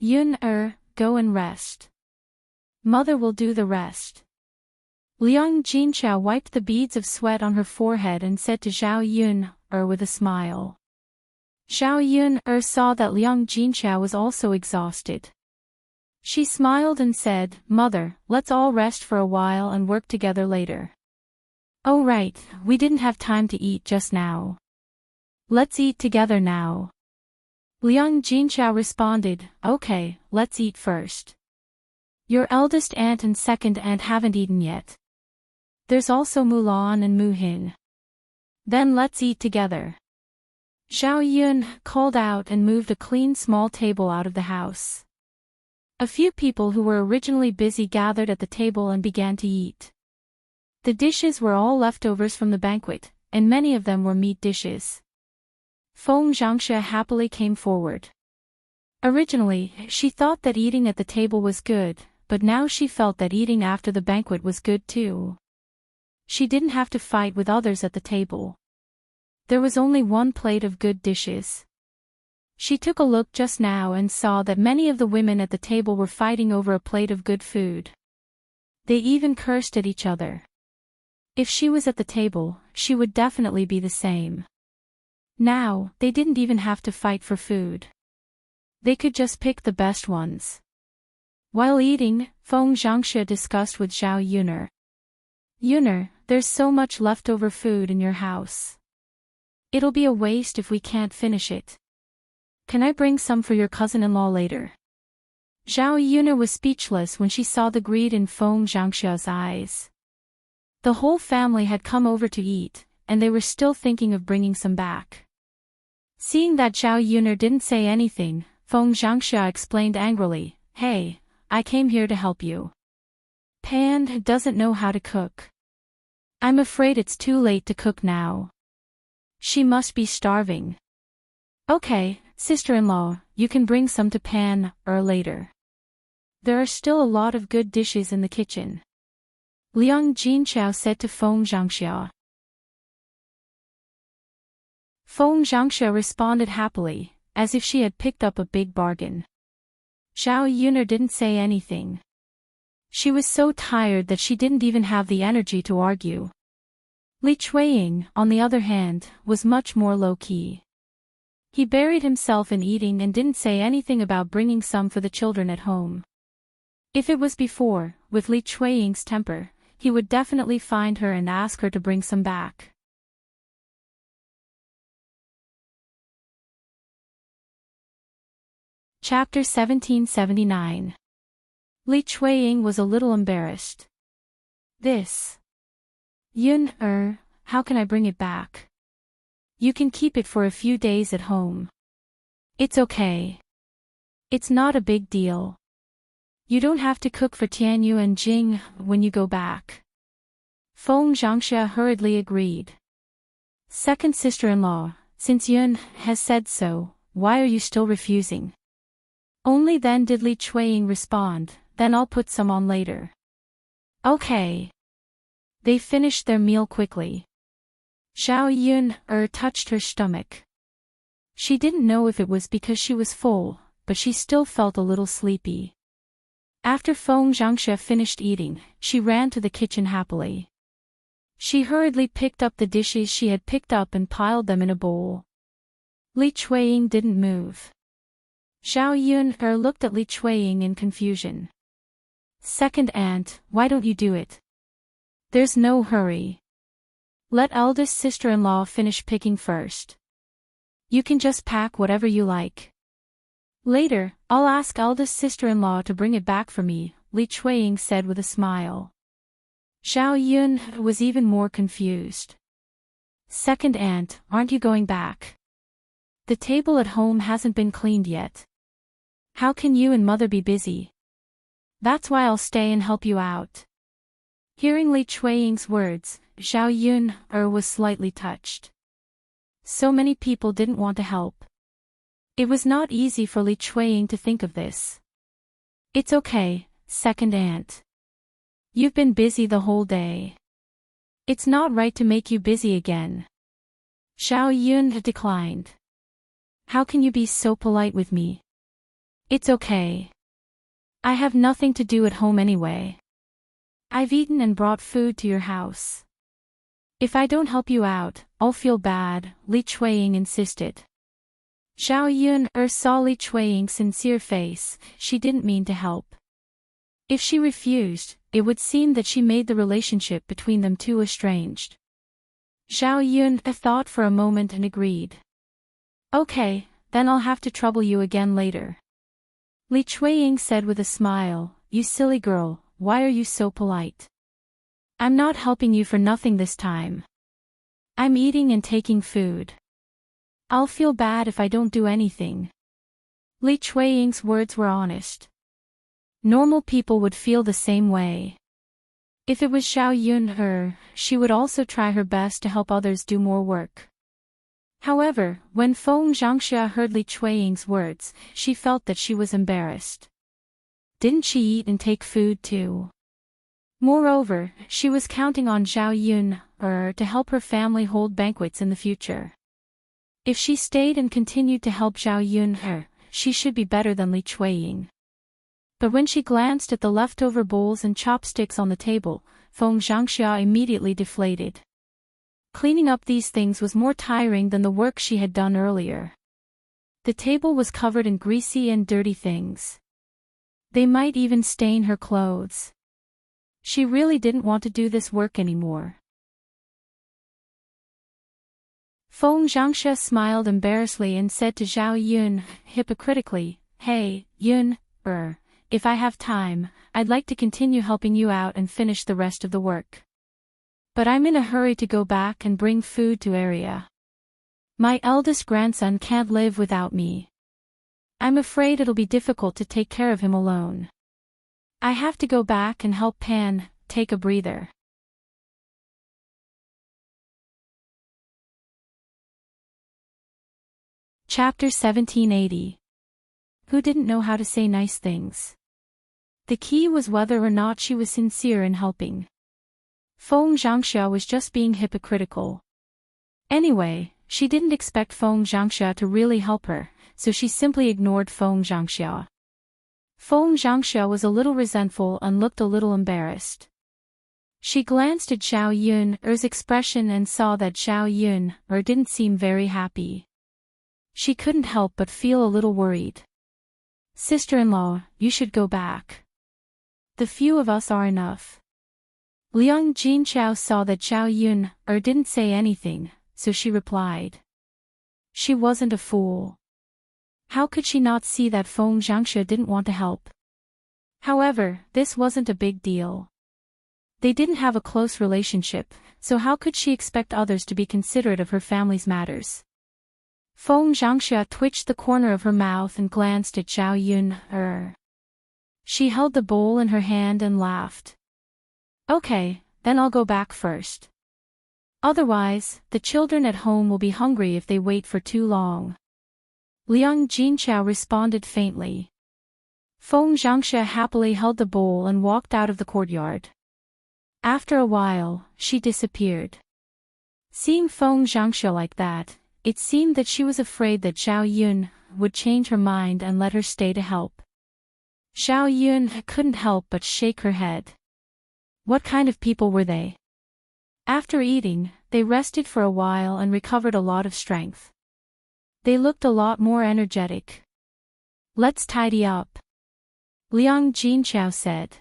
Yun go and rest. Mother will do the rest. Liang Jinchao wiped the beads of sweat on her forehead and said to Zhao Yun with a smile. Zhao Yun saw that Liang Jinchao was also exhausted. She smiled and said, "Mother, let's all rest for a while and work together later." "Oh right, we didn't have time to eat just now. Let's eat together now." Liang Jinchao responded, "Okay, let's eat first. Your eldest aunt and second aunt haven't eaten yet. There's also Mulan and Muhin. Then let's eat together." Zhao Yun called out and moved a clean small table out of the house. A few people who were originally busy gathered at the table and began to eat. The dishes were all leftovers from the banquet, and many of them were meat dishes. Feng Zhangxue happily came forward. Originally, she thought that eating at the table was good, but now she felt that eating after the banquet was good too. She didn't have to fight with others at the table. There was only one plate of good dishes. She took a look just now and saw that many of the women at the table were fighting over a plate of good food. They even cursed at each other. If she was at the table, she would definitely be the same. Now, they didn't even have to fight for food. They could just pick the best ones. While eating, Feng Zhangxue discussed with Zhao Yun. "Yun, there's so much leftover food in your house. It'll be a waste if we can't finish it. Can I bring some for your cousin-in-law later?" Zhao Yun was speechless when she saw the greed in Feng Zhangxue's eyes. The whole family had come over to eat, and they were still thinking of bringing some back. Seeing that Zhao Yun didn't say anything, Feng Zhangxue explained angrily, "Hey, I came here to help you. Pan doesn't know how to cook. I'm afraid it's too late to cook now. She must be starving. Okay, sister-in-law, you can bring some to Pan later. There are still a lot of good dishes in the kitchen," Liang Jinchao said to Feng Zhangxue. Feng Zhangxue responded happily, as if she had picked up a big bargain. Zhao Yuner didn't say anything. She was so tired that she didn't even have the energy to argue. Li Chuiying, on the other hand, was much more low-key. He buried himself in eating and didn't say anything about bringing some for the children at home. If it was before, with Li Chuiying's temper, he would definitely find her and ask her to bring some back. Chapter 1779. Li Chuiying was a little embarrassed. This. Yun, how can I bring it back? You can keep it for a few days at home. It's okay. It's not a big deal. You don't have to cook for Tianyu and Jing when you go back. Feng Zhangxia hurriedly agreed. Second sister-in-law, since Yun has said so, why are you still refusing? Only then did Li Chuiying respond, then I'll put some on later. Okay. They finished their meal quickly. Zhao Yun touched her stomach. She didn't know if it was because she was full, but she still felt a little sleepy. After Feng Zhangxia finished eating, she ran to the kitchen happily. She hurriedly picked up the dishes she had picked up and piled them in a bowl. Li Chuiying didn't move. Zhao Yun looked at Li Chuiying in confusion. Second aunt, why don't you do it? There's no hurry. Let eldest sister-in-law finish picking first. You can just pack whatever you like. Later, I'll ask eldest sister-in-law to bring it back for me, Li Chuiying said with a smile. Zhao Yun was even more confused. Second aunt, aren't you going back? The table at home hasn't been cleaned yet. How can you and mother be busy? That's why I'll stay and help you out. Hearing Li Chuiying's words, Zhao Yun was slightly touched. So many people didn't want to help. It was not easy for Li Chuiying to think of this. It's okay, second aunt. You've been busy the whole day. It's not right to make you busy again. Zhao Yun declined. How can you be so polite with me? It's okay. I have nothing to do at home anyway. I've eaten and brought food to your house. If I don't help you out, I'll feel bad, Li Chuiying insisted. Zhao Yun saw Li Chuiying's sincere face. She didn't mean to help. If she refused, it would seem that she made the relationship between them too estranged. Zhao Yun thought for a moment and agreed. Okay, then I'll have to trouble you again later. Li Chuiying said with a smile, you silly girl, why are you so polite? I'm not helping you for nothing this time. I'm eating and taking food. I'll feel bad if I don't do anything. Li Chuiying's words were honest. Normal people would feel the same way. If it was Zhao Yun, she would also try her best to help others do more work. However, when Feng Zhangxia heard Li Chuiying's words, she felt that she was embarrassed. Didn't she eat and take food too? Moreover, she was counting on Zhao Yun to help her family hold banquets in the future. If she stayed and continued to help Zhao Yun, she should be better than Li Chuiying. But when she glanced at the leftover bowls and chopsticks on the table, Feng Zhangxia immediately deflated. Cleaning up these things was more tiring than the work she had done earlier. The table was covered in greasy and dirty things. They might even stain her clothes. She really didn't want to do this work anymore. Feng Zhangxia smiled embarrassedly and said to Zhao Yun, hypocritically, Hey, Yun, if I have time, I'd like to continue helping you out and finish the rest of the work. But I'm in a hurry to go back and bring food to area. My eldest grandson can't live without me. I'm afraid it'll be difficult to take care of him alone. I have to go back and help Pan take a breather. Chapter 1780. Who didn't know how to say nice things? The key was whether or not she was sincere in helping. Feng Zhangxia was just being hypocritical. Anyway, she didn't expect Feng Zhangxia to really help her, so she simply ignored Feng Zhangxia. Feng Zhangxue was a little resentful and looked a little embarrassed. She glanced at Zhao Yun's expression and saw that Zhao Yun didn't seem very happy. She couldn't help but feel a little worried. Sister-in-law, you should go back. The few of us are enough. Liang Jinchao saw that Zhao Yun didn't say anything, so she replied. She wasn't a fool. How could she not see that Feng Zhangxue didn't want to help? However, this wasn't a big deal. They didn't have a close relationship, so how could she expect others to be considerate of her family's matters? Feng Zhangxue twitched the corner of her mouth and glanced at Zhao Yun. She held the bowl in her hand and laughed. Okay, then I'll go back first. Otherwise, the children at home will be hungry if they wait for too long. Liang Jinchao responded faintly. Feng Zhangxue happily held the bowl and walked out of the courtyard. After a while, she disappeared. Seeing Feng Zhangxue like that, it seemed that she was afraid that Zhao Yun would change her mind and let her stay to help. Zhao Yun couldn't help but shake her head. What kind of people were they? After eating, they rested for a while and recovered a lot of strength. They looked a lot more energetic. Let's tidy up. Liang Jinchao said.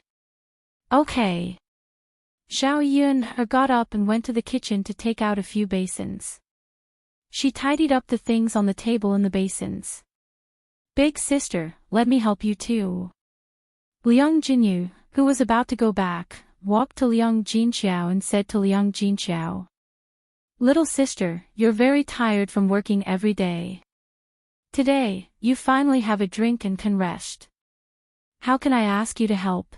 Okay. Zhao Yun got up and went to the kitchen to take out a few basins. She tidied up the things on the table in the basins. Big sister, let me help you too. Liang Jinyu, who was about to go back, walked to Liang Jinchao and said to Liang Jinchao. Little sister, you're very tired from working every day. Today, you finally have a drink and can rest. How can I ask you to help?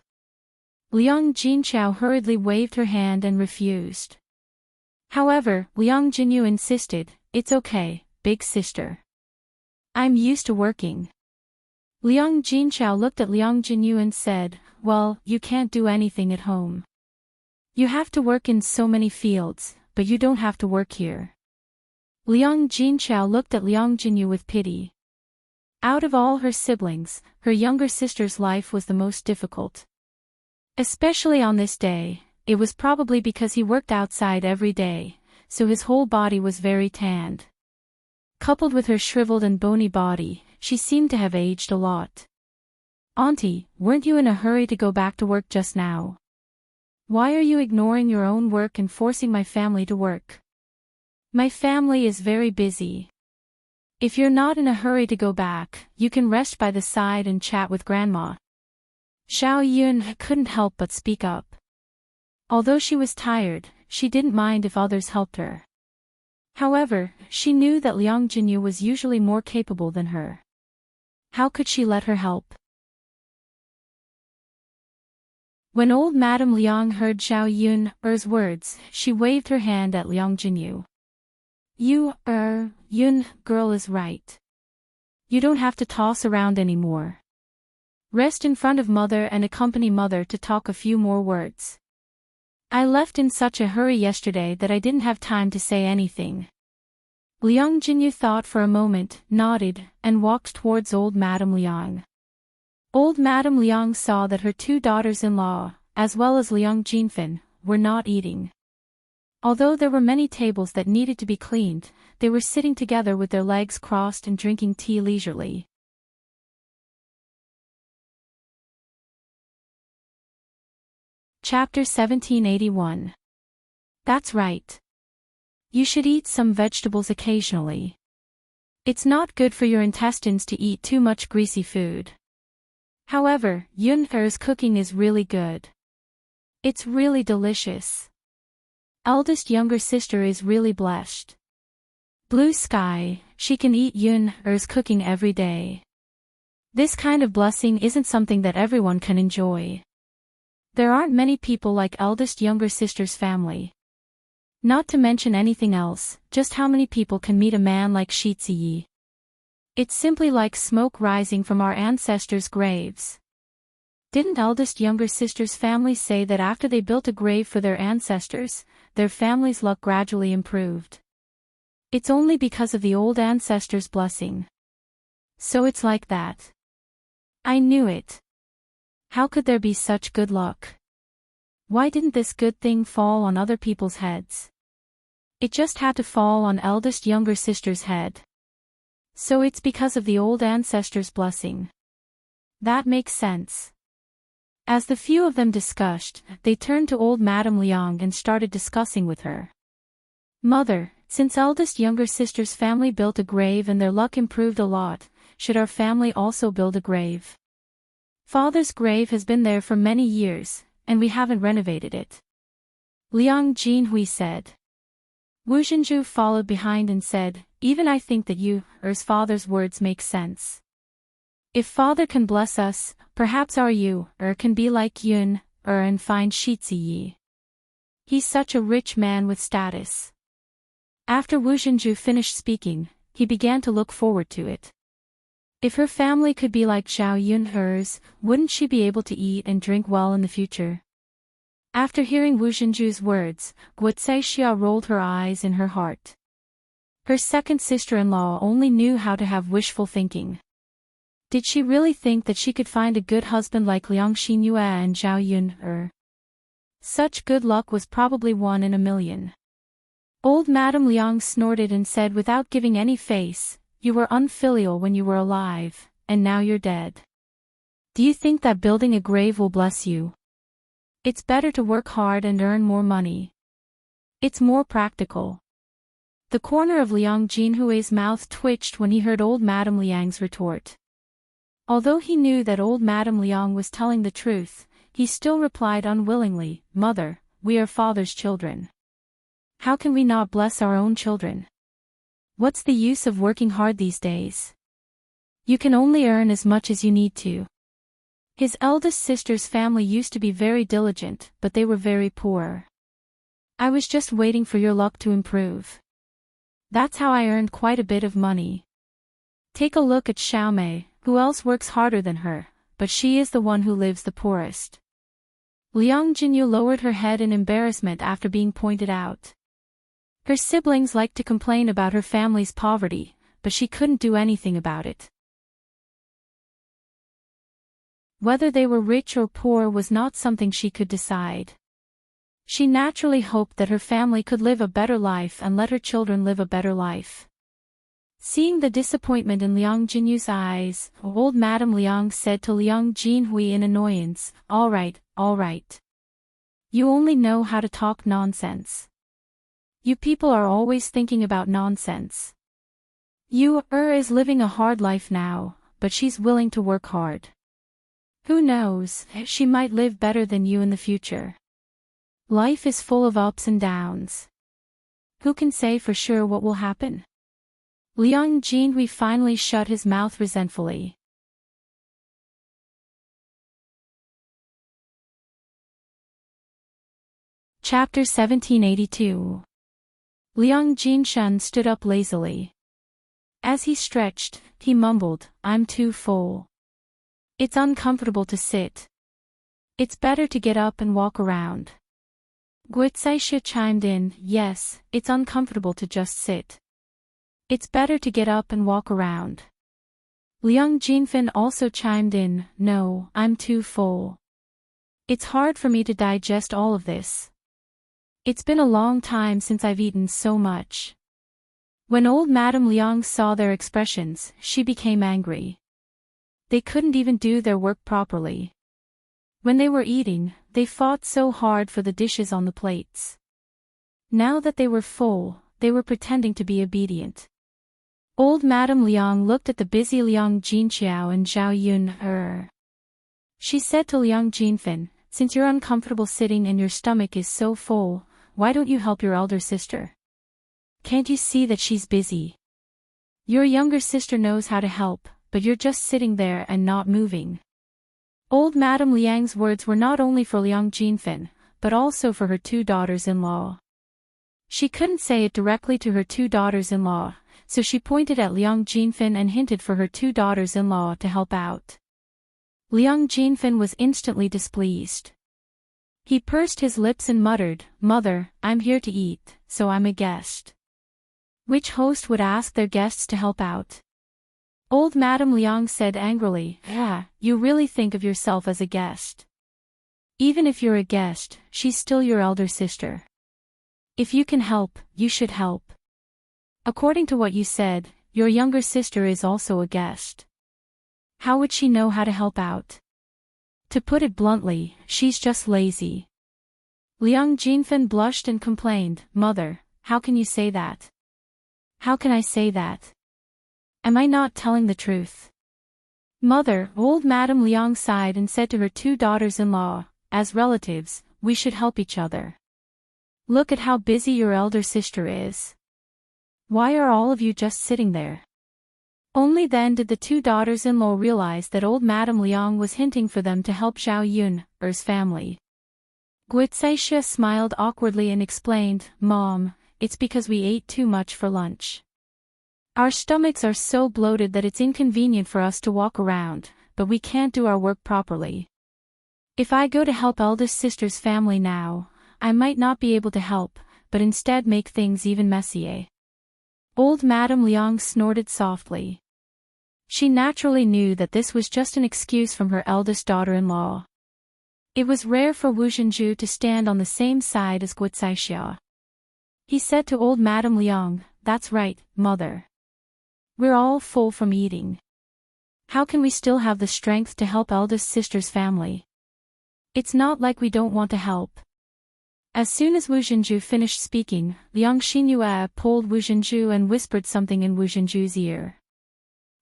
Liang Jinchao hurriedly waved her hand and refused. However, Liang Jinyu insisted, it's okay, big sister. I'm used to working. Liang Jinchao looked at Liang Jinyu and said, well, you can't do anything at home. You have to work in so many fields, but you don't have to work here. Liang Jinchao looked at Liang Jinyu with pity. Out of all her siblings, her younger sister's life was the most difficult. Especially on this day, it was probably because he worked outside every day, so his whole body was very tanned. Coupled with her shriveled and bony body, she seemed to have aged a lot. Auntie, weren't you in a hurry to go back to work just now? Why are you ignoring your own work and forcing my family to work? My family is very busy. If you're not in a hurry to go back, you can rest by the side and chat with Grandma. Zhao Yun couldn't help but speak up. Although she was tired, she didn't mind if others helped her. However, she knew that Liang Jinyu was usually more capable than her. How could she let her help? When old Madame Liang heard Zhao Yun's words, she waved her hand at Liang Jinyu. Yun, girl is right. You don't have to toss around anymore. Rest in front of mother and accompany mother to talk a few more words. I left in such a hurry yesterday that I didn't have time to say anything. Liang Jinyu thought for a moment, nodded, and walked towards old Madame Liang. Old Madame Liang saw that her two daughters-in-law, as well as Liang Jinfen, were not eating. Although there were many tables that needed to be cleaned, they were sitting together with their legs crossed and drinking tea leisurely. Chapter 1781. That's right. You should eat some vegetables occasionally. It's not good for your intestines to eat too much greasy food. However, Yun's cooking is really good. It's really delicious. Eldest younger sister is really blessed. Blue sky, she can eat Yun's cooking every day. This kind of blessing isn't something that everyone can enjoy. There aren't many people like eldest younger sister's family. Not to mention anything else, just how many people can meet a man like Shi Ziyi? It's simply like smoke rising from our ancestors' graves. Didn't eldest younger sister's family say that after they built a grave for their ancestors, their family's luck gradually improved? It's only because of the old ancestors' blessing. So it's like that. I knew it. How could there be such good luck? Why didn't this good thing fall on other people's heads? It just had to fall on eldest younger sister's head. So it's because of the old ancestor's blessing. That makes sense. As the few of them discussed, they turned to old Madame Liang and started discussing with her. Mother, since eldest younger sister's family built a grave and their luck improved a lot, should our family also build a grave? Father's grave has been there for many years, and we haven't renovated it. Liang Jinhui said. Wu Zhenju followed behind and said, even I think that Er's father's words make sense. If father can bless us, perhaps our can be like Yun, and find Shitzi Yi. He's such a rich man with status. After Wu Zhenju finished speaking, he began to look forward to it. If her family could be like Zhao Yun's, wouldn't she be able to eat and drink well in the future? After hearing Wu Zhenju's words, Guotsai Xia rolled her eyes in her heart. Her second sister-in-law only knew how to have wishful thinking. Did she really think that she could find a good husband like Liang Xinyue and Zhao Yun? Such good luck was probably 1 in a million. Old Madame Liang snorted and said without giving any face, you were unfilial when you were alive, and now you're dead. Do you think that building a grave will bless you? It's better to work hard and earn more money. It's more practical. The corner of Liang Jinhui's mouth twitched when he heard old Madame Liang's retort. Although he knew that old Madame Liang was telling the truth, he still replied unwillingly, Mother, we are father's children. How can we not bless our own children? What's the use of working hard these days? You can only earn as much as you need to. His eldest sister's family used to be very diligent, but they were very poor. I was just waiting for your luck to improve. That's how I earned quite a bit of money. Take a look at Xiaomei, who else works harder than her, but she is the one who lives the poorest. Liang Jinyu lowered her head in embarrassment after being pointed out. Her siblings liked to complain about her family's poverty, but she couldn't do anything about it. Whether they were rich or poor was not something she could decide. She naturally hoped that her family could live a better life and let her children live a better life. Seeing the disappointment in Liang Jinyu's eyes, old Madame Liang said to Liang Jinhui in annoyance, all right. You only know how to talk nonsense. You people are always thinking about nonsense. Is living a hard life now, but she's willing to work hard. Who knows, she might live better than you in the future. Life is full of ups and downs. Who can say for sure what will happen? Liang Jinhui finally shut his mouth resentfully. Chapter 1782. Liang Jinshan stood up lazily. As he stretched, he mumbled, I'm too full. It's uncomfortable to sit. It's better to get up and walk around. Guotsai chimed in, yes, it's uncomfortable to just sit. It's better to get up and walk around. Liang Jinfin also chimed in, no, I'm too full. It's hard for me to digest all of this. It's been a long time since I've eaten so much. When old Madame Liang saw their expressions, she became angry. They couldn't even do their work properly. When they were eating, they fought so hard for the dishes on the plates. Now that they were full, they were pretending to be obedient. Old Madame Liang looked at the busy Liang Jinqiao and Zhao Yun. She said to Liang Jinfin, since you're uncomfortable sitting and your stomach is so full, why don't you help your elder sister? Can't you see that she's busy? Your younger sister knows how to help, but you're just sitting there and not moving. Old Madame Liang's words were not only for Liang Jinfin, but also for her 2 daughters-in-law. She couldn't say it directly to her 2 daughters-in-law, so she pointed at Liang Jinfin and hinted for her 2 daughters-in-law to help out. Liang Jinfin was instantly displeased. He pursed his lips and muttered, Mother, I'm here to eat, so I'm a guest. Which host would ask their guests to help out? Old Madame Liang said angrily, "Ah, you really think of yourself as a guest. Even if you're a guest, she's still your elder sister. If you can help, you should help. According to what you said, your younger sister is also a guest. How would she know how to help out? To put it bluntly, she's just lazy." Liang Jinfen blushed and complained, "Mother, how can you say that? How can I say that? Am I not telling the truth?" "Mother," old Madame Liang sighed and said to her two daughters-in-law, "As relatives, we should help each other. Look at how busy your elder sister is. Why are all of you just sitting there?" Only then did the two daughters-in-law realize that old Madame Liang was hinting for them to help Zhao Yun's family. Guicaixia smiled awkwardly and explained, "Mom, it's because we ate too much for lunch. Our stomachs are so bloated that it's inconvenient for us to walk around, but we can't do our work properly. If I go to help eldest sister's family now, I might not be able to help, but instead make things even messier." Old Madame Liang snorted softly. She naturally knew that this was just an excuse from her eldest daughter-in-law. It was rare for Wu Zhenju to stand on the same side as Guicaixia. He said to old Madame Liang, "That's right, mother. We're all full from eating. How can we still have the strength to help eldest sister's family? It's not like we don't want to help." As soon as Wu Zhenju finished speaking, Liang Xinyue pulled Wu Zhenju and whispered something in Wu Zhenju's ear.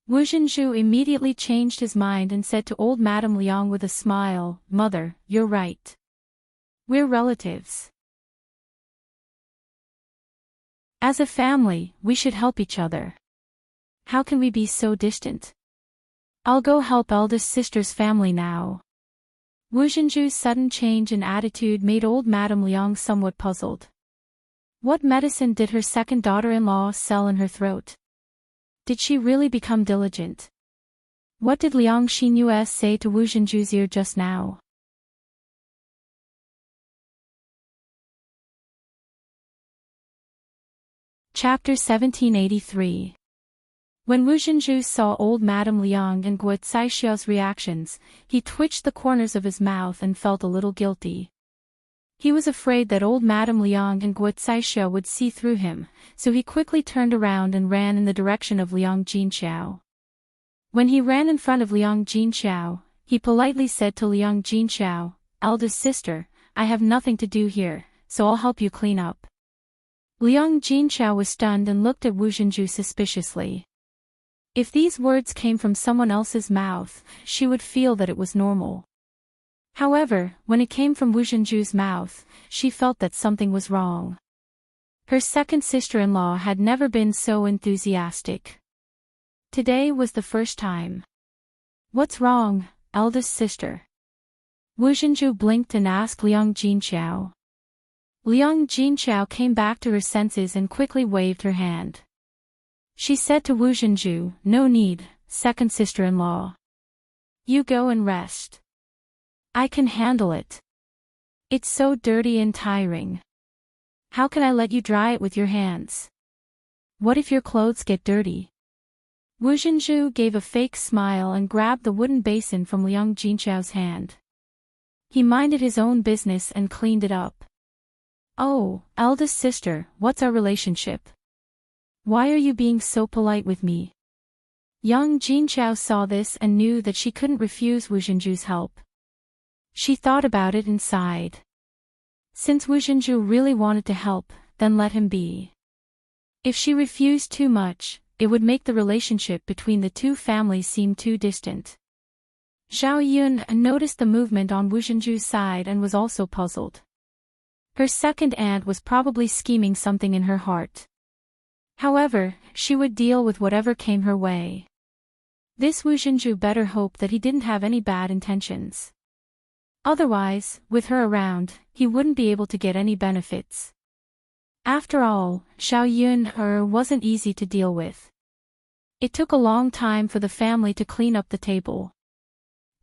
Wu Zhenju immediately changed his mind and said to old Madame Liang with a smile, "Mother, you're right. We're relatives. As a family, we should help each other. How can we be so distant? I'll go help eldest sister's family now." Wu Zhenju's sudden change in attitude made old Madame Liang somewhat puzzled. What medicine did her second daughter-in-law sell in her throat? Did she really become diligent? What did Liang Xinyue say to Wu Zhenju's ear just now? Chapter 1783. When Wu Zhenju saw old Madame Liang and Guicaixia's reactions, he twitched the corners of his mouth and felt a little guilty. He was afraid that old Madame Liang and Guicaixia would see through him, so he quickly turned around and ran in the direction of Liang Jinxiao. When he ran in front of Liang Jinxiao, he politely said to Liang Jinxiao, "Eldest sister, I have nothing to do here, so I'll help you clean up." Liang Jinxiao was stunned and looked at Wu Zhenju suspiciously. If these words came from someone else's mouth, she would feel that it was normal. However, when it came from Wu Zhenju's mouth, she felt that something was wrong. Her second sister-in-law had never been so enthusiastic. Today was the first time. "What's wrong, eldest sister?" Wu Zhenju blinked and asked Liang Jinxiao. Liang Jinxiao came back to her senses and quickly waved her hand. She said to Wu Zhenju, "No need, second sister-in-law. You go and rest. I can handle it. It's so dirty and tiring. How can I let you dry it with your hands? What if your clothes get dirty?" Wu Zhenju gave a fake smile and grabbed the wooden basin from Liang Jinxiao's hand. He minded his own business and cleaned it up. "Oh, eldest sister, what's our relationship? Why are you being so polite with me?" Yang Jinxiao saw this and knew that she couldn't refuse Wu Zhenju's help. She thought about it and sighed. Since Wu Zhenju really wanted to help, then let him be. If she refused too much, it would make the relationship between the two families seem too distant. Zhao Yun noticed the movement on Wu Zhenju's side and was also puzzled. Her second aunt was probably scheming something in her heart. However, she would deal with whatever came her way. This Wu Zhenju better hope that he didn't have any bad intentions. Otherwise, with her around, he wouldn't be able to get any benefits. After all, Zhao Yun wasn't easy to deal with. It took a long time for the family to clean up the table.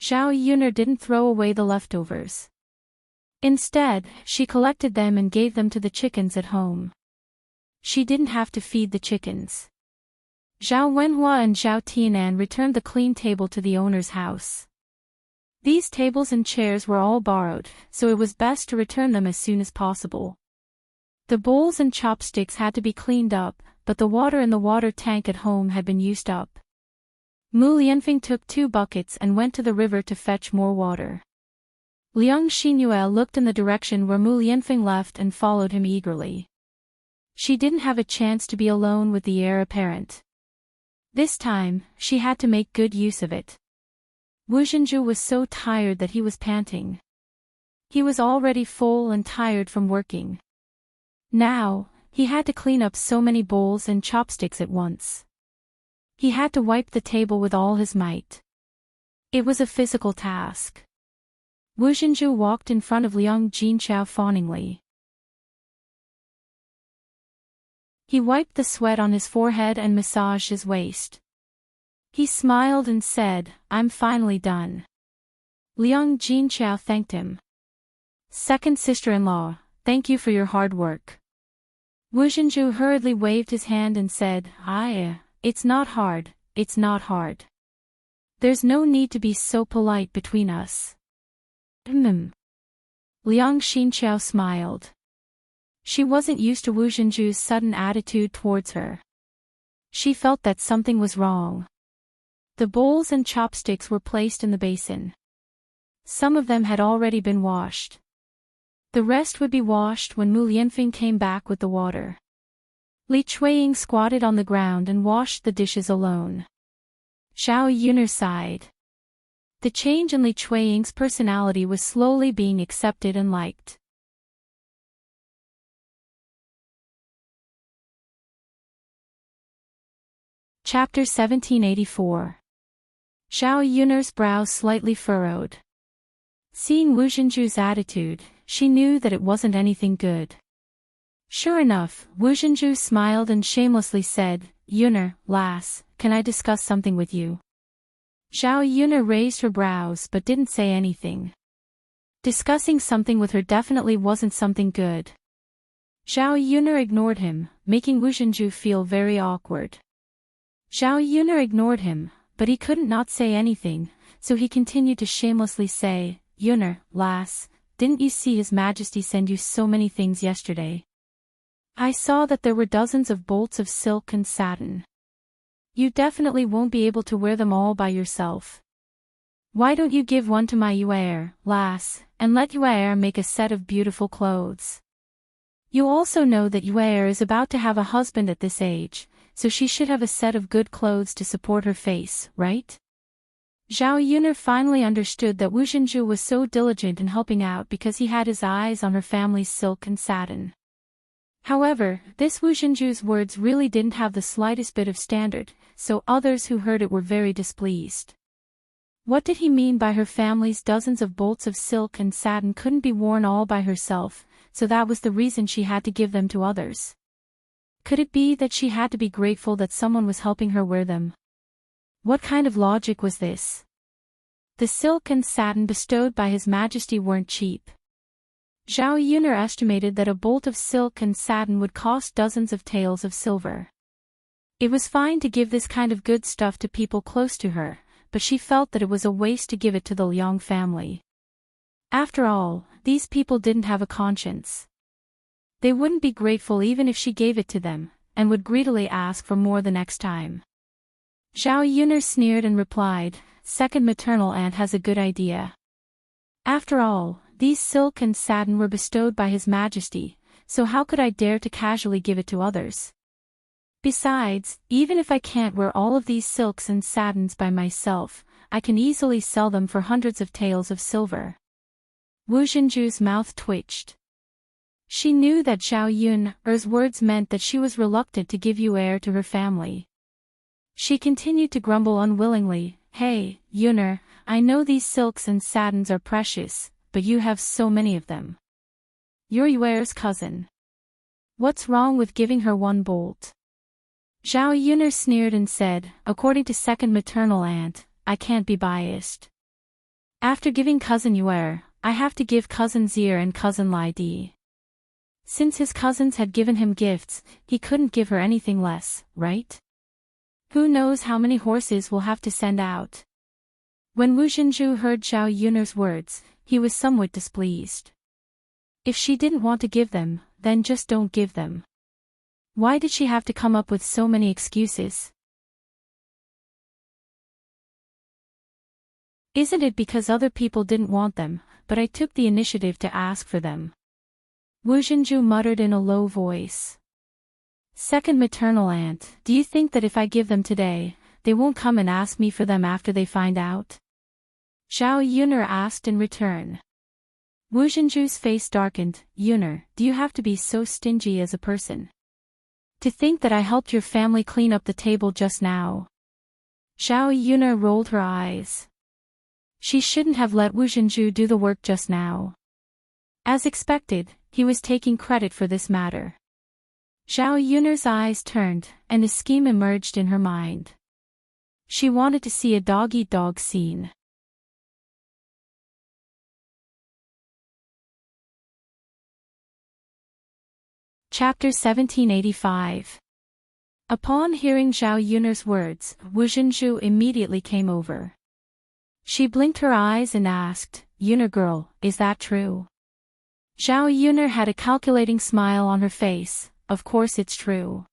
Zhao Yun didn't throw away the leftovers. Instead, she collected them and gave them to the chickens at home. She didn't have to feed the chickens. Zhao Wenhua and Zhao Tianan returned the clean table to the owner's house. These tables and chairs were all borrowed, so it was best to return them as soon as possible. The bowls and chopsticks had to be cleaned up, but the water in the water tank at home had been used up. Mu Lianfeng took 2 buckets and went to the river to fetch more water. Liang Xinyue looked in the direction where Mu Lianfeng left and followed him eagerly. She didn't have a chance to be alone with the heir apparent. This time, she had to make good use of it. Wu Zhenju was so tired that he was panting. He was already full and tired from working. Now, he had to clean up so many bowls and chopsticks at once. He had to wipe the table with all his might. It was a physical task. Wu Zhenju walked in front of Liang Jinchao fawningly. He wiped the sweat on his forehead and massaged his waist. He smiled and said, "I'm finally done." Liang Jinchao thanked him. "Second sister-in-law, thank you for your hard work." Wu Zhenju hurriedly waved his hand and said, It's not hard, it's not hard. There's no need to be so polite between us." Liang Xinqiao smiled. She wasn't used to Wu Zhenju's sudden attitude towards her. She felt that something was wrong. The bowls and chopsticks were placed in the basin. Some of them had already been washed. The rest would be washed when Mu Lianfeng came back with the water. Li Chuiying squatted on the ground and washed the dishes alone. Zhao Yuner sighed. The change in Li Chuiying's personality was slowly being accepted and liked. Chapter 1784. Zhao Yuner's brows slightly furrowed. Seeing Wu Zhenju's attitude, she knew that it wasn't anything good. Sure enough, Wu Zhenju smiled and shamelessly said, "Yuner, lass, can I discuss something with you?" Zhao Yuner raised her brows but didn't say anything. Discussing something with her definitely wasn't something good. Zhao Yuner ignored him, making Wu Zhenju feel very awkward. Zhao Yuner ignored him, but he couldn't not say anything, so he continued to shamelessly say, "Yuner, lass, didn't you see His Majesty send you so many things yesterday? I saw that there were dozens of bolts of silk and satin. You definitely won't be able to wear them all by yourself. Why don't you give one to my Yuer, lass, and let Yuer make a set of beautiful clothes? You also know that Yuer is about to have a husband at this age, so she should have a set of good clothes to support her face, right?" Zhao Yuner finally understood that Wu Zhenju was so diligent in helping out because he had his eyes on her family's silk and satin. However, this Wu Zhenju's words really didn't have the slightest bit of standard, so others who heard it were very displeased. What did he mean by her family's dozens of bolts of silk and satin couldn't be worn all by herself, so that was the reason she had to give them to others? Could it be that she had to be grateful that someone was helping her wear them? What kind of logic was this? The silk and satin bestowed by His Majesty weren't cheap. Zhao Yuner estimated that a bolt of silk and satin would cost dozens of taels of silver. It was fine to give this kind of good stuff to people close to her, but she felt that it was a waste to give it to the Liang family. After all, these people didn't have a conscience. They wouldn't be grateful even if she gave it to them, and would greedily ask for more the next time. Zhao Yuner sneered and replied, "Second maternal aunt has a good idea. After all, these silk and satin were bestowed by His Majesty, so how could I dare to casually give it to others? Besides, even if I can't wear all of these silks and satins by myself, I can easily sell them for hundreds of taels of silver." Wu Zhenju's mouth twitched. She knew that Zhao Yuner's words meant that she was reluctant to give Yuer to her family. She continued to grumble unwillingly, "Hey, Yuner, I know these silks and satins are precious, but you have so many of them. You're Yuer's cousin. What's wrong with giving her one bolt?" Zhao Yuner sneered and said, "According to second maternal aunt, I can't be biased. After giving cousin Yuer, I have to give cousin Zir and cousin Lai Di. Since his cousins had given him gifts, he couldn't give her anything less, right?" Who knows how many horses we'll have to send out. When Wu Zhenju heard Zhao Yun'er's words, he was somewhat displeased. If she didn't want to give them, then just don't give them. Why did she have to come up with so many excuses? Isn't it because other people didn't want them, but I took the initiative to ask for them? Wu Zhenju muttered in a low voice. Second maternal aunt, do you think that if I give them today, they won't come and ask me for them after they find out? Zhao Yun'er asked in return. Wu Zhenju's face darkened. Yun'er, do you have to be so stingy as a person? To think that I helped your family clean up the table just now. Zhao Yun'er rolled her eyes. She shouldn't have let Wu Zhenju do the work just now. As expected, he was taking credit for this matter. Zhao Yun'er's eyes turned, and a scheme emerged in her mind. She wanted to see a dog-eat-dog scene. Chapter 1785. Upon hearing Zhao Yun'er's words, Wu Zhenju immediately came over. She blinked her eyes and asked, Yun'er girl, is that true? Zhao Yun'er had a calculating smile on her face. Of course it's true.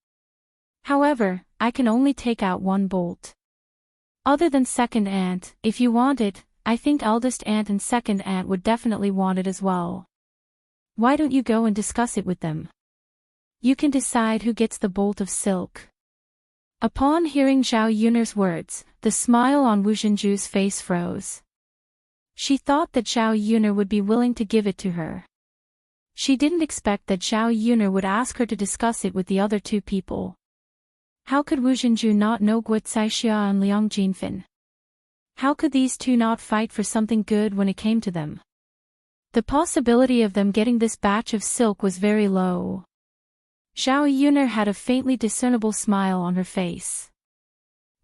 However, I can only take out one bolt. Other than second aunt, if you want it, I think eldest aunt and second aunt would definitely want it as well. Why don't you go and discuss it with them? You can decide who gets the bolt of silk. Upon hearing Zhao Yun'er's words, the smile on Wu Zhenju's face froze. She thought that Zhao Yun'er would be willing to give it to her. She didn't expect that Zhao Yun'er would ask her to discuss it with the other two people. How could Wu Zhenju not know Guo Caixia and Liang Jinfen? How could these two not fight for something good when it came to them? The possibility of them getting this batch of silk was very low. Zhao Yun'er had a faintly discernible smile on her face.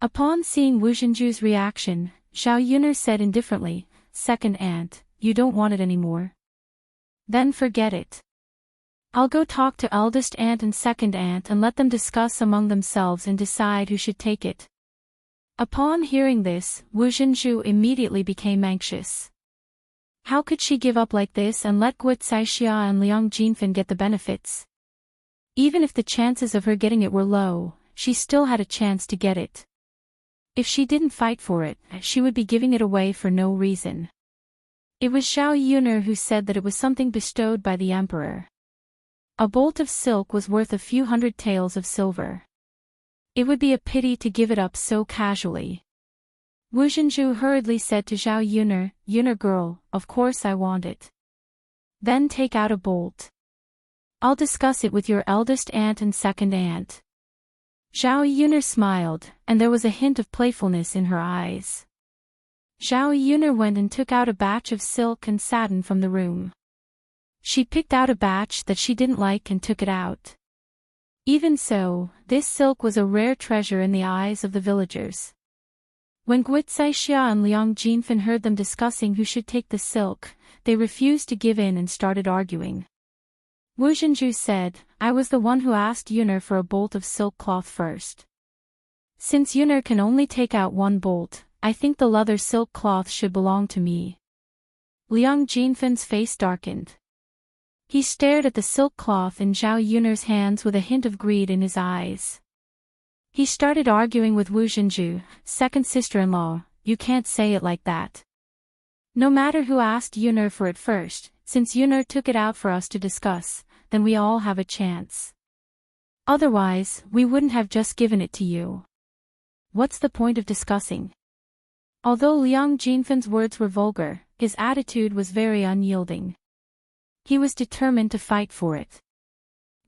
Upon seeing Wu Zhenju's reaction, Zhao Yun'er said indifferently, Second aunt, you don't want it anymore? Then forget it. I'll go talk to eldest aunt and second aunt and let them discuss among themselves and decide who should take it. Upon hearing this, Wu Zhenju immediately became anxious. How could she give up like this and let Guo Caixia and Liang Jinfen get the benefits? Even if the chances of her getting it were low, she still had a chance to get it. If she didn't fight for it, she would be giving it away for no reason. It was Zhao Yun'er who said that it was something bestowed by the emperor. A bolt of silk was worth a few hundred taels of silver. It would be a pity to give it up so casually. Wu Zhenju hurriedly said to Zhao Yun'er, Yun'er girl, of course I want it. Then take out a bolt. I'll discuss it with your eldest aunt and second aunt. Zhao Yun'er smiled, and there was a hint of playfulness in her eyes. Zhao Yun'er went and took out a batch of silk and satin from the room. She picked out a batch that she didn't like and took it out. Even so, this silk was a rare treasure in the eyes of the villagers. When Guo Caixia and Liang Jinfen heard them discussing who should take the silk, they refused to give in and started arguing. Wu Zhenju said, I was the one who asked Yun'er for a bolt of silk cloth first. Since Yun'er can only take out one bolt, I think the leather silk cloth should belong to me. Liang Jinfen's face darkened. He stared at the silk cloth in Zhao Yun'er's hands with a hint of greed in his eyes. He started arguing with Wu Zhenju, second sister-in-law, you can't say it like that. No matter who asked Yun'er for it first, since Yun'er took it out for us to discuss, then we all have a chance. Otherwise, we wouldn't have just given it to you. What's the point of discussing? Although Liang Jinfen's words were vulgar, his attitude was very unyielding. He was determined to fight for it.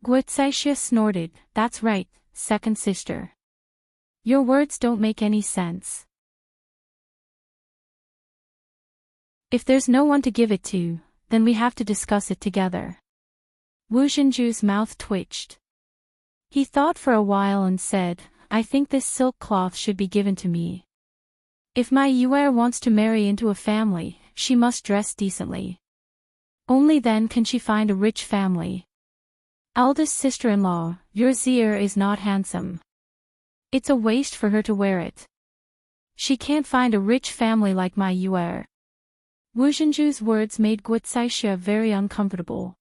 Guo Caixia snorted, that's right, second sister. Your words don't make any sense. If there's no one to give it to, then we have to discuss it together. Wu Zhenju's mouth twitched. He thought for a while and said, I think this silk cloth should be given to me. If my Yuer wants to marry into a family, she must dress decently. Only then can she find a rich family. Eldest sister-in-law, your Zier is not handsome. It's a waste for her to wear it. She can't find a rich family like my Yuer. Wu Zhenju's words made Guocaixia very uncomfortable.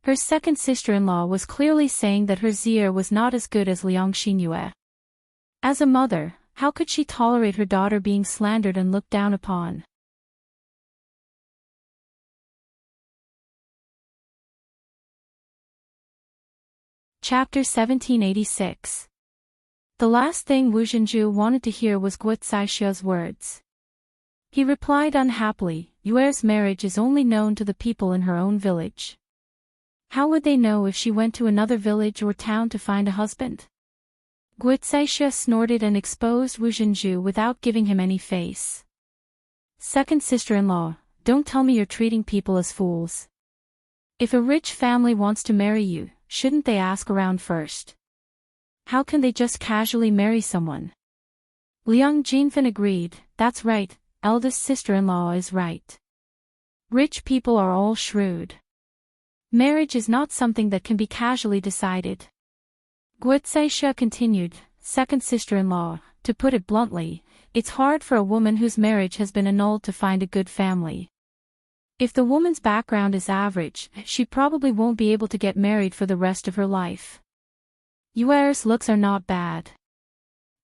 Her second sister-in-law was clearly saying that her Zier was not as good as Liang Xinyue. As a mother, how could she tolerate her daughter being slandered and looked down upon? Chapter 1786. The last thing Wu Zhenju wanted to hear was Guocaixia words. He replied unhappily, Yuer's marriage is only known to the people in her own village. How would they know if she went to another village or town to find a husband? Guocaixia snorted and exposed Wu Zhenju without giving him any face. Second sister-in-law, don't tell me you're treating people as fools. If a rich family wants to marry you, shouldn't they ask around first? How can they just casually marry someone? Liang Jinfen agreed, that's right, eldest sister-in-law is right. Rich people are all shrewd. Marriage is not something that can be casually decided. Guocaixia continued, second sister-in-law, to put it bluntly, it's hard for a woman whose marriage has been annulled to find a good family. If the woman's background is average, she probably won't be able to get married for the rest of her life. Yuer's looks are not bad.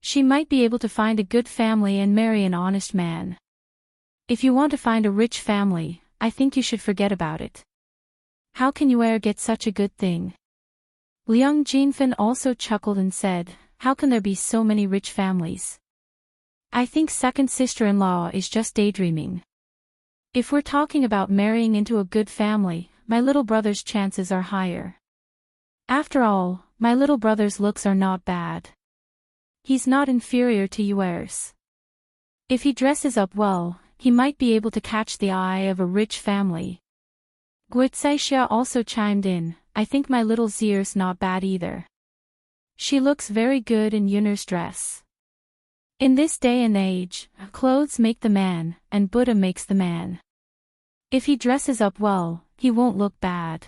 She might be able to find a good family and marry an honest man. If you want to find a rich family, I think you should forget about it. How can Yuer get such a good thing? Liang Jinfen also chuckled and said, how can there be so many rich families? I think second sister-in-law is just daydreaming. If we're talking about marrying into a good family, my little brother's chances are higher. After all, my little brother's looks are not bad. He's not inferior to Yuer's. If he dresses up well, he might be able to catch the eye of a rich family. Guocaixia also chimed in, I think my little Zier's not bad either. She looks very good in Yuner's dress. In this day and age, clothes make the man, and Buddha makes the man. If he dresses up well, he won't look bad.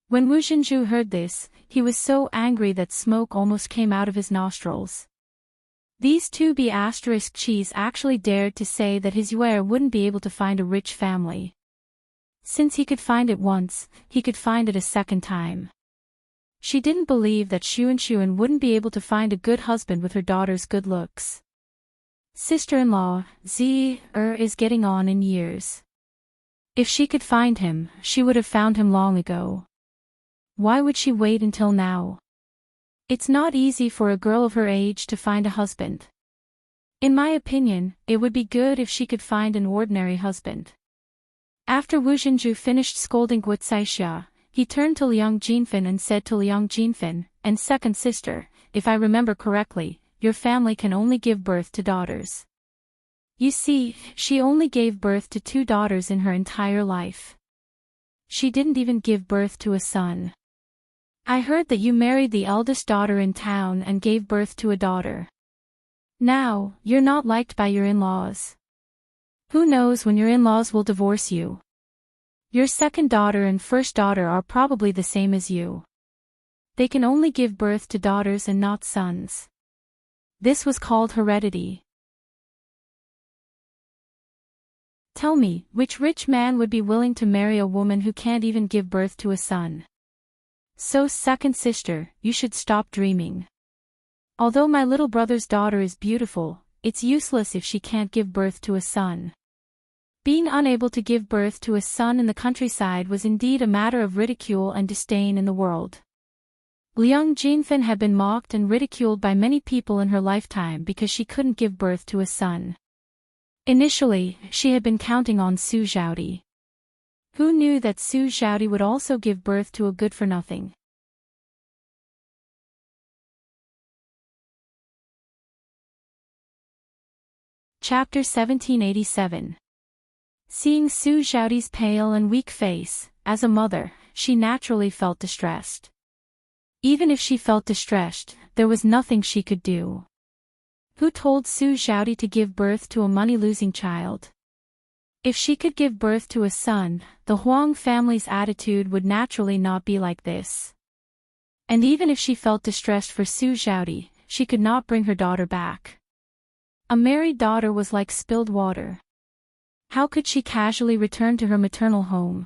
When Wu Zhenju heard this, he was so angry that smoke almost came out of his nostrils. These two B*****s actually dared to say that his Yuer wouldn't be able to find a rich family. Since he could find it once, he could find it a second time. She didn't believe that Xuan wouldn't be able to find a good husband with her daughter's good looks. Sister-in-law, Zier is getting on in years. If she could find him, she would have found him long ago. Why would she wait until now? It's not easy for a girl of her age to find a husband. In my opinion, it would be good if she could find an ordinary husband. After Wu Zhenju finished scolding Guocaixia, he turned to Liang Jinfen and said to Liang Jinfen, and second sister, if I remember correctly, your family can only give birth to daughters. You see, she only gave birth to 2 daughters in her entire life. She didn't even give birth to a son. I heard that you married the eldest daughter in town and gave birth to a daughter. Now, you're not liked by your in-laws. Who knows when your in-laws will divorce you? Your second daughter and first daughter are probably the same as you. They can only give birth to daughters and not sons. This was called heredity. Tell me, which rich man would be willing to marry a woman who can't even give birth to a son? So second sister, you should stop dreaming. Although my little brother's daughter is beautiful, it's useless if she can't give birth to a son. Being unable to give birth to a son in the countryside was indeed a matter of ridicule and disdain in the world. Liang Jinfen had been mocked and ridiculed by many people in her lifetime because she couldn't give birth to a son. Initially, she had been counting on Su Zhaodi. Who knew that Su Zhaodi would also give birth to a good-for-nothing? Chapter 1787. Seeing Su Zhaodi's pale and weak face, as a mother, she naturally felt distressed. Even if she felt distressed, there was nothing she could do. Who told Su Zhaodi to give birth to a money-losing child? If she could give birth to a son, the Huang family's attitude would naturally not be like this. And even if she felt distressed for Su Zhaodi, she could not bring her daughter back. A married daughter was like spilled water. How could she casually return to her maternal home?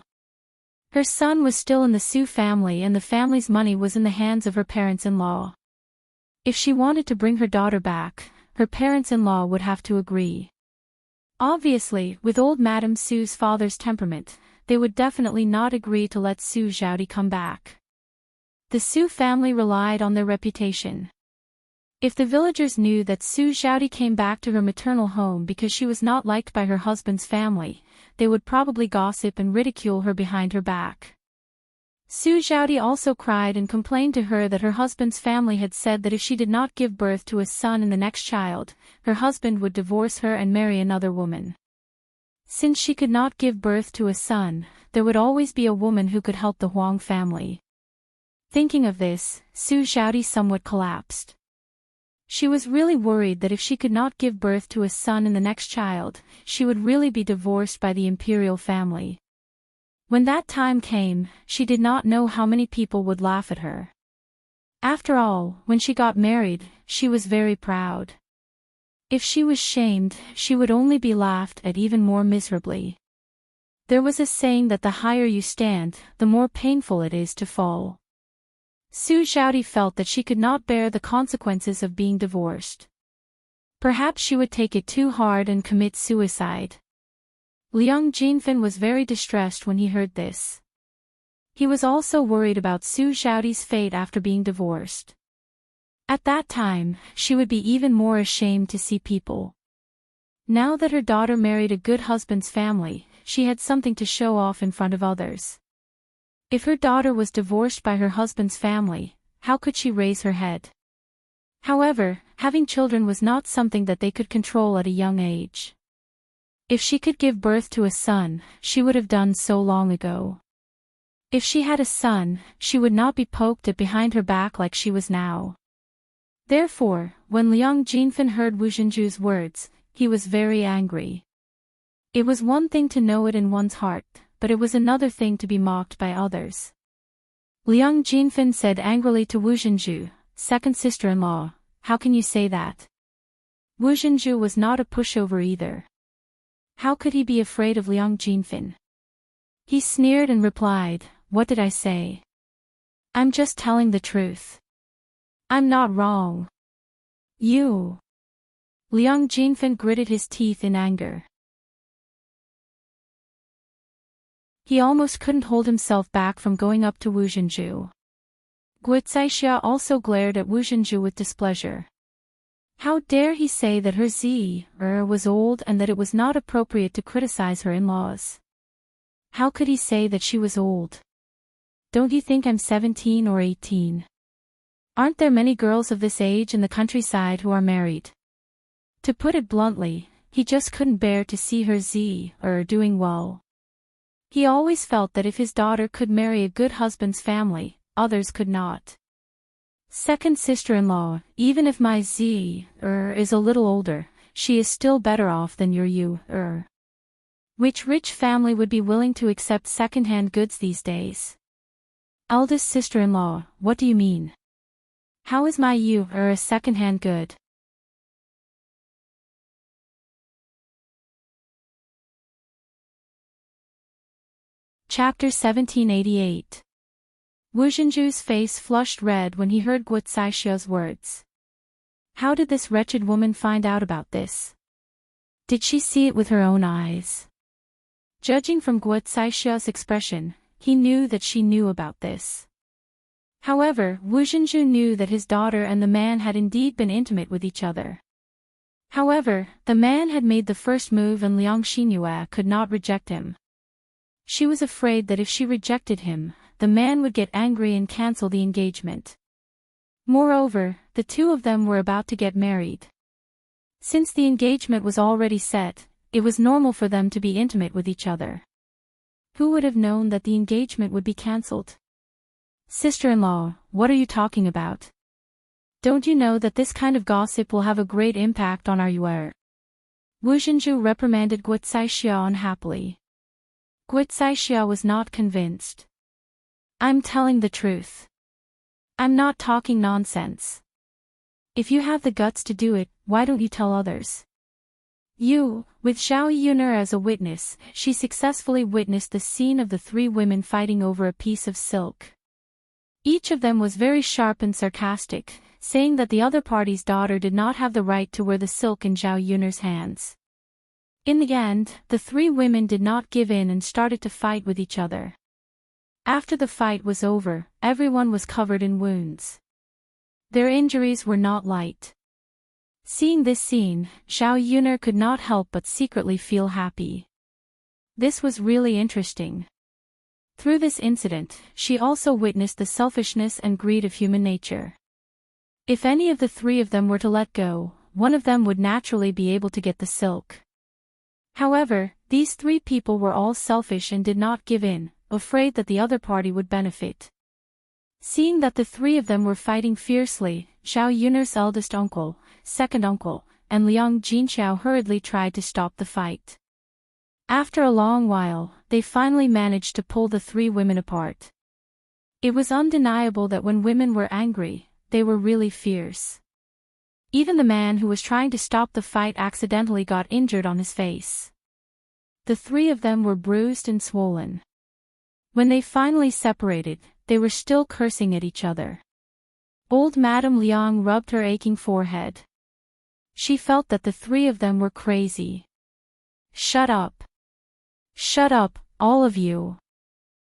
Her son was still in the Su family and the family's money was in the hands of her parents-in-law. If she wanted to bring her daughter back, her parents-in-law would have to agree. Obviously, with old Madame Su's father's temperament, they would definitely not agree to let Su Xiaodi come back. The Su family relied on their reputation. If the villagers knew that Su Xiaodi came back to her maternal home because she was not liked by her husband's family, they would probably gossip and ridicule her behind her back. Su Xiaodi also cried and complained to her that her husband's family had said that if she did not give birth to a son in the next child, her husband would divorce her and marry another woman. Since she could not give birth to a son, there would always be a woman who could help the Huang family. Thinking of this, Su Xiaodi somewhat collapsed. She was really worried that if she could not give birth to a son in the next child, she would really be divorced by the imperial family. When that time came, she did not know how many people would laugh at her. After all, when she got married, she was very proud. If she was shamed, she would only be laughed at even more miserably. There was a saying that the higher you stand, the more painful it is to fall. Su Xiaodi felt that she could not bear the consequences of being divorced. Perhaps she would take it too hard and commit suicide. Liang Jinfen was very distressed when he heard this. He was also worried about Su Xiaodi's fate after being divorced. At that time, she would be even more ashamed to see people. Now that her daughter married a good husband's family, she had something to show off in front of others. If her daughter was divorced by her husband's family, how could she raise her head? However, having children was not something that they could control at a young age. If she could give birth to a son, she would have done so long ago. If she had a son, she would not be poked at behind her back like she was now. Therefore, when Liang Jinfen heard Wu Zhenju's words, he was very angry. It was one thing to know it in one's heart, but it was another thing to be mocked by others. Liang Jinfen said angrily to Wu Zhenju, second sister-in-law, how can you say that? Wu Zhenju was not a pushover either. How could he be afraid of Liang Jinfen? He sneered and replied, what did I say? I'm just telling the truth. I'm not wrong. You. Liang Jinfen gritted his teeth in anger. He almost couldn't hold himself back from going up to Wu Zhenju. Guo Caixia also glared at Wu Zhenju with displeasure. How dare he say that her was old and that it was not appropriate to criticize her in-laws? How could he say that she was old? Don't you think I'm 17 or 18? Aren't there many girls of this age in the countryside who are married? To put it bluntly, he just couldn't bear to see her doing well. He always felt that if his daughter could marry a good husband's family, others could not. Second sister-in-law, even if my is a little older, she is still better off than your Which rich family would be willing to accept second-hand goods these days? Eldest sister-in-law, what do you mean? How is my a second-hand good? Chapter 1788. Wu Zhenju's face flushed red when he heard Guo Caixia's words. How did this wretched woman find out about this? Did she see it with her own eyes? Judging from Guo Caixia's expression, he knew that she knew about this. However, Wu Zhenju knew that his daughter and the man had indeed been intimate with each other. However, the man had made the first move and Liang Xinyue could not reject him. She was afraid that if she rejected him, the man would get angry and cancel the engagement. Moreover, the two of them were about to get married. Since the engagement was already set, it was normal for them to be intimate with each other. Who would have known that the engagement would be cancelled? Sister-in-law, what are you talking about? Don't you know that this kind of gossip will have a great impact on our yuer? Wu Zhenju reprimanded Guo Caixia unhappily. Guo Caixia was not convinced. I'm telling the truth. I'm not talking nonsense. If you have the guts to do it, why don't you tell others? With Zhao Yuner as a witness, she successfully witnessed the scene of the three women fighting over a piece of silk. Each of them was very sharp and sarcastic, saying that the other party's daughter did not have the right to wear the silk in Zhao Yuner's hands. In the end, the three women did not give in and started to fight with each other. After the fight was over, everyone was covered in wounds. Their injuries were not light. Seeing this scene, Zhao Yuner could not help but secretly feel happy. This was really interesting. Through this incident, she also witnessed the selfishness and greed of human nature. If any of the three of them were to let go, one of them would naturally be able to get the silk. However, these three people were all selfish and did not give in, afraid that the other party would benefit. Seeing that the three of them were fighting fiercely, Zhao Yuner's eldest uncle, second uncle, and Liang Jinxiao hurriedly tried to stop the fight. After a long while, they finally managed to pull the three women apart. It was undeniable that when women were angry, they were really fierce. Even the man who was trying to stop the fight accidentally got injured on his face. The three of them were bruised and swollen. When they finally separated, they were still cursing at each other. Old Madame Liang rubbed her aching forehead. She felt that the three of them were crazy. "Shut up. Shut up, all of you."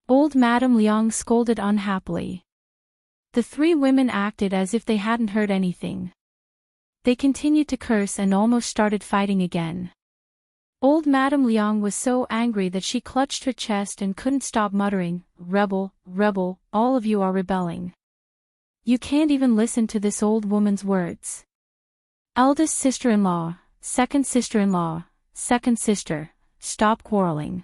Old Madame Liang scolded unhappily. The three women acted as if they hadn't heard anything. They continued to curse and almost started fighting again. Old Madame Liang was so angry that she clutched her chest and couldn't stop muttering, "Rebel, rebel, all of you are rebelling. You can't even listen to this old woman's words. Eldest sister-in-law, second sister-in-law, second sister, stop quarreling.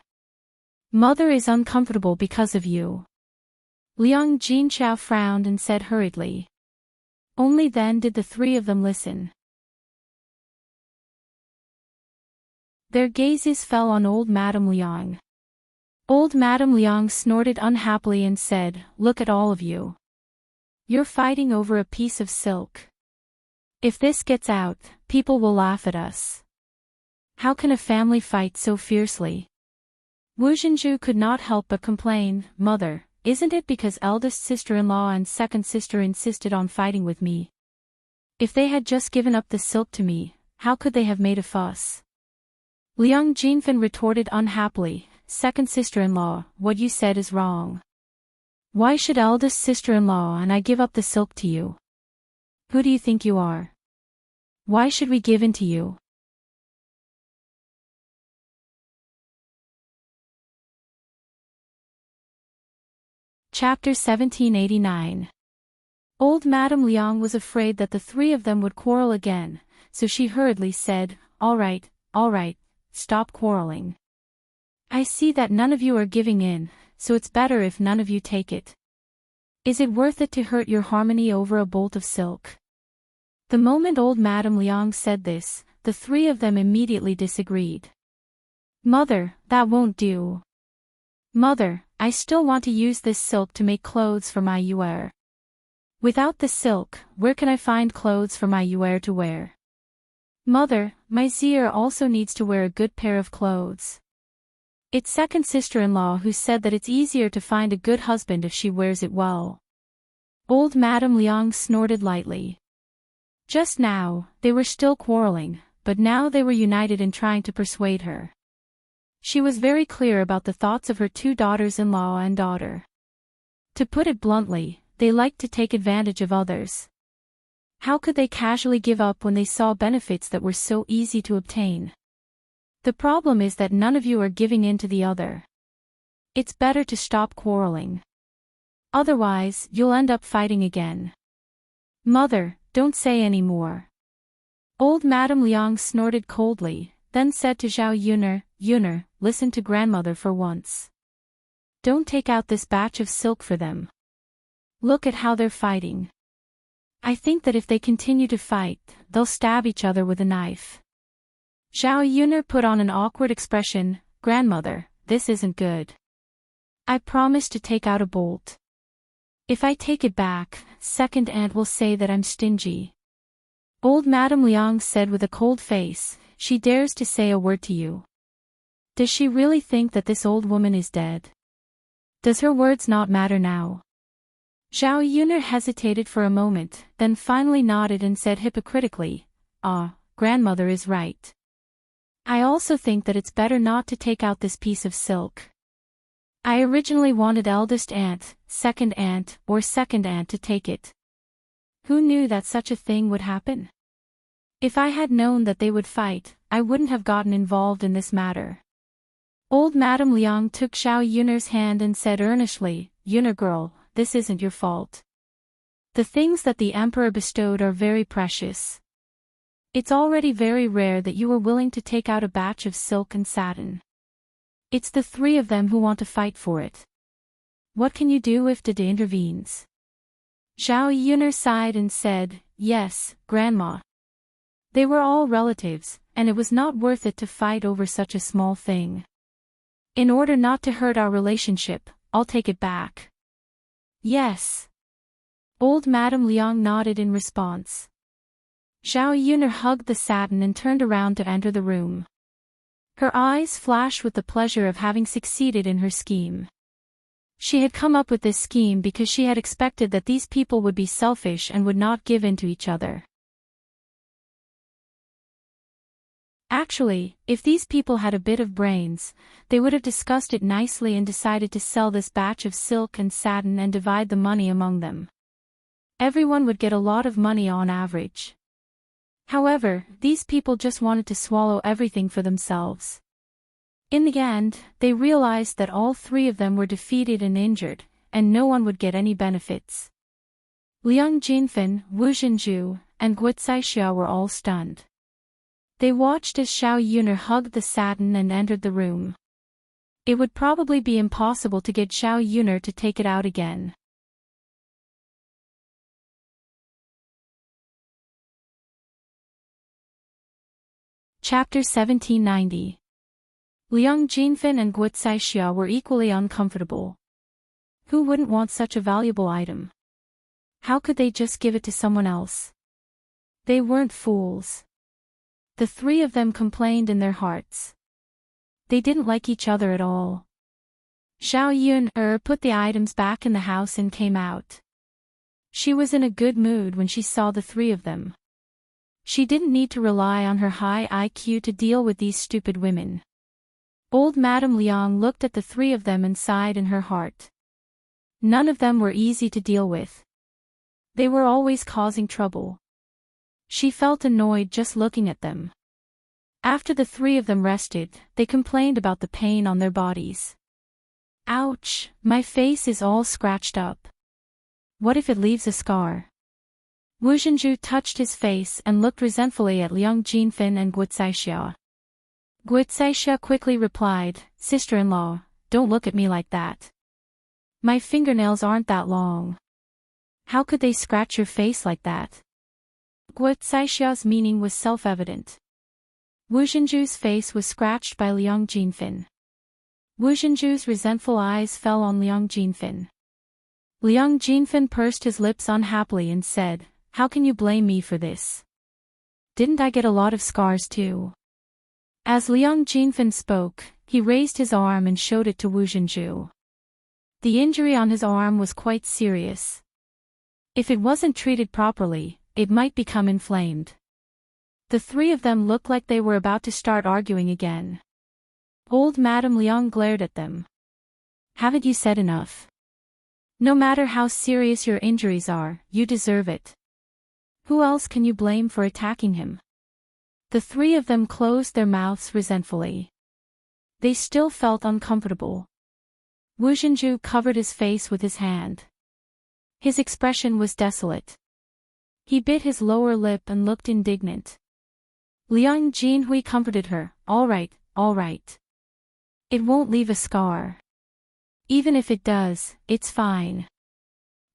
Mother is uncomfortable because of you." Liang Jinxiao frowned and said hurriedly. Only then did the three of them listen. Their gazes fell on old Madame Liang. Old Madame Liang snorted unhappily and said, "Look at all of you. You're fighting over a piece of silk. If this gets out, people will laugh at us. How can a family fight so fiercely?" Wu Zhenju could not help but complain, "Mother, isn't it because eldest sister-in-law and second sister insisted on fighting with me? If they had just given up the silk to me, how could they have made a fuss?" Liang Jinfen retorted unhappily, "Second sister-in-law, what you said is wrong. Why should eldest sister-in-law and I give up the silk to you? Who do you think you are? Why should we give in to you?" Chapter 1789. Old Madame Liang was afraid that the three of them would quarrel again, so she hurriedly said, all right, stop quarreling. I see that none of you are giving in, so it's better if none of you take it. Is it worth it to hurt your harmony over a bolt of silk?" The moment old Madame Liang said this, the three of them immediately disagreed. "Mother, that won't do. Mother, I still want to use this silk to make clothes for my Yuer. Without the silk, where can I find clothes for my Yuer to wear? Mother, my Zier also needs to wear a good pair of clothes. It's second sister-in-law who said that it's easier to find a good husband if she wears it well." Old Madame Liang snorted lightly. Just now, they were still quarreling, but now they were united in trying to persuade her. She was very clear about the thoughts of her two daughters-in-law and daughter. To put it bluntly, they liked to take advantage of others. How could they casually give up when they saw benefits that were so easy to obtain? The problem is that none of you are giving in to the other. It's better to stop quarreling. Otherwise, you'll end up fighting again. Mother, don't say any more. Old Madame Liang snorted coldly, then said to Zhao Yuner, "Yuner, listen to grandmother for once. Don't take out this batch of silk for them. Look at how they're fighting. I think that if they continue to fight, they'll stab each other with a knife." Zhao Yuner put on an awkward expression, "Grandmother, this isn't good. I promised to take out a bolt. If I take it back, second aunt will say that I'm stingy." Old Madame Liang said with a cold face, she dares to say a word to you. Does she really think that this old woman is dead? Does her words not matter now? Zhao Yuner hesitated for a moment, then finally nodded and said hypocritically, grandmother is right. I also think that it's better not to take out this piece of silk. I originally wanted eldest aunt, second aunt, or second aunt to take it. Who knew that such a thing would happen? If I had known that they would fight, I wouldn't have gotten involved in this matter. Old Madame Liang took Zhao Yuner's hand and said earnestly, Yuner girl, this isn't your fault. The things that the emperor bestowed are very precious. It's already very rare that you were willing to take out a batch of silk and satin. It's the three of them who want to fight for it. What can you do if Dede intervenes? Zhao Yuner sighed and said, yes, Grandma. They were all relatives, and it was not worth it to fight over such a small thing. In order not to hurt our relationship, I'll take it back. Yes. Old Madame Liang nodded in response. Zhao Yuner hugged the satin and turned around to enter the room. Her eyes flashed with the pleasure of having succeeded in her scheme. She had come up with this scheme because she had expected that these people would be selfish and would not give in to each other. Actually, if these people had a bit of brains, they would have discussed it nicely and decided to sell this batch of silk and satin and divide the money among them. Everyone would get a lot of money on average. However, these people just wanted to swallow everything for themselves. In the end, they realized that all three of them were defeated and injured, and no one would get any benefits. Liang Jinfen, Wu Zhenju, and Guo Caixia were all stunned. They watched as Zhao Yuner hugged the satin and entered the room. It would probably be impossible to get Zhao Yuner to take it out again. Chapter 1790. Liang Jinfen and Guo Caixia were equally uncomfortable. Who wouldn't want such a valuable item? How could they just give it to someone else? They weren't fools. The three of them complained in their hearts. They didn't like each other at all. Zhao Yuner put the items back in the house and came out. She was in a good mood when she saw the three of them. She didn't need to rely on her high IQ to deal with these stupid women. Old Madame Liang looked at the three of them and sighed in her heart. None of them were easy to deal with. They were always causing trouble. She felt annoyed just looking at them. After the three of them rested, they complained about the pain on their bodies. Ouch, my face is all scratched up. What if it leaves a scar? Wu Zhenju touched his face and looked resentfully at Liang Jinfen and Guo Caixia. Guo Caixia quickly replied, Sister-in-law, don't look at me like that. My fingernails aren't that long. How could they scratch your face like that? Guo Caixia's meaning was self-evident. Wu Zhenju's face was scratched by Liang Jinfen. Wu Zhenju's resentful eyes fell on Liang Jinfen. Liang Jinfen pursed his lips unhappily and said, How can you blame me for this? Didn't I get a lot of scars too? As Liang Jinfen spoke, he raised his arm and showed it to Wu Zhenju. The injury on his arm was quite serious. If it wasn't treated properly, it might become inflamed. The three of them looked like they were about to start arguing again. Old Madame Liang glared at them. Haven't you said enough? No matter how serious your injuries are, you deserve it. Who else can you blame for attacking him? The three of them closed their mouths resentfully. They still felt uncomfortable. Wu Zhenju covered his face with his hand. His expression was desolate. He bit his lower lip and looked indignant. Liang Jinhui comforted her, all right. It won't leave a scar. Even if it does, it's fine.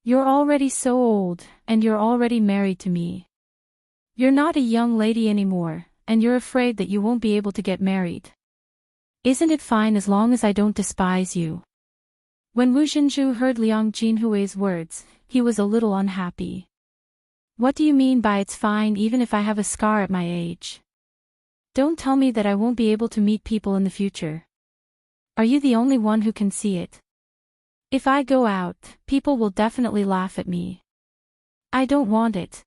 You're already so old, and you're already married to me. You're not a young lady anymore, and you're afraid that you won't be able to get married. Isn't it fine as long as I don't despise you? When Wu Zhenju heard Liang Jinhui's words, he was a little unhappy. What do you mean by it's fine even if I have a scar at my age? Don't tell me that I won't be able to meet people in the future. Are you the only one who can see it? If I go out, people will definitely laugh at me. I don't want it.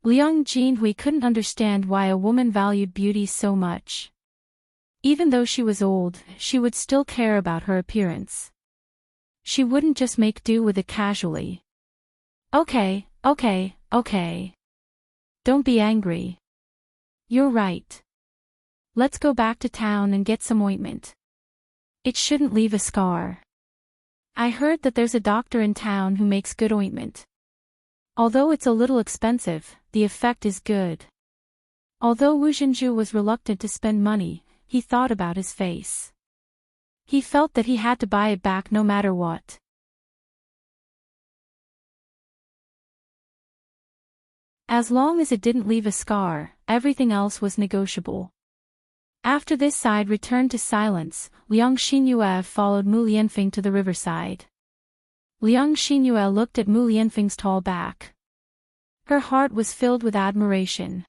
Liang Jinhui couldn't understand why a woman valued beauty so much. Even though she was old, she would still care about her appearance. She wouldn't just make do with it casually. Okay. Don't be angry. You're right. Let's go back to town and get some ointment. It shouldn't leave a scar. I heard that there's a doctor in town who makes good ointment. Although it's a little expensive, the effect is good. Although Wu Zhenju was reluctant to spend money, he thought about his face. He felt that he had to buy it back no matter what. As long as it didn't leave a scar, everything else was negotiable. After this side returned to silence, Liang Xinyue followed Mu Lianfeng to the riverside. Liang Xinyue looked at Mu Lianfeng's tall back. Her heart was filled with admiration.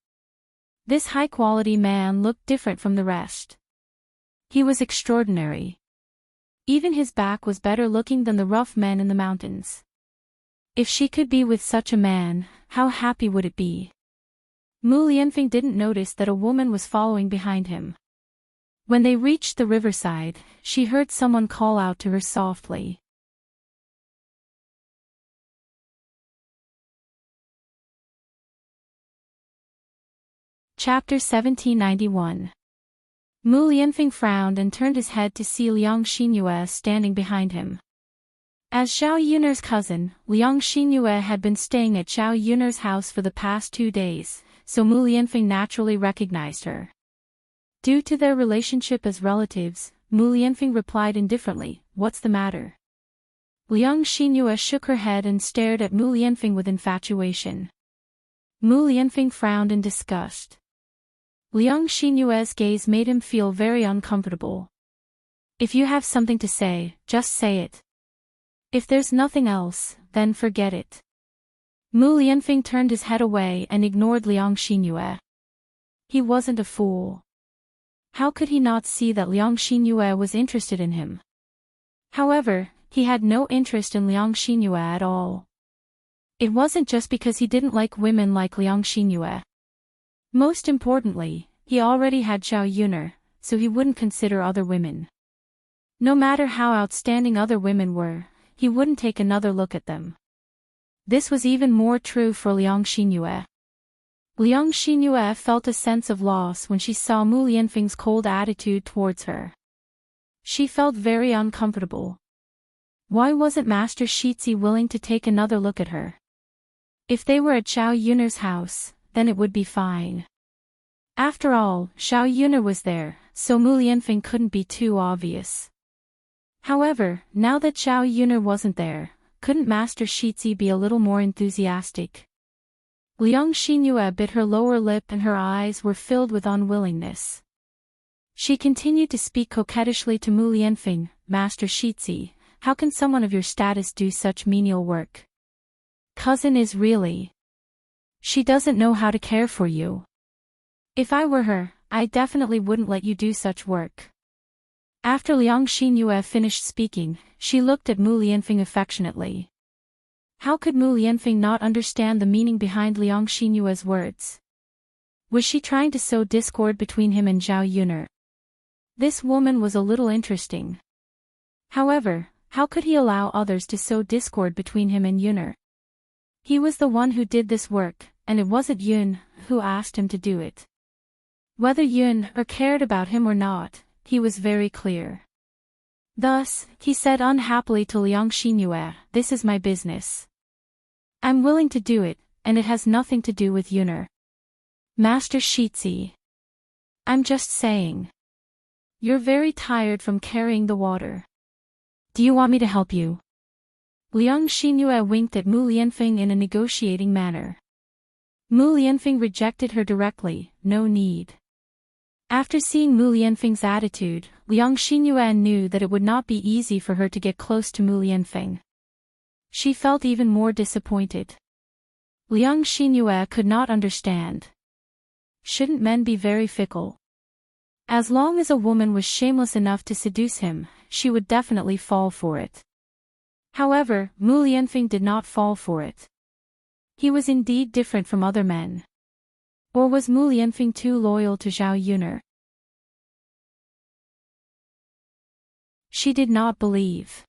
This high-quality man looked different from the rest. He was extraordinary. Even his back was better looking than the rough men in the mountains. If she could be with such a man, how happy would it be? Mu Lianfeng didn't notice that a woman was following behind him. When they reached the riverside, she heard someone call out to her softly. Chapter 1791. Mu Lianfeng frowned and turned his head to see Liang Xinyue standing behind him. As Zhao Yuner's cousin, Liang Xinyue had been staying at Zhao Yuner's house for the past 2 days, so Mu Lianfeng naturally recognized her. Due to their relationship as relatives, Mu Lianfeng replied indifferently, "What's the matter?" Liang Xinyue shook her head and stared at Mu Lianfeng with infatuation. Mu Lianfeng frowned in disgust. Liang Xinyue's gaze made him feel very uncomfortable. If you have something to say, just say it. If there's nothing else, then forget it. Mu Lianfeng turned his head away and ignored Liang Xinyue. He wasn't a fool. How could he not see that Liang Xinyue was interested in him? However, he had no interest in Liang Xinyue at all. It wasn't just because he didn't like women like Liang Xinyue. Most importantly, he already had Zhao Yuner, so he wouldn't consider other women. No matter how outstanding other women were, he wouldn't take another look at them. This was even more true for Liang Xinyue. Liang Xinyue felt a sense of loss when she saw Mu Lianfeng's cold attitude towards her. She felt very uncomfortable. Why wasn't Master Shitzi willing to take another look at her? If they were at Zhao Yuner's house, then it would be fine. After all, Zhao Yuner was there, so Mu Lianfeng couldn't be too obvious. However, now that Zhao Yuner wasn't there, couldn't Master Shitzi be a little more enthusiastic? Liang Xinyue bit her lower lip and her eyes were filled with unwillingness. She continued to speak coquettishly to Mu Lianfeng, "Master Shitzi, how can someone of your status do such menial work? Cousin is really... She doesn't know how to care for you. If I were her, I definitely wouldn't let you do such work." After Liang Xinyue finished speaking, she looked at Mu Lianfeng affectionately. How could Mu Lianfeng not understand the meaning behind Liang Xinyue's words? Was she trying to sow discord between him and Zhao Yuner? This woman was a little interesting. However, how could he allow others to sow discord between him and Yuner? He was the one who did this work, and it wasn't Yun who asked him to do it. Whether Yun cared about him or not, he was very clear. Thus, he said unhappily to Liang Xinyue, "This is my business. I'm willing to do it, and it has nothing to do with Yuner. Master Shitzi. I'm just saying. You're very tired from carrying the water. Do you want me to help you?" Liang Xinyue winked at Mu Lianfeng in a negotiating manner. Mu Lianfeng rejected her directly, "No need." After seeing Mu Lianfeng's attitude, Liang Xinyue knew that it would not be easy for her to get close to Mu Lianfeng. She felt even more disappointed. Liang Xinyue could not understand. Shouldn't men be very fickle? As long as a woman was shameless enough to seduce him, she would definitely fall for it. However, Mu Lianfeng did not fall for it. He was indeed different from other men. Or was Mu Lianfeng too loyal to Zhao Yuner? She did not believe.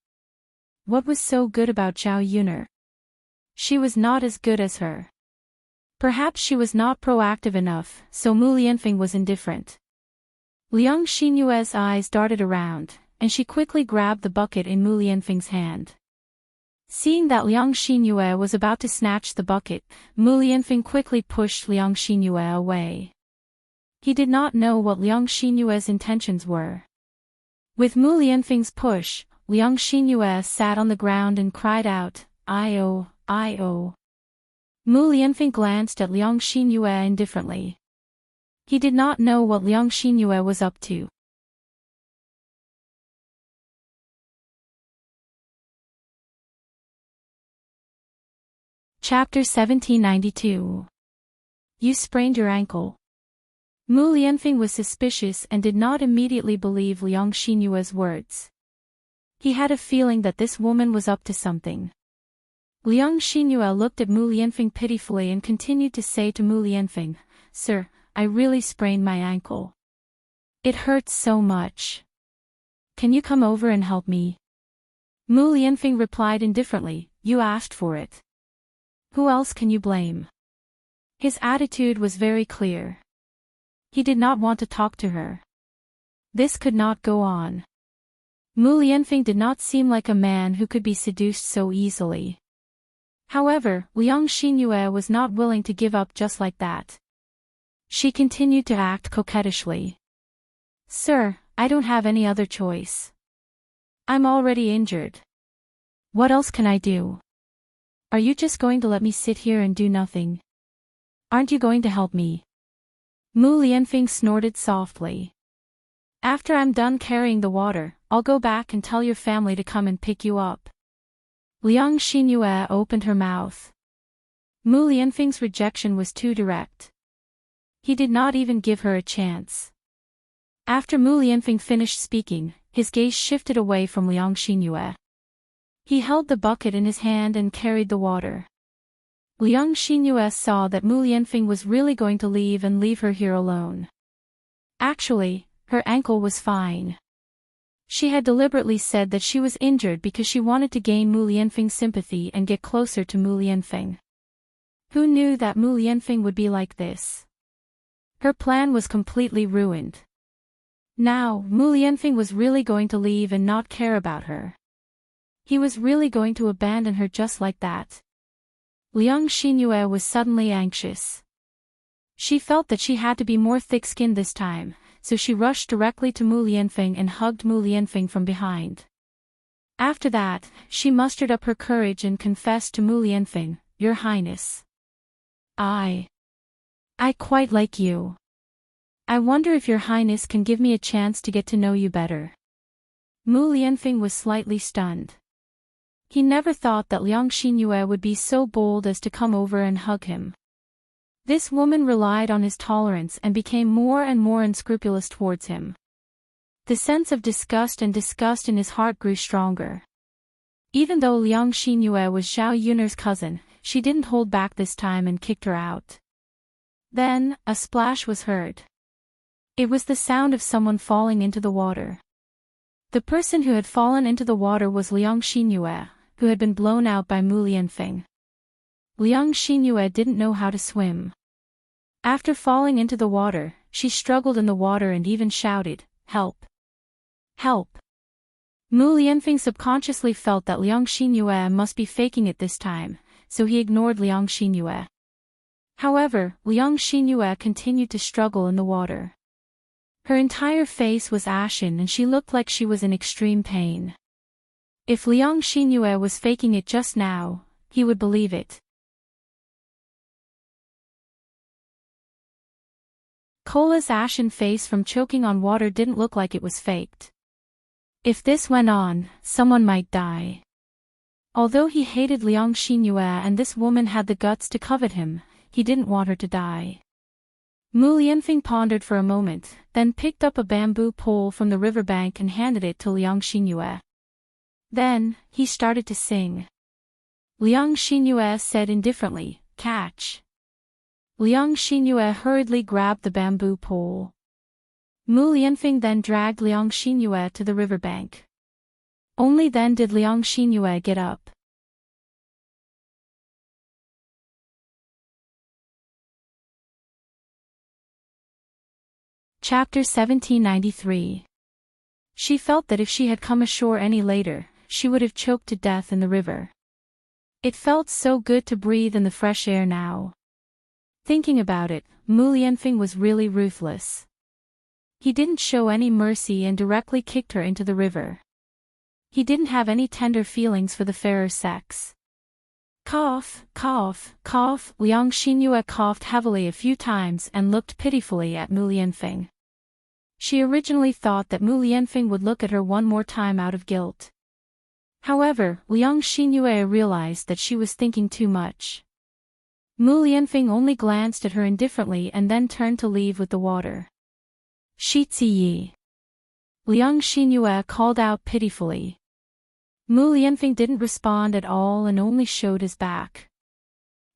What was so good about Zhao Yuner? She was not as good as her. Perhaps she was not proactive enough, so Mu Lianfeng was indifferent. Liang Xinyue's eyes darted around, and she quickly grabbed the bucket in Mu Lianfeng's hand. Seeing that Liang Xinyue was about to snatch the bucket, Mu Lianfeng quickly pushed Liang Xinyue away. He did not know what Liang Xinyue's intentions were. With Mu Lianfeng's push, Liang Xinyue sat on the ground and cried out, "I-oh, I-oh." Mu Lianfeng glanced at Liang Xinyue indifferently. He did not know what Liang Xinyue was up to. Chapter 1792. You sprained your ankle. Mu Lianfeng was suspicious and did not immediately believe Liang Xinyue's words. He had a feeling that this woman was up to something. Liang Xinyue looked at Mu Lianfeng pitifully and continued to say to Mu Lianfeng, "Sir, I really sprained my ankle. It hurts so much. Can you come over and help me?" Mu Lianfeng replied indifferently, "You asked for it. Who else can you blame?" His attitude was very clear. He did not want to talk to her. This could not go on. Mu Lianfeng did not seem like a man who could be seduced so easily. However, Liang Xinyue was not willing to give up just like that. She continued to act coquettishly. "Sir, I don't have any other choice. I'm already injured. What else can I do? Are you just going to let me sit here and do nothing? Aren't you going to help me?" Mu Lianfeng snorted softly. "After I'm done carrying the water, I'll go back and tell your family to come and pick you up." Liang Xinyue opened her mouth. Mu Lianfeng's rejection was too direct. He did not even give her a chance. After Mu Lianfeng finished speaking, his gaze shifted away from Liang Xinyue. He held the bucket in his hand and carried the water. Liang Xinyue saw that Mu Lianfeng was really going to leave her here alone. Actually, her ankle was fine. She had deliberately said that she was injured because she wanted to gain Mu Lianfeng's sympathy and get closer to Mu Lianfeng. Who knew that Mu Lianfeng would be like this? Her plan was completely ruined. Now, Mu Lianfeng was really going to leave and not care about her. He was really going to abandon her just like that. Liang Xinyue was suddenly anxious. She felt that she had to be more thick-skinned this time, so she rushed directly to Mu Lianfeng and hugged Mu Lianfeng from behind. After that, she mustered up her courage and confessed to Mu Lianfeng, "Your Highness. I quite like you. I wonder if Your Highness can give me a chance to get to know you better." Mu Lianfeng was slightly stunned. He never thought that Liang Xinyue would be so bold as to come over and hug him. This woman relied on his tolerance and became more and more unscrupulous towards him. The sense of disgust in his heart grew stronger. Even though Liang Xinyue was Zhao Yuner's cousin, she didn't hold back this time and kicked her out. Then, a splash was heard. It was the sound of someone falling into the water. The person who had fallen into the water was Liang Xinyue, who had been blown out by Mu Lianfeng. Liang Xinyue didn't know how to swim. After falling into the water, she struggled in the water and even shouted, "Help! Help!" Mu Lianfeng subconsciously felt that Liang Xinyue must be faking it this time, so he ignored Liang Xinyue. However, Liang Xinyue continued to struggle in the water. Her entire face was ashen and she looked like she was in extreme pain. If Liang Xinyue was faking it just now, he would believe it. Cola's ashen face from choking on water didn't look like it was faked. If this went on, someone might die. Although he hated Liang Xinyue and this woman had the guts to covet him, he didn't want her to die. Mu Lianfeng pondered for a moment, then picked up a bamboo pole from the riverbank and handed it to Liang Xinyue. Then, he started to sing. Liang Xinyue said indifferently, "Catch." Liang Xinyue hurriedly grabbed the bamboo pole. Mu Lianfeng then dragged Liang Xinyue to the riverbank. Only then did Liang Xinyue get up. Chapter 1793. She felt that if she had come ashore any later, she would have choked to death in the river. It felt so good to breathe in the fresh air now. Thinking about it, Mu Lianfeng was really ruthless. He didn't show any mercy and directly kicked her into the river. He didn't have any tender feelings for the fairer sex. Cough, cough, cough. Liang Xinyue coughed heavily a few times and looked pitifully at Mu Lianfeng. She originally thought that Mu Lianfeng would look at her one more time out of guilt. However, Liang Xinyue realized that she was thinking too much. Mu Lianfeng only glanced at her indifferently and then turned to leave with the water. "Shi Ziyi." Liang Xinyue called out pitifully. Mu Lianfeng didn't respond at all and only showed his back.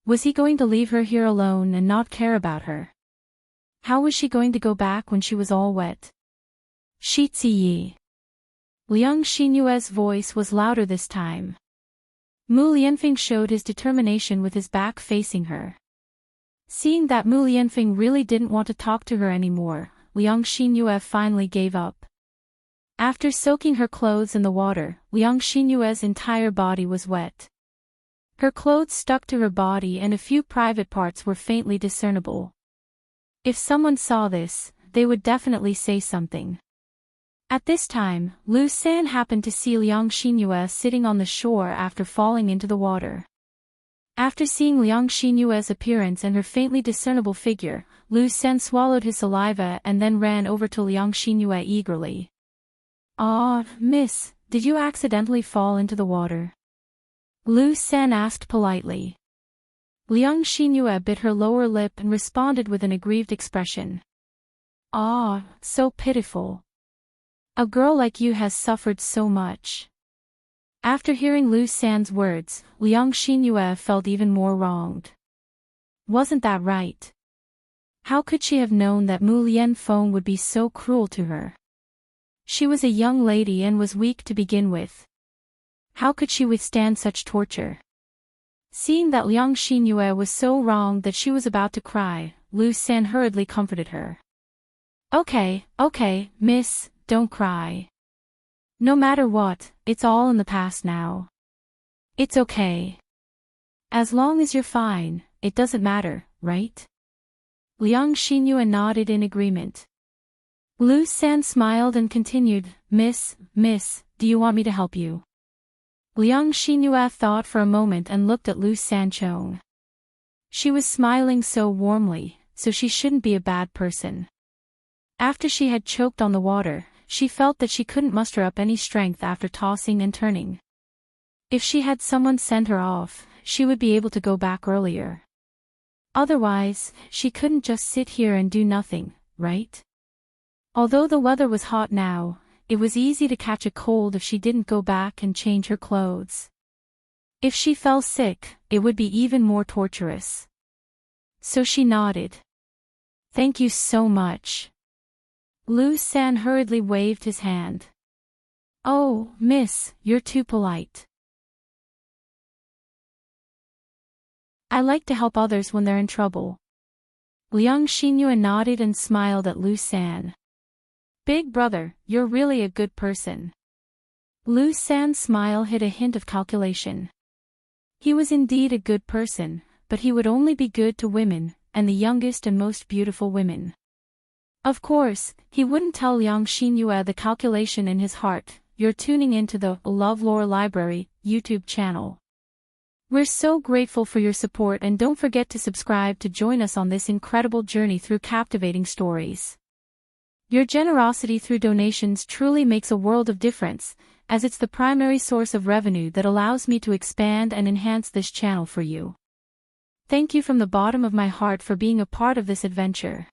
Was he going to leave her here alone and not care about her? How was she going to go back when she was all wet? "Shi Ziyi." Liang Xinyue's voice was louder this time. Mu Lianfeng showed his determination with his back facing her. Seeing that Mu Lianfeng really didn't want to talk to her anymore, Liang Xinyue finally gave up. After soaking her clothes in the water, Liang Xinyue's entire body was wet. Her clothes stuck to her body and a few private parts were faintly discernible. If someone saw this, they would definitely say something. At this time, Lu San happened to see Liang Xinyue sitting on the shore after falling into the water. After seeing Liang Xinyue's appearance and her faintly discernible figure, Lu San swallowed his saliva and then ran over to Liang Xinyue eagerly. "Ah, miss, did you accidentally fall into the water?" Lu San asked politely. Liang Xinyue bit her lower lip and responded with an aggrieved expression. "Ah, so pitiful. A girl like you has suffered so much." After hearing Lu San's words, Liang Xinyue felt even more wronged. Wasn't that right? How could she have known that Mu Lianfeng would be so cruel to her? She was a young lady and was weak to begin with. How could she withstand such torture? Seeing that Liang Xinyue was so wrong that she was about to cry, Lu San hurriedly comforted her. Okay, miss, don't cry. No matter what, it's all in the past now. It's okay. As long as you're fine, it doesn't matter, right?" Liang Xinyue nodded in agreement. Lu San smiled and continued, Miss, do you want me to help you?" Liang Xinyue thought for a moment and looked at Lu Sanchong. She was smiling so warmly, so she shouldn't be a bad person. After she had choked on the water, she felt that she couldn't muster up any strength after tossing and turning. If she had someone send her off, she would be able to go back earlier. Otherwise, she couldn't just sit here and do nothing, right? Although the weather was hot now, it was easy to catch a cold if she didn't go back and change her clothes. If she fell sick, it would be even more torturous. So she nodded. "Thank you so much." Lu San hurriedly waved his hand. "Oh, miss, you're too polite. I like to help others when they're in trouble." Liang Xinyue nodded and smiled at Lu San. "Big brother, you're really a good person." Lu San's smile hid a hint of calculation. He was indeed a good person, but he would only be good to women, and the youngest and most beautiful women. Of course, he wouldn't tell Liang Xinyue the calculation in his heart. You're tuning into the LoveLore Library YouTube channel. We're so grateful for your support and don't forget to subscribe to join us on this incredible journey through captivating stories. Your generosity through donations truly makes a world of difference, as it's the primary source of revenue that allows me to expand and enhance this channel for you. Thank you from the bottom of my heart for being a part of this adventure.